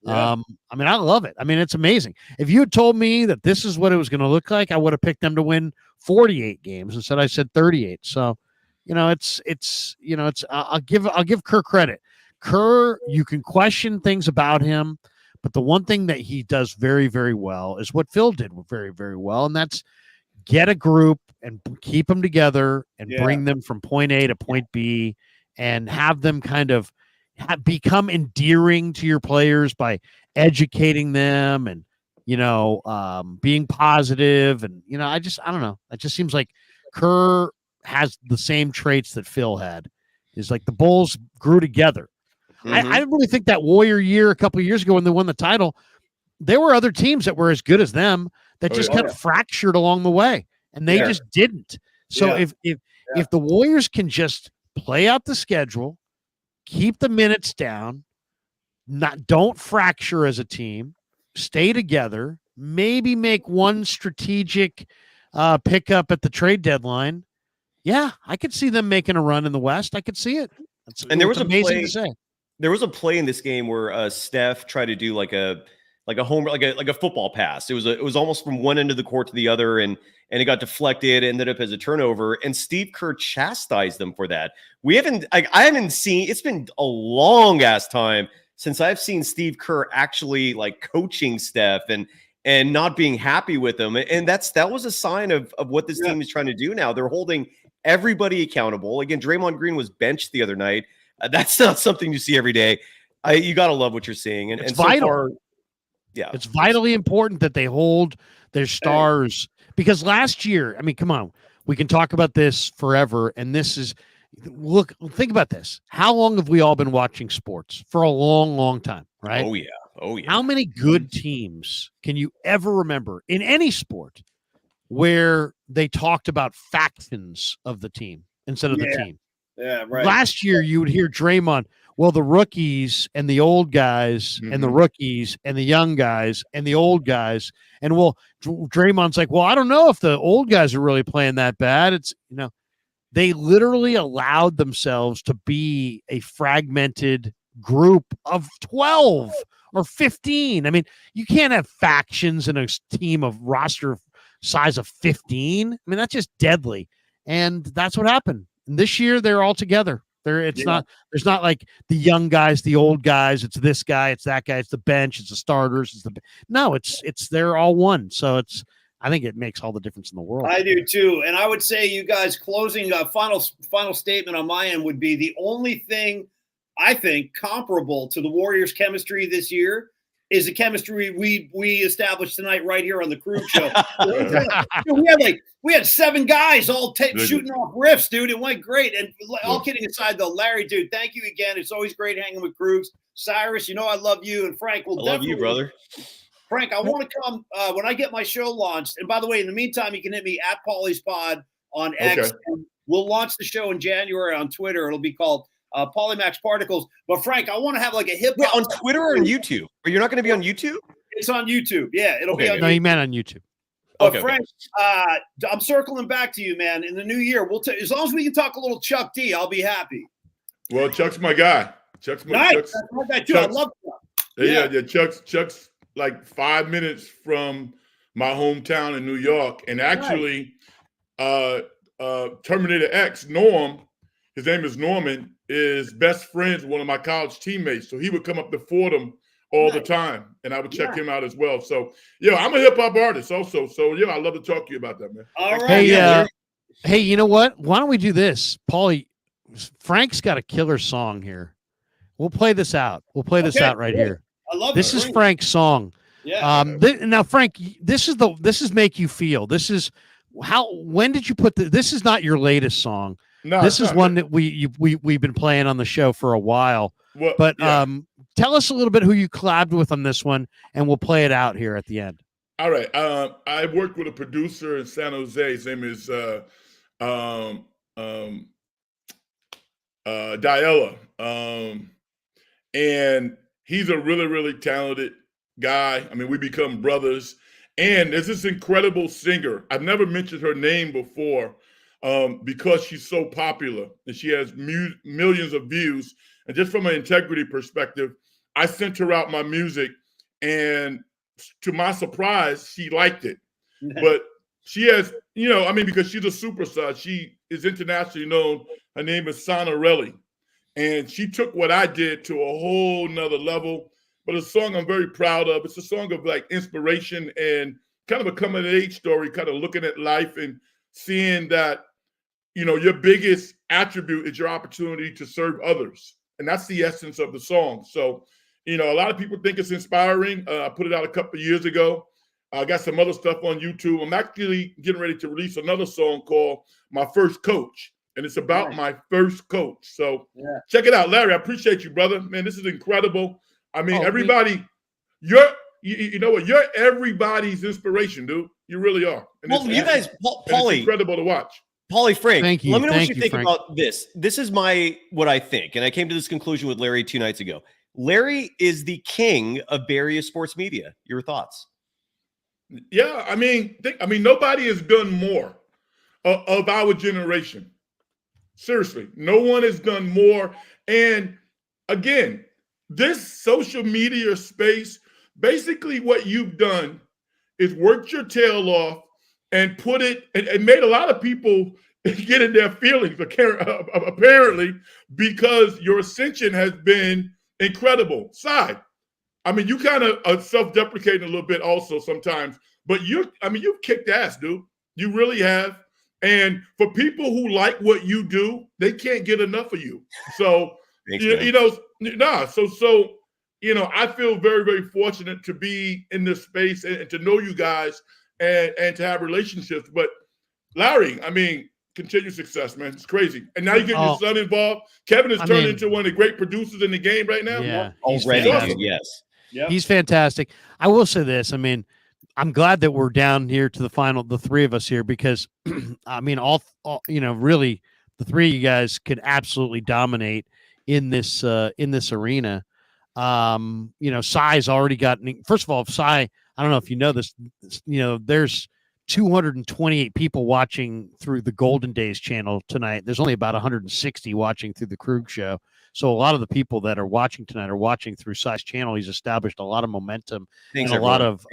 I mean, I love it. I mean, it's amazing. If you had told me that this is what it was going to look like, I would have picked them to win 48 games. Instead, I said 38. So, I'll give Kerr credit. Kerr, you can question things about him, but the one thing that he does very, very well is what Phil did very, very well, and that's get a group and keep them together and bring them from point A to point B, and have them kind of become endearing to your players by educating them and, being positive. And, I don't know. It just seems like Kerr has the same traits that Phil had. Is like the Bulls grew together. I really think that Warrior year a couple of years ago when they won the title, there were other teams that were as good as them that just kind of fractured along the way. and they just didn't. So if the Warriors can just play out the schedule, keep the minutes down, don't fracture as a team, stay together, maybe make one strategic pickup at the trade deadline. Yeah, I could see them making a run in the West. I could see it. And there was amazing to say. There was a play in this game where Steph tried to do like a home, like a football pass. It was almost from one end of the court to the other, and it got deflected, ended up as a turnover. And Steve Kerr chastised them for that. I haven't seen. It's been a long ass time since I've seen Steve Kerr actually like coaching Steph and not being happy with him. And that was a sign of what this team is trying to do now. They're holding everybody accountable. Again, Draymond Green was benched the other night. That's not something you see every day. You got to love what you're seeing. And it's vital. So far, it's vitally important that they hold their stars, because last year, I mean, come on, we can talk about this forever. And this is, think about this. How long have we all been watching sports? For a long, long time, right? Oh, yeah. How many good teams can you ever remember in any sport where they talked about factions of the team instead of the team? Yeah, right. Last year, you would hear Draymond, well, the rookies and the old guys and the rookies and the young guys and the old guys. And Draymond's like, well, I don't know if the old guys are really playing that bad. It's, they literally allowed themselves to be a fragmented group of 12 or 15. I mean, you can't have factions in a team of roster size of 15. I mean, that's just deadly. And that's what happened. And this year, they're all together. There's not like the young guys, the old guys. It's this guy, it's that guy, it's the bench, it's the starters. They're all one. So I think it makes all the difference in the world. I do too. And I would say, you guys, closing final statement on my end would be the only thing I think comparable to the Warriors' chemistry this year is the chemistry we established tonight right here on the Krueg show. we had 7 guys all shooting off riffs, dude. It went great. And all kidding aside, though, Larry, dude, thank you again. It's always great hanging with Kruegs. Cyrus, I love you, and Frank will definitely. I love you, brother. Frank, I want to come when I get my show launched. And by the way, in the meantime, you can hit me at Paulie's Pod on X. And we'll launch the show in January on Twitter. It'll be called Polymax Particles. But Frank, I want to have like a hip hop on Twitter or on YouTube. Or you're not going to be on YouTube? It's on YouTube. Yeah, it'll be on YouTube. No, you meant on YouTube. But Frank, I'm circling back to you, man. In the new year, as long as we can talk a little Chuck D, I'll be happy. Well, Chuck's my guy. Chuck's my guy too. I love Chuck. Yeah. Chuck's like 5 minutes from my hometown in New York, and actually, Terminator X, Norm, his name is Norman, is best friends with one of my college teammates. So he would come up to Fordham all the time, and I would check him out as well. So, I'm a hip hop artist also. So, I love to talk to you about that, man. All right. Hey, you know what? Why don't we do this? Paulie, Frank's got a killer song here. We'll play this out. We'll play this out right here. I love this. This is Frank's song. Yeah. Now, Frank, this is Make You Feel. This is when did you put this is not your latest song. No, this is one that we've been playing on the show for a while. Well, but tell us a little bit who you collabed with on this one, and we'll play it out here at the end. All right. I worked with a producer in San Jose. His name is Diella. And he's a really, really talented guy. I mean, we become brothers. And there's this incredible singer. I've never mentioned her name before because she's so popular and she has millions of views. And just from an integrity perspective, I sent her out my music, and to my surprise, she liked it. But she has, because she's a superstar, she is internationally known. Her name is Sonorelli. And she took what I did to a whole nother level. But it's a song I'm very proud of. It's a song of like inspiration and kind of a coming of age story, kind of looking at life and seeing that, your biggest attribute is your opportunity to serve others. And that's the essence of the song. So, a lot of people think it's inspiring. I put it out a couple of years ago. I got some other stuff on YouTube. I'm actually getting ready to release another song called My First Coach. And it's about my first coach. So check it out, Larry. I appreciate you, brother. Man, this is incredible. I mean, everybody, you know what? You're everybody's inspiration, dude. You really are. And well, you guys, Paulie, it's incredible to watch. Paulie, Frank, thank you. Let me know what you think Frank. about this. This is what I think, and I came to this conclusion with Larry 2 nights ago. Larry is the king of Bay Area sports media. Your thoughts? Yeah, I mean, nobody has done more of our generation. Seriously, no one has done more. And again, this social media space, basically what you've done is worked your tail off and put it, and made a lot of people get in their feelings, apparently, because your ascension has been incredible. Side, I mean, you kind of self-deprecating a little bit also sometimes, but you've kicked ass, dude. You really have. And for people who like what you do, they can't get enough of you. So, Thanks, I feel very, very fortunate to be in this space and to know you guys and to have relationships. But Larry, I mean, continued success, man. It's crazy. And now you get your son involved. Kevin has turned into one of the great producers in the game right now. Yeah, already. Awesome. Yes. Yeah. He's fantastic. I will say this. I mean, I'm glad that we're down here to the final, the three of us here, because I mean, all really the three of you guys could absolutely dominate in this arena. Cy's already gotten, first of all, Cy, I don't know if you know this, there's 228 people watching through the Golden Days channel tonight. There's only about 160 watching through the Krueg show. So a lot of the people that are watching tonight are watching through Cy's channel. He's established a lot of momentum and a lot of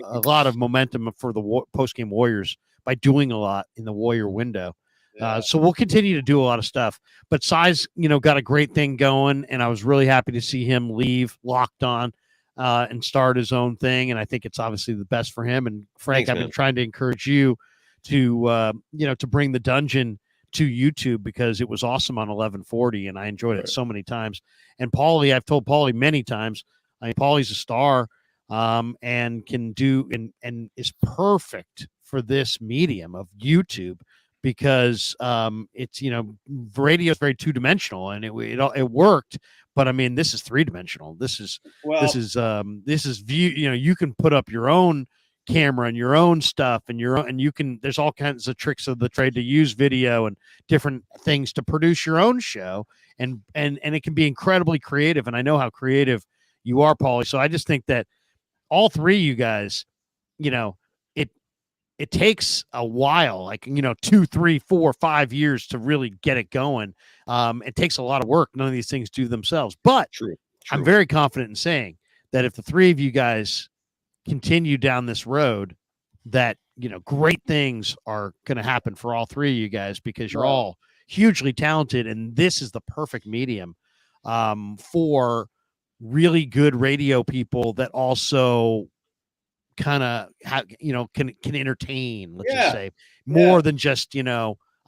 momentum for the post-game Warriors by doing a lot in the Warrior window. Yeah. So we'll continue to do a lot of stuff. But Cy's, got a great thing going, and I was really happy to see him leave Locked On and start his own thing. And I think it's obviously the best for him. And Frank, I've been trying to encourage you to bring the dungeon to YouTube, because it was awesome on 1140 and I enjoyed it so many times. And Paulie, I've told Paulie many times, Paulie's a star and can do and is perfect for this medium of YouTube, because it's radio is very two-dimensional, and it worked, but I mean, this is three-dimensional. This is view, you can put up your own camera and your own stuff and you can, there's all kinds of tricks of the trade to use video and different things to produce your own show, and it can be incredibly creative. And I know how creative you are, Paulie. So I just think that all three of you guys, it takes a while, like 2, 3, 4, 5 years to really get it going. It takes a lot of work. None of these things do themselves, but True. I'm very confident in saying that if the three of you guys continue down this road, that great things are going to happen for all three of you guys, because you're all hugely talented, and this is the perfect medium for really good radio people that also kind of can entertain, let's just say, more than just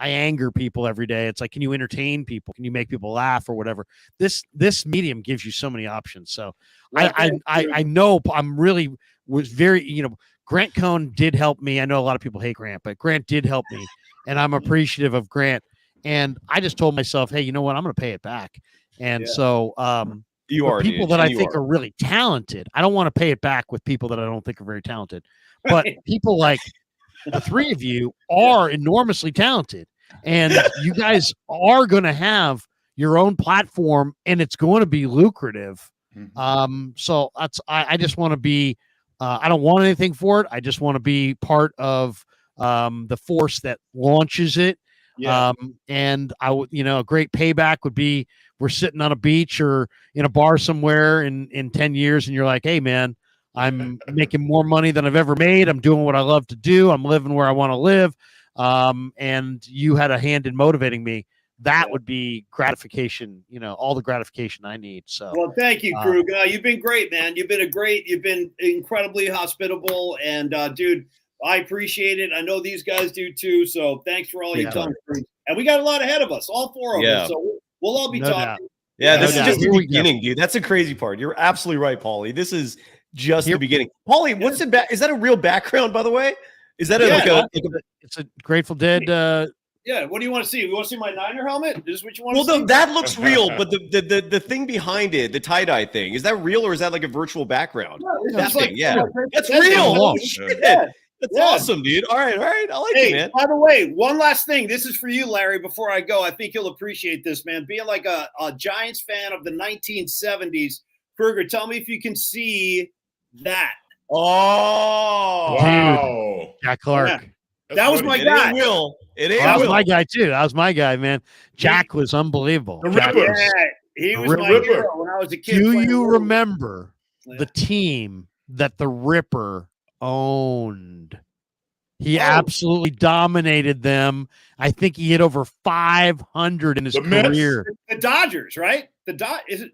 I anger people every day. It's like, can you entertain people? Can you make people laugh or whatever? This medium gives you so many options. So I know I'm really was very, Grant Cohn did help me. I know a lot of people hate Grant, but Grant did help me, and I'm appreciative of Grant. And I just told myself, hey, you know what? I'm going to pay it back. And so you are people that I think are really talented. I don't want to pay it back with people that I don't think are very talented, but people like the three of you are enormously talented, and you guys are going to have your own platform, and it's going to be lucrative. So I just want to be, I don't want anything for it. I just want to be part of the force that launches it. And I would, a great payback would be, we're sitting on a beach or in a bar somewhere in 10 years, and you're like, hey man, I'm making more money than I've ever made. I'm doing what I love to do. I'm living where I want to live. And you had a hand in motivating me. That would be gratification, all the gratification I need. So, well, thank you, Krug. You've been great, man. You've been incredibly hospitable, and dude, I appreciate it. I know these guys do too. So thanks for all you've done. And we got a lot ahead of us, all four of us. So we'll all be talking. Yeah, this is just the beginning, dude. That's the crazy part. You're absolutely right, Paulie. This is just the beginning. Paulie, what's the is that a real background, by the way? Is that it's a Grateful Dead Yeah. What do you want to see? You want to see my Niner helmet? Is this what you want to see? Well, that looks real, but the thing behind it, the tie-dye thing, is that real or is that like a virtual background? No, That's like, that's real. Holy Shit. Yeah. That's awesome, dude. All right. I like it, man. By the way, one last thing. This is for you, Larry, before I go. I think you'll appreciate this, man. Being like a Giants fan of the 1970s, Krueger, tell me if you can see that. Oh, wow. Jack Clark. Yeah. That was my guy. That was my guy too. That was my guy, man. Jack was unbelievable. The Ripper. Yeah, he was my hero when I was a kid. Do you remember the team that the Ripper owned? He absolutely dominated them. I think he hit over 500 in his career. The Dodgers, right? Dodgers,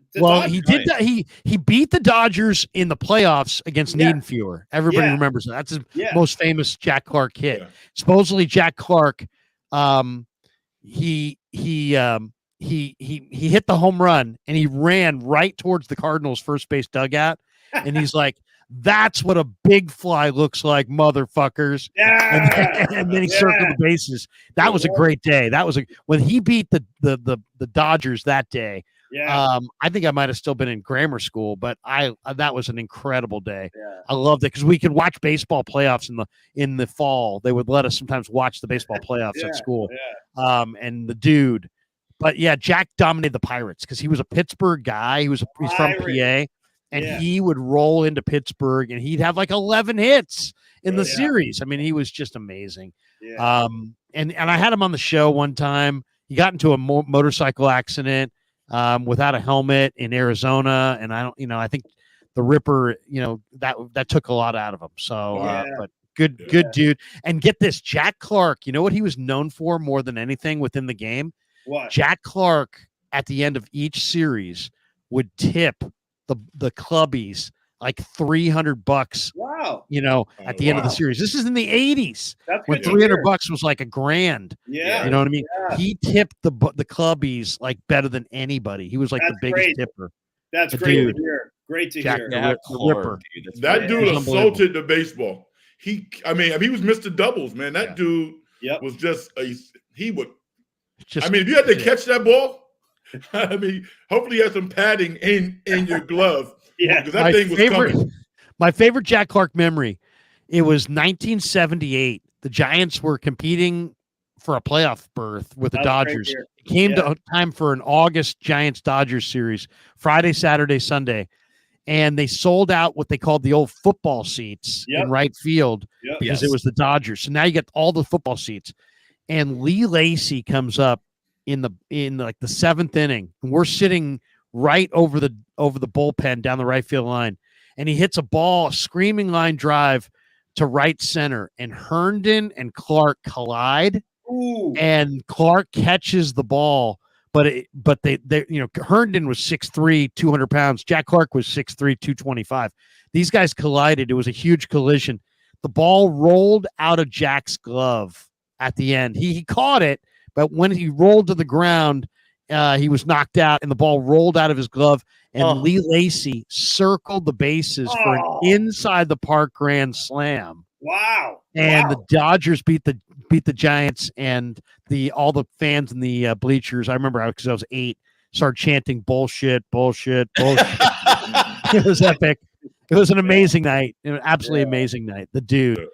he did that. He beat the Dodgers in the playoffs against Niedenfuer. Everybody remembers that. That's his most famous Jack Clark hit. Yeah. Supposedly, Jack Clark, he hit the home run and he ran right towards the Cardinals' first base dugout, and he's like, "That's what a big fly looks like, motherfuckers." Yeah. And then he circled the bases. That was a great day. That was when he beat the Dodgers that day. Yeah. I think I might have still been in grammar school, but that was an incredible day. Yeah. I loved it because we could watch baseball playoffs in the fall. They would let us sometimes watch the baseball playoffs at school. Yeah. And the dude, but yeah, Jack dominated the Pirates because he was a Pittsburgh guy. He's from PA. And he would roll into Pittsburgh, and he'd have like 11 hits in the series. I mean, he was just amazing. Yeah. And I had him on the show one time. He got into a motorcycle accident without a helmet in Arizona, and I think the Ripper, that took a lot out of him. So, but good dude. And get this, Jack Clark. You know what he was known for more than anything within the game? What? Jack Clark at the end of each series would tip the clubbies like $300. Wow. At the end of the series. This is in the 80s. That's when $300 was like a grand. Yeah. You know what I mean? Yeah. He tipped the clubbies like better than anybody. He was like the biggest tipper. That's great to hear. Great to hear. The Ripper. That dude assaulted the baseball. He was Mr. Doubles, man. That dude was just if you had to catch that ball, hopefully you had some padding in your glove. Yeah, because that thing was coming. My favorite Jack Clark memory. It was 1978. The Giants were competing for a playoff berth with the Dodgers. It came to time for an August Giants-Dodgers series, Friday, Saturday, Sunday, and they sold out what they called the old football seats in right field because it was the Dodgers. So now you get all the football seats, and Lee Lacy comes up in the seventh inning, and we're sitting right over the bullpen down the right field line, and he hits a screaming line drive to right center, and Herndon and Clark collide. Ooh. And Clark catches the ball, but Herndon was 6'3", 200 pounds. Jack Clark was 6'3", 225. These guys collided. It was a huge collision. The ball rolled out of Jack's glove at the end. He caught it, but when he rolled to the ground, he was knocked out, and the ball rolled out of his glove. And Lee Lacy circled the bases for an inside the park grand slam. Wow! And the Dodgers beat the Giants, and all the fans in the bleachers. I remember because I was 8, started chanting bullshit, bullshit, bullshit. It was epic. It was an amazing night, an absolutely amazing night. The dude.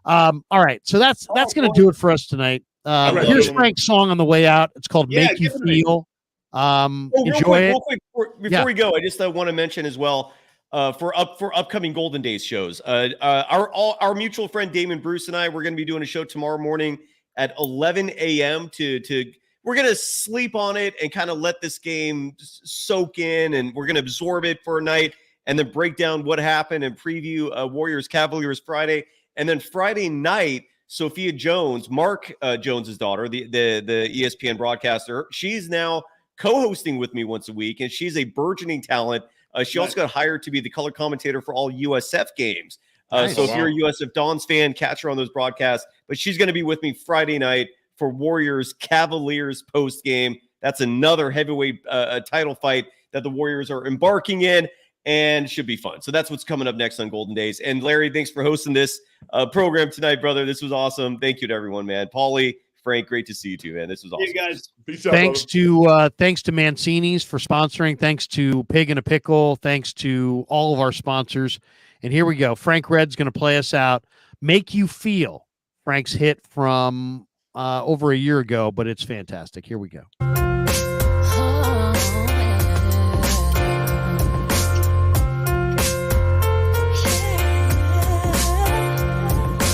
All right, so that's going to do it for us tonight. Here's Frank's song on the way out. It's called "Make You Feel." Enjoy it. Real quick, before we go, I just want to mention as well for upcoming Golden Days shows. Our mutual friend Damon Bruce and I, we're going to be doing a show tomorrow morning at 11 a.m. We're going to sleep on it and kind of let this game soak in, and we're going to absorb it for a night and then break down what happened and preview Warriors Cavaliers Friday, and then Friday night. Sophia Jones, Mark Jones's daughter, the ESPN broadcaster, she's now co-hosting with me once a week, and she's a burgeoning talent. She also got hired to be the color commentator for all USF games. So if you're a USF Dons fan, catch her on those broadcasts. But she's going to be with me Friday night for Warriors Cavaliers post game. That's another heavyweight title fight that the Warriors are embarking in, and should be fun. So that's what's coming up next on Golden Days. And Larry, thanks for hosting this program tonight, brother. This was awesome. Thank you to everyone, man. Paulie, Frank, great to see you too, man. This was awesome. You guys. Peace out, Thanks to Mancini's for sponsoring. Thanks to Pig in a Pickle. Thanks to all of our sponsors. And here we go. Frank Red's going to play us out. Make You Feel. Frank's hit from over a year ago, but it's fantastic. Here we go.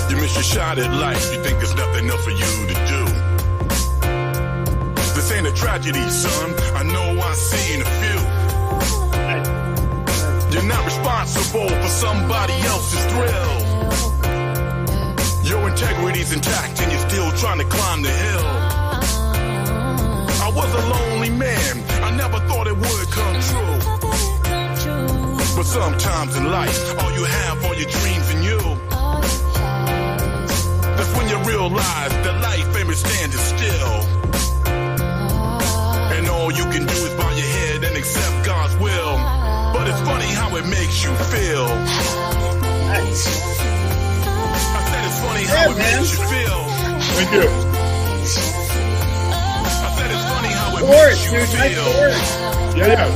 You miss your shot at life. You think there's nothing else for you to do. This ain't a tragedy, son. I know I've seen a few. You're not responsible for somebody else's thrill. Your integrity's intact and you're still trying to climb the hill. I was a lonely man. I never thought it would come true. But sometimes in life, all you have are your dreams and you. That's when you realize that life ain't standing still. And all you can do is bow your head and accept God's will. But it's funny how it makes you feel. I said it's funny how it makes you feel. Thank you. I said it's funny how it Chorus, makes you dude. Nice feel. chorus. Yeah.